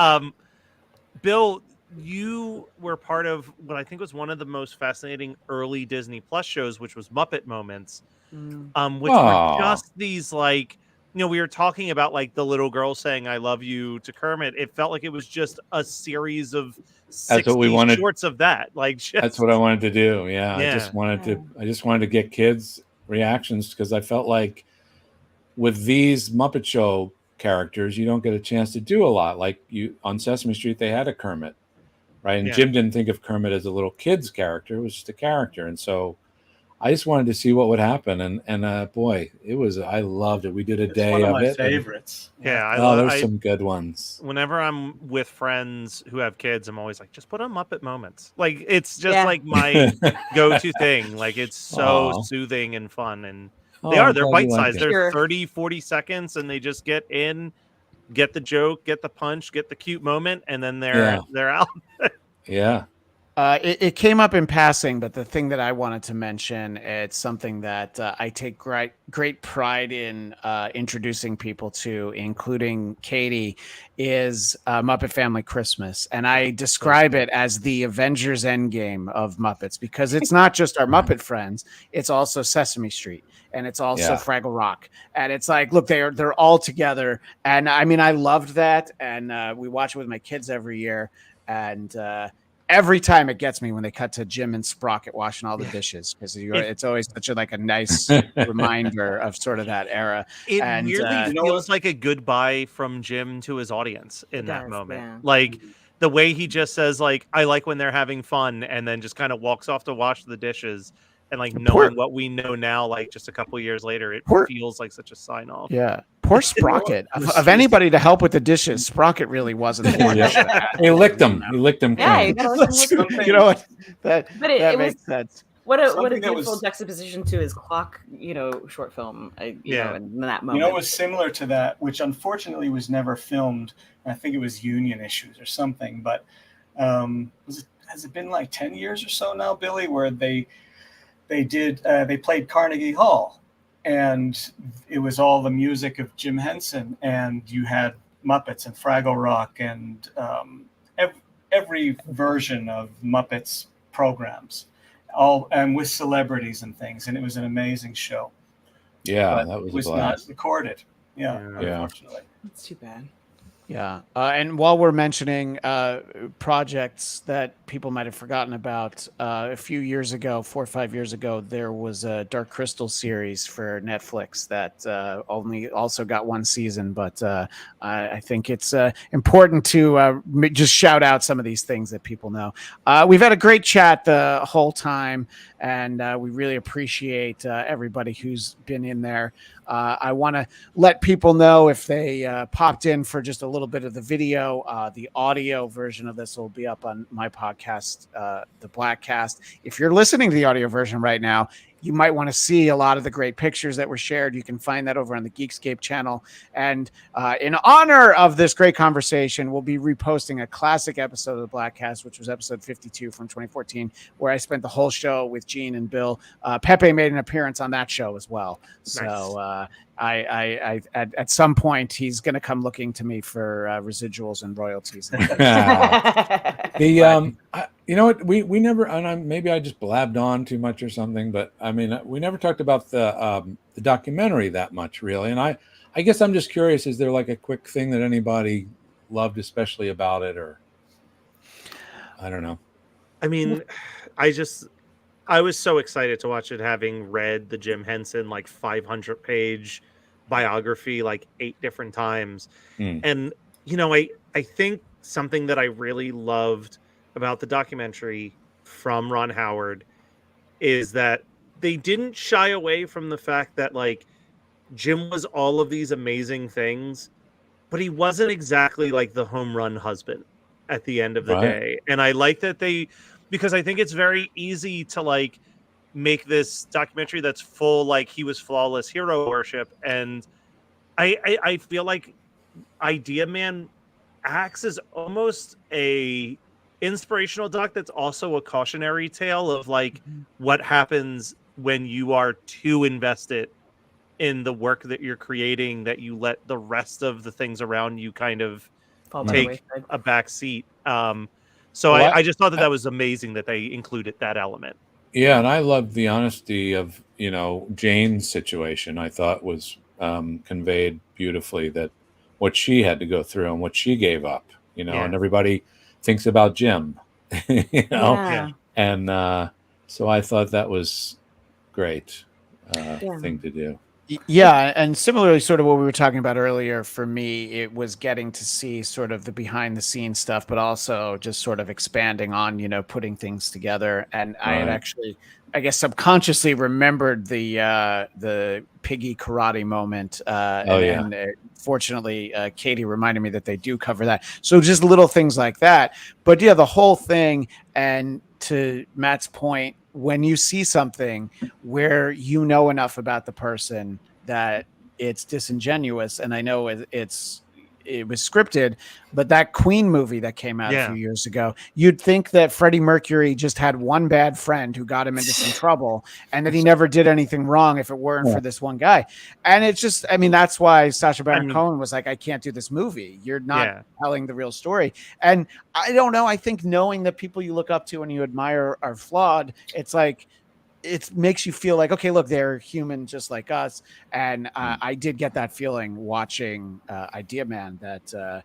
Bill, you were part of what I think was one of the most fascinating early Disney Plus shows, which was Muppet Moments, which were just these we were talking about the little girl saying "I love you" to Kermit. It felt like it was just a series of 60 shorts of that. That's what I wanted to do. Yeah. I just wanted to get kids' reactions, because I felt like with these Muppet Show characters, you don't get a chance to do a lot. Like on Sesame Street, they had a Kermit, right? And Jim didn't think of Kermit as a little kid's character; it was just a character, and so I just wanted to see what would happen, and boy, I loved it. We did a day of it. Favorites. There's some good ones. Whenever I'm with friends who have kids, I'm always like, just put on Muppet Moments. It's just my go-to thing. It's so soothing and fun, and they're bite-sized. They're 30, 40 seconds, and they just get in, get the joke, get the punch, get the cute moment, and then they're out. Yeah. It came up in passing, but the thing that I wanted to mention, it's something that I take great pride in introducing people to, including Katie, is Muppet Family Christmas. And I describe it as the Avengers Endgame of Muppets, because it's not just our Muppet friends, it's also Sesame Street, and it's also Fraggle Rock. And it's look, they're all together. And I mean, I loved that. And we watch it with my kids every year. And every time it gets me when they cut to Jim and Sprocket washing all the dishes, because it's always such a nice reminder of sort of that era. It weirdly feels like a goodbye from Jim to his audience in that moment. Yeah. The way he just says, I like when they're having fun, and then just kind of walks off to wash the dishes. And knowing what we know now, just a couple years later, it feels like such a sign off. Yeah. Poor Sprocket. Of anybody to help with the dishes, Sprocket really wasn't the one. He licked them. He licked them. Yeah, you know what? That makes sense. What a beautiful juxtaposition to his Clock, short film. In that moment. It was similar to that, which unfortunately was never filmed. I think it was union issues or something. But has it been 10 years or so now, Billy, where they played Carnegie Hall, and it was all the music of Jim Henson, and you had Muppets and Fraggle Rock and every version of Muppets programs, all and with celebrities and things, and it was an amazing show. Yeah, but that was not recorded. Yeah, unfortunately. It's too bad. Yeah. And while we're mentioning projects that people might have forgotten about, a few years ago, 4 or 5 years ago, there was a Dark Crystal series for Netflix that only also got one season. But I think it's important to just shout out some of these things that people know. We've had a great chat the whole time, and we really appreciate everybody who's been in there. I want to let people know if they popped in for just a little bit of the video. The audio version of this will be up on my podcast, the Blackcast. If you're listening to the audio version right now, you might want to see a lot of the great pictures that were shared. You can find that over on the Geekscape channel. And in honor of this great conversation, we'll be reposting a classic episode of the Blackcast, which was episode 52 from 2014, where I spent the whole show with Gene and Bill. Pepe made an appearance on that show as well. So I at some point he's going to come looking to me for residuals and royalties. You know what? We never, and maybe I just blabbed on too much or something, but I mean, we never talked about the documentary that much, really. And I guess I'm just curious: is there like a quick thing that anybody loved especially about it, or I don't know? I mean, I was so excited to watch it, having read the Jim Henson 500-page biography 8 different times. And I think something that I really loved about the documentary from Ron Howard is that they didn't shy away from the fact that Jim was all of these amazing things, but he wasn't exactly the home run husband at the end of the day. And I like that because I think it's very easy to make this documentary that's full he was flawless hero worship. And I feel like Idea Man acts as almost a inspirational doc that's also a cautionary tale of what happens when you are too invested in the work that you're creating, that you let the rest of the things around you kind of take a back seat. So I just thought that was amazing that they included that element. Yeah, and I loved the honesty of Jane's situation. I thought was conveyed beautifully, that what she had to go through and what she gave up, and everybody thinks about Jim, and so I thought that was great thing to do. Yeah, and similarly, sort of what we were talking about earlier, for me, it was getting to see sort of the behind the scenes stuff, but also just sort of expanding on, putting things together. And I had actually, I guess, subconsciously remembered the piggy karate moment. And fortunately, Katie reminded me that they do cover that. So just little things like that. But yeah, the whole thing, and to Matt's point, when you see something where enough about the person that it's disingenuous, and I know it was scripted, but that Queen movie that came out a few years ago, you'd think that Freddie Mercury just had one bad friend who got him into some trouble, and that he never did anything wrong if it weren't for this one guy. And it's just, I mean, that's why Sacha Baron Cohen was like, I can't do this movie. You're not telling the real story. And I don't know. I think knowing that people you look up to and you admire are flawed, it's like, it makes you feel like, okay, look, they're human just like us. And I did get that feeling watching Idea Man, that,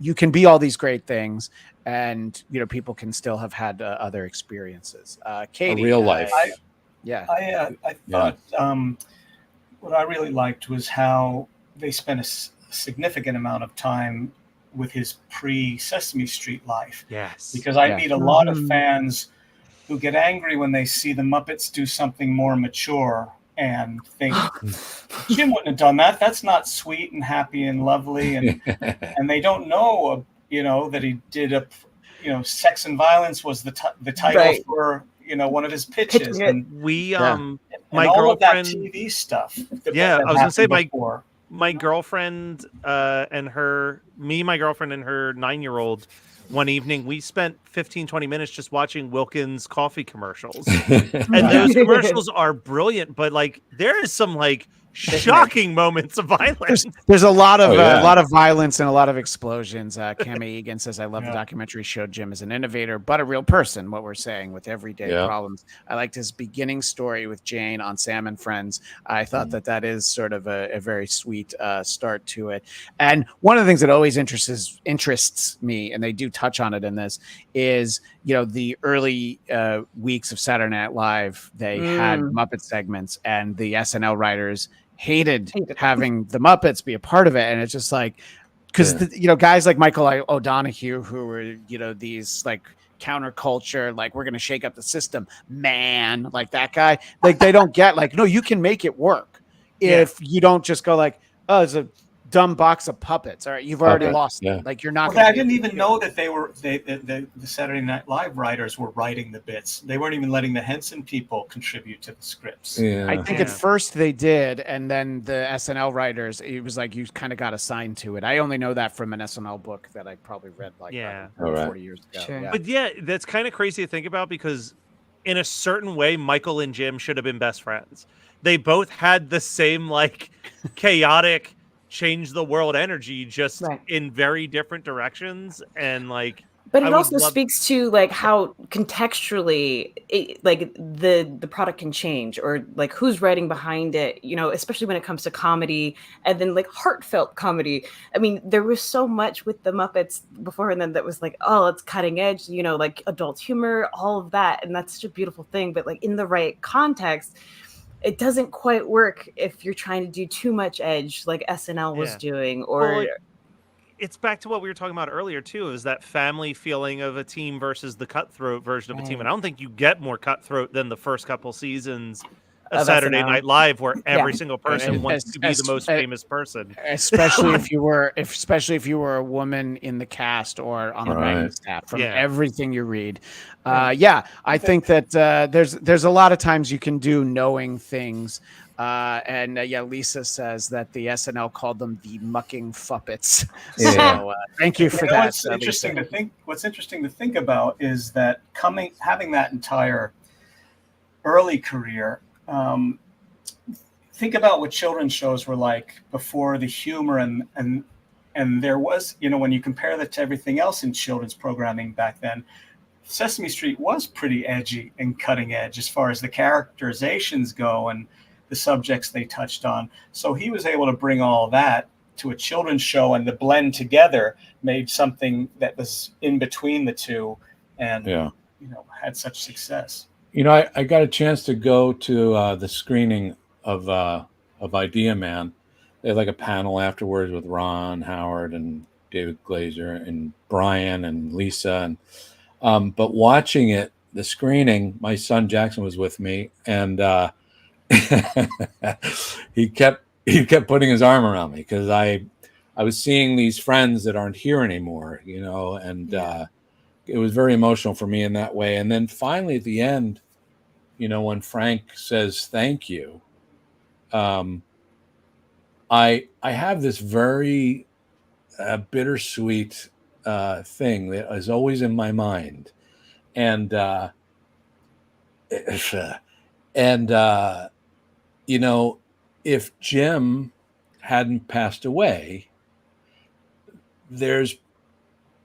you can be all these great things, and, people can still have had other experiences. Katie, a real life. I thought what I really liked was how they spent a significant amount of time with his pre-Sesame Street life. Yes. Because I meet a lot of fans who get angry when they see the Muppets do something more mature and think Jim wouldn't have done that. That's not sweet and happy and lovely, and they don't know, that he did Sex and Violence was the title for one of his pitches, and we and my all girlfriend, of that TV stuff. I was gonna say my girlfriend and my girlfriend and her 9-year-old. One evening, we spent 15-20 minutes just watching Wilkins coffee commercials. And those commercials are brilliant, but there is some shocking moments of violence. There's a lot of violence and a lot of explosions. Kemi Egan says, "I love the documentary showed Jim as an innovator, but a real person." What we're saying with everyday problems. I liked his beginning story with Jane on Sam and Friends. I thought that is sort of a very sweet start to it. And one of the things that always interests me, and they do touch on it in this, is the early weeks of Saturday Night Live. They had Muppet segments, and the SNL writers hated having the Muppets be a part of it. And it's just like, because guys like Michael O'Donoghue, who were these like counterculture, like we're gonna shake up the system, man, like that guy, like they don't get like, no, you can make it work if you don't just go like, oh, it's a dumb box of puppets. All right, you've already lost it. Like you're not. I didn't even know that the Saturday Night Live writers were writing the bits. They weren't even letting the Henson people contribute to the scripts. I think at first they did, and then the SNL writers, it was like you kind of got assigned to it. I only know that from an SNL book that I probably read like 40 years ago. Sure. Yeah. But that's kind of crazy to think about, because in a certain way, Michael and Jim should have been best friends. They both had the same like chaotic, change the world energy, just in very different directions. And like, but it also speaks to like how contextually like the product can change, or like who's writing behind it, especially when it comes to comedy and then like heartfelt comedy. I mean, there was so much with the Muppets before and then that was like, oh, it's cutting edge, like adult humor, all of that. And that's such a beautiful thing. But like in the right context, it doesn't quite work if you're trying to do too much edge like SNL was doing. Or it's back to what we were talking about earlier too, is that family feeling of a team versus the cutthroat version of a team. And I don't think you get more cutthroat than the first couple seasons of Saturday SNL. Night Live, where every single person wants to be the most famous person. Especially if you were a woman in the cast or on the writing staff, from everything you read. I think that there's a lot of times you can do knowing things. Lisa says that the SNL called them the mucking fuppets. So thank you for that. What's interesting to think about is that having that entire early career. Think about what children's shows were like before the humor and there was, when you compare that to everything else in children's programming back then, Sesame Street was pretty edgy and cutting edge as far as the characterizations go and the subjects they touched on. So he was able to bring all that to a children's show, and the blend together made something that was in between the two and had such success. I got a chance to go to the screening of Idea Man. They had like a panel afterwards with Ron Howard and David Glazer and Brian and Lisa. And but watching it, the screening, my son Jackson was with me, and he kept putting his arm around me because I was seeing these friends that aren't here anymore, and it was very emotional for me in that way. And then finally at the end, when Frank says thank you, I have this very bittersweet thing that is always in my mind, and if Jim hadn't passed away, there's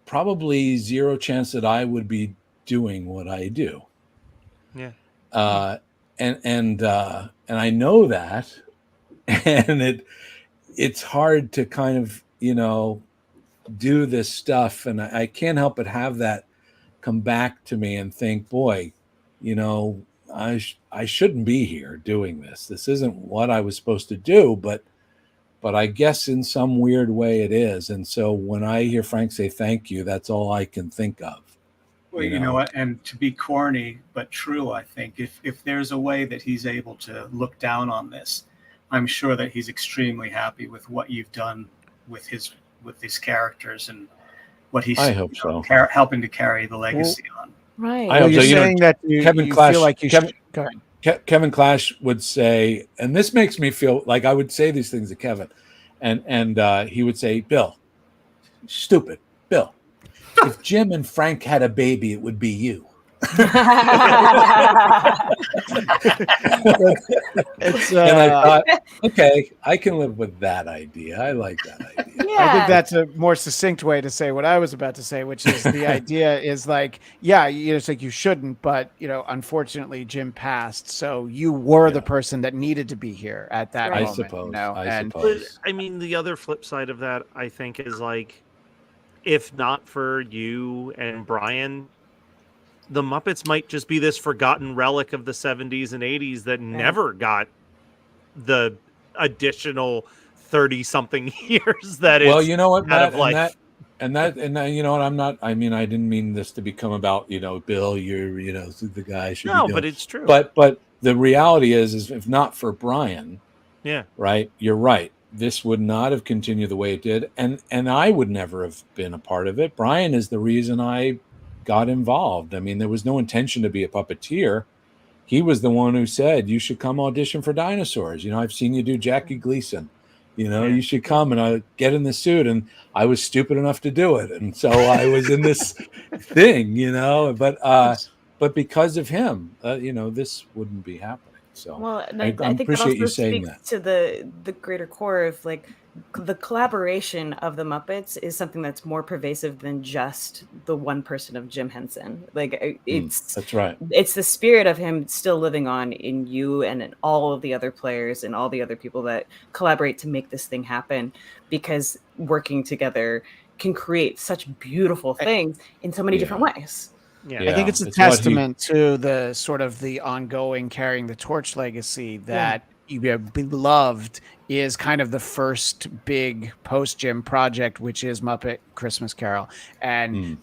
probably zero chance that I would be doing what I do. Yeah. And I know that, and it's hard to kind of, do this stuff. And I can't help but have that come back to me and think, boy, I shouldn't be here doing this. This isn't what I was supposed to do, but I guess in some weird way it is. And so when I hear Frank say thank you, that's all I can think of. Well, you know what? And to be corny but true, I think if there's a way that he's able to look down on this, I'm sure that he's extremely happy with what you've done with his characters and what he's helping to carry the legacy on. Right. I hope so. You're saying that Kevin Clash feel like you should. Go ahead. Kevin Clash would say, and this makes me feel like I would say these things to Kevin, and he would say, Bill, stupid, Bill. If Jim and Frank had a baby, it would be you. And I thought, okay, I can live with that idea. I like that idea. Yeah. I think that's a more succinct way to say what I was about to say, which is the idea is like, yeah, it's like you shouldn't, but unfortunately Jim passed, so you were the person that needed to be here at that moment. I suppose. But, I mean, the other flip side of that, I think, is like, if not for you and Brian, the Muppets might just be this forgotten relic of the 70s and 80s that never got the additional 30-something years that well, it's you know what, Matt, and that, you know what, I didn't mean this to become about, Bill, you're, the guy should be doing. But it's true. But the reality is if not for Brian, right, you're right. This would not have continued the way it did. And I would never have been a part of it. Brian is the reason I got involved. I mean, there was no intention to be a puppeteer. He was the one who said, you should come audition for Dinosaurs. I've seen you do Jackie Gleason. You should come and I get in the suit. And I was stupid enough to do it. And so I was in this thing, but because of him, this wouldn't be happening. So I think appreciate you saying speaks that. to the greater core of like the collaboration of the Muppets is something that's more pervasive than just the one person of Jim Henson. Like that's right. It's the spirit of him still living on in you and in all of the other players and all the other people that collaborate to make this thing happen, because working together can create such beautiful things in so many different ways. Yeah. I think it's a testament to the sort of the ongoing carrying the torch legacy that Beloved is kind of the first big post-Jim project, which is Muppet Christmas Carol. And,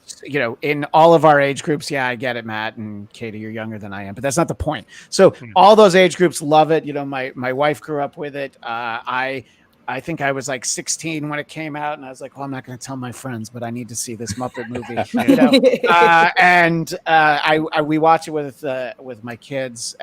in all of our age groups, I get it, Matt and Katie, you're younger than I am, but that's not the point. So all those age groups love it. My wife grew up with it. I think I was like 16 when it came out, and I was like, well, I'm not going to tell my friends, but I need to see this Muppet movie. We watch it with my kids.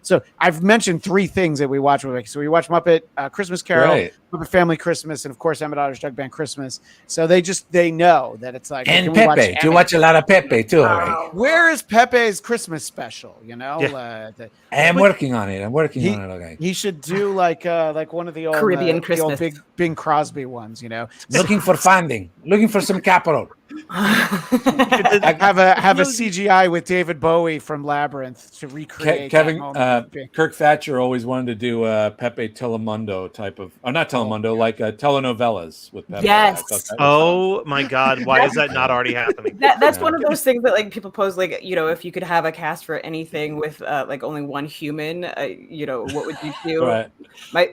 So I've mentioned three things that we watch with. So we watch Muppet Christmas Carol, Muppet Family Christmas, and of course Emma Daughter's Jug Band Christmas. So they know that it's like, and Pepe. You watch a lot of Pepe too. Where is Pepe's Christmas special? I am working on it. Okay. He should do like one of the old Caribbean Christmas, the old Bing Crosby ones. Looking for funding, looking for some capital. have a CGI with David Bowie from Labyrinth to recreate. Kirk Thatcher always wanted to do a Pepe Telemundo type of, or not Telemundo, like telenovelas with Pepe. Yes. Oh my God! Why is that not already happening? That's one of those things that like people pose, like, if you could have a cast for anything with like only one human, what would you do? Right.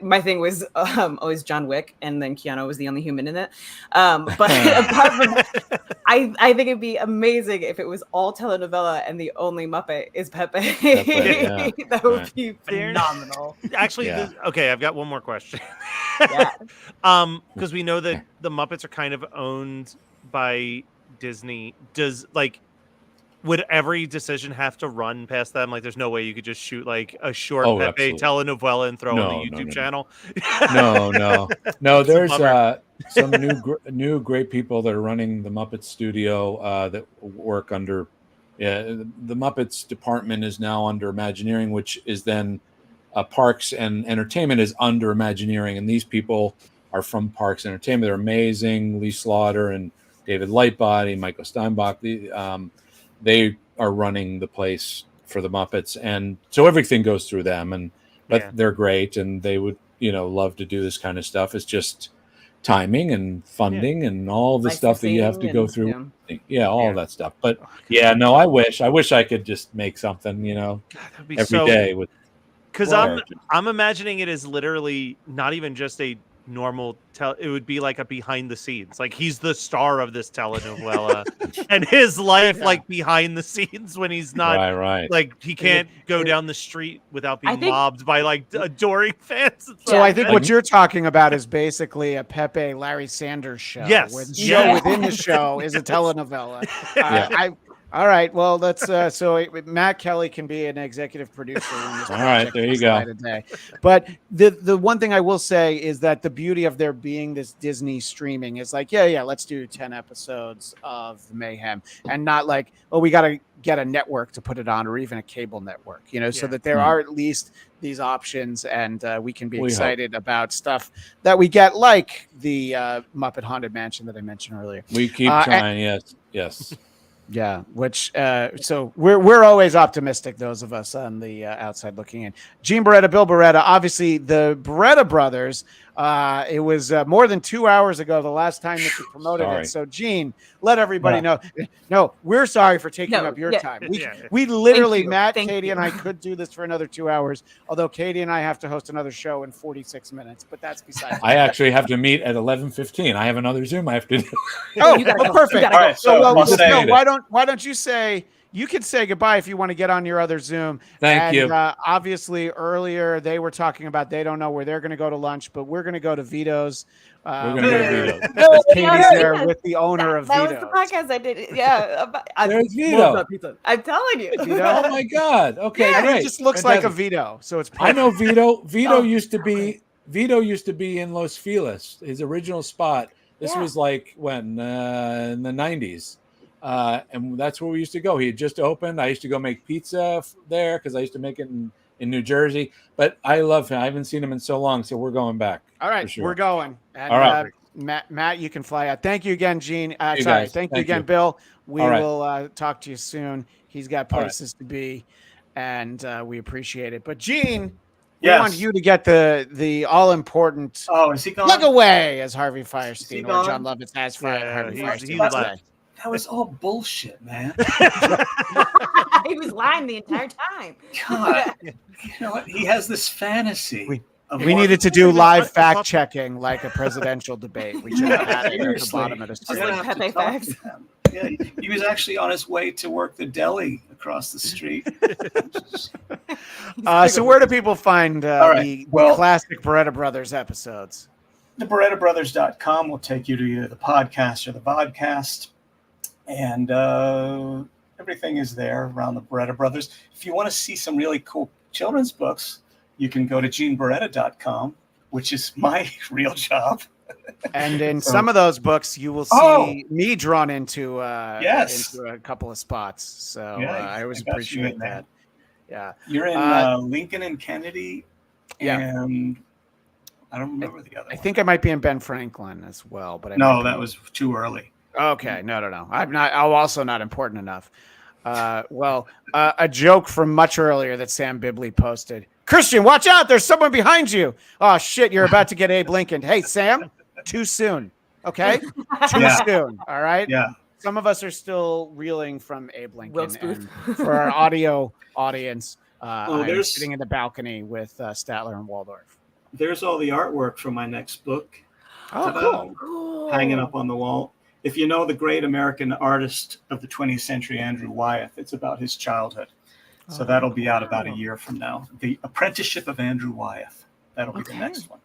My thing was always John Wick, and then Keanu was the only human in it. But apart from that, I think it'd be amazing if it was all telenovela and the only Muppet is Pepe. That would be phenomenal. Actually, okay, I've got one more question. Because we know that the Muppets are kind of owned by Disney. Would every decision have to run past them? Like, there's no way you could just shoot like a short Pepe telenovela and throw on the YouTube channel. No. There's some new great people that are running the Muppet Studio that work under. The Muppets department is now under Imagineering, which is then Parks and Entertainment is under Imagineering, and these people are from Parks and Entertainment. They're amazing. Lee Slaughter and David Lightbody, Michael Steinbach. They are running the place for the Muppets, and so everything goes through them. But they're great, and they would love to do this kind of stuff. It's just timing and funding and all the stuff that you have to go through. All that stuff. But I wish I could just make something every day with. Because I'm imagining it as literally not even just a normal it would be like a behind the scenes, like he's the star of this telenovela and his life like behind the scenes when he's not like he can't go down the street without being mobbed by like adoring fans. So I think what you're talking about is basically a Pepe Larry Sanders show. Yes, where the show within the show is a telenovela. All right. Well, let's. So Matt Kelly can be an executive producer. When this all right, there you go. Today. But the one thing I will say is that the beauty of there being this Disney streaming is like, yeah, let's do 10 episodes of the Mayhem, and not like, oh, we got to get a network to put it on, or even a cable network, so that there are at least these options, and we can be excited about stuff that we get, like the Muppet Haunted Mansion that I mentioned earlier. We keep trying. Yes. Yeah, which so we're always optimistic, those of us on the outside looking in. Gene Barretta, Bill Barretta, obviously the Barretta brothers. It was more than 2 hours ago the last time that you promoted it. So Gene, let everybody know. No, we're sorry for taking up your time. We literally, Matt, Katie, and I could do this for another 2 hours. Although Katie and I have to host another show in 46 minutes, but that's besides. I actually have to meet at 11:15. I have another Zoom I have to do. Perfect. All right, so why don't you say? You can say goodbye if you want to get on your other Zoom. Thank you. Obviously, earlier they were talking about they don't know where they're going to go to lunch, but we're going to go to Vito's. We're going to go to Vito's. Katie's there with the owner of Vito's. That was the podcast I did. Yeah. There's Vito. I'm telling you. Vito? Oh, my God. Okay, great. It just looks like a Vito. So it's perfect. I know Vito. Vito used to be in Los Feliz, his original spot. This was like when in the 90s. And that's where we used to go. He had just opened. I used to go make pizza there because I used to make it in New Jersey. But I love him. I haven't seen him in so long, so we're going back. All right, we're going. And, all right, Matt, you can fly out. Thank you again, Gene. Thank you again, Bill. We will talk to you soon. He's got places to be, and we appreciate it. But Gene, we want you to get the all important. Oh, is he gone? Look away, as Harvey Firestein or John Lovitz has fired Harvey Firestein. That was all bullshit, man. He was lying the entire time. God, you know what? He has this fantasy. We needed to do live fact checking like a presidential debate. We should have had it at the bottom of the screen. Just like Pepe Facts. Yeah, he was actually on his way to work the deli across the street. So where do people find the classic Barretta Brothers episodes? The BarettaBrothers.com will take you to either the podcast or the vodcast. And everything is there around the Barretta Brothers. If you want to see some really cool children's books, you can go to GeneBarretta.com, which is my real job. And in some of those books, you will see me drawn into into a couple of spots. So I always appreciate that. Yeah, you're in Lincoln and Kennedy. And I don't remember the other one. I think I might be in Ben Franklin as well, but that was too early. Okay, no. I'm also not important enough. A joke from much earlier that Sam Bibley posted. Christian, watch out! There's someone behind you. Oh shit! You're about to get Abe Lincoln. Hey, Sam, too soon. Okay, too soon. All right. Yeah. Some of us are still reeling from Abe Lincoln. And for our audio audience, I'm sitting in the balcony with Statler and Waldorf. There's all the artwork for my next book. Oh, cool. Hanging up on the wall. If you know the great American artist of the 20th century, Andrew Wyeth, it's about his childhood. So that'll be out about a year from now. The Apprenticeship of Andrew Wyeth. That'll be the next one.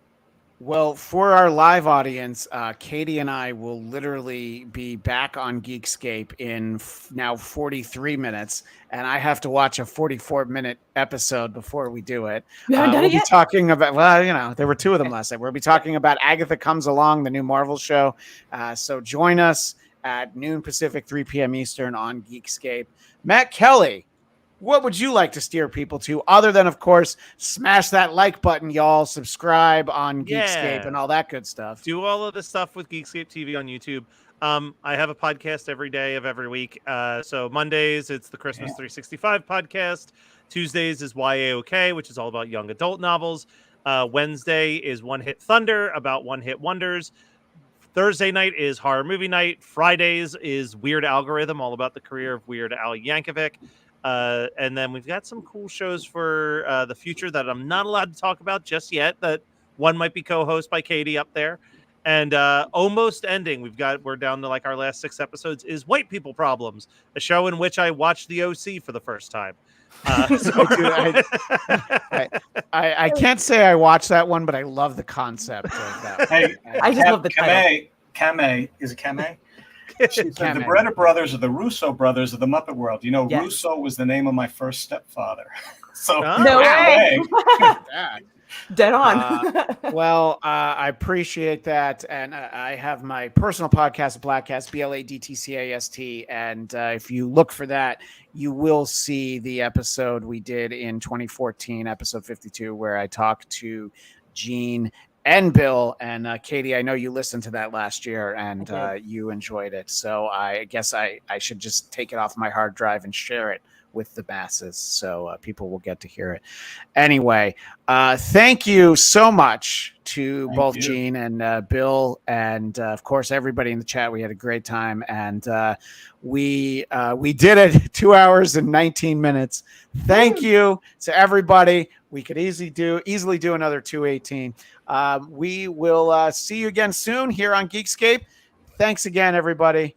Well, for our live audience, Katie and I will literally be back on Geekscape in now 43 minutes, and I have to watch a 44-minute episode before we do it. We'll be talking about, there were two of them last night. We'll be talking about Agatha Comes Along, the new Marvel show. So join us at noon Pacific, 3 p.m. Eastern on Geekscape. Matt Kelly, what would you like to steer people to other than, of course, smash that like button, y'all, subscribe on Geekscape and all that good stuff. Do all of the stuff with Geekscape TV on YouTube. I have a podcast every day of every week. So Mondays, it's the Christmas 365 podcast. Tuesdays is YAYYYYY, which is all about young adult novels. Wednesday is One Hit Thunder, about one-hit wonders. Thursday night is Horror Movie Night. Fridays is Weird Algorithm, all about the career of Weird Al Yankovic. And then we've got some cool shows for the future that I'm not allowed to talk about just yet. That one might be co-hosted by Katie up there. And almost ending, we're down to like our last 6 episodes, is White People Problems, a show in which I watched the OC for the first time. I can't say I watched that one, but I love the concept of that. Hey, I just love the title. Kame. Is it Kame? She said the Barretta brothers are the Russo brothers of the Muppet world. You know, yes. Russo was the name of my first stepfather. So no way. Dead on. Well, I appreciate that. And I have my personal podcast, Blackcast, BLADTCAST. And if you look for that, you will see the episode we did in 2014, episode 52, where I talked to Gene and Bill. And Katie, I know you listened to that last year and you enjoyed it. So I guess I should just take it off my hard drive and share it with the masses, so people will get to hear it. Anyway, thank you so much to both Gene and Bill, and of course everybody in the chat. We had a great time, and we did it 2 hours and 19 minutes. Thank you to everybody. We could easily do another 218. We will see you again soon here on Geekscape. Thanks again, everybody.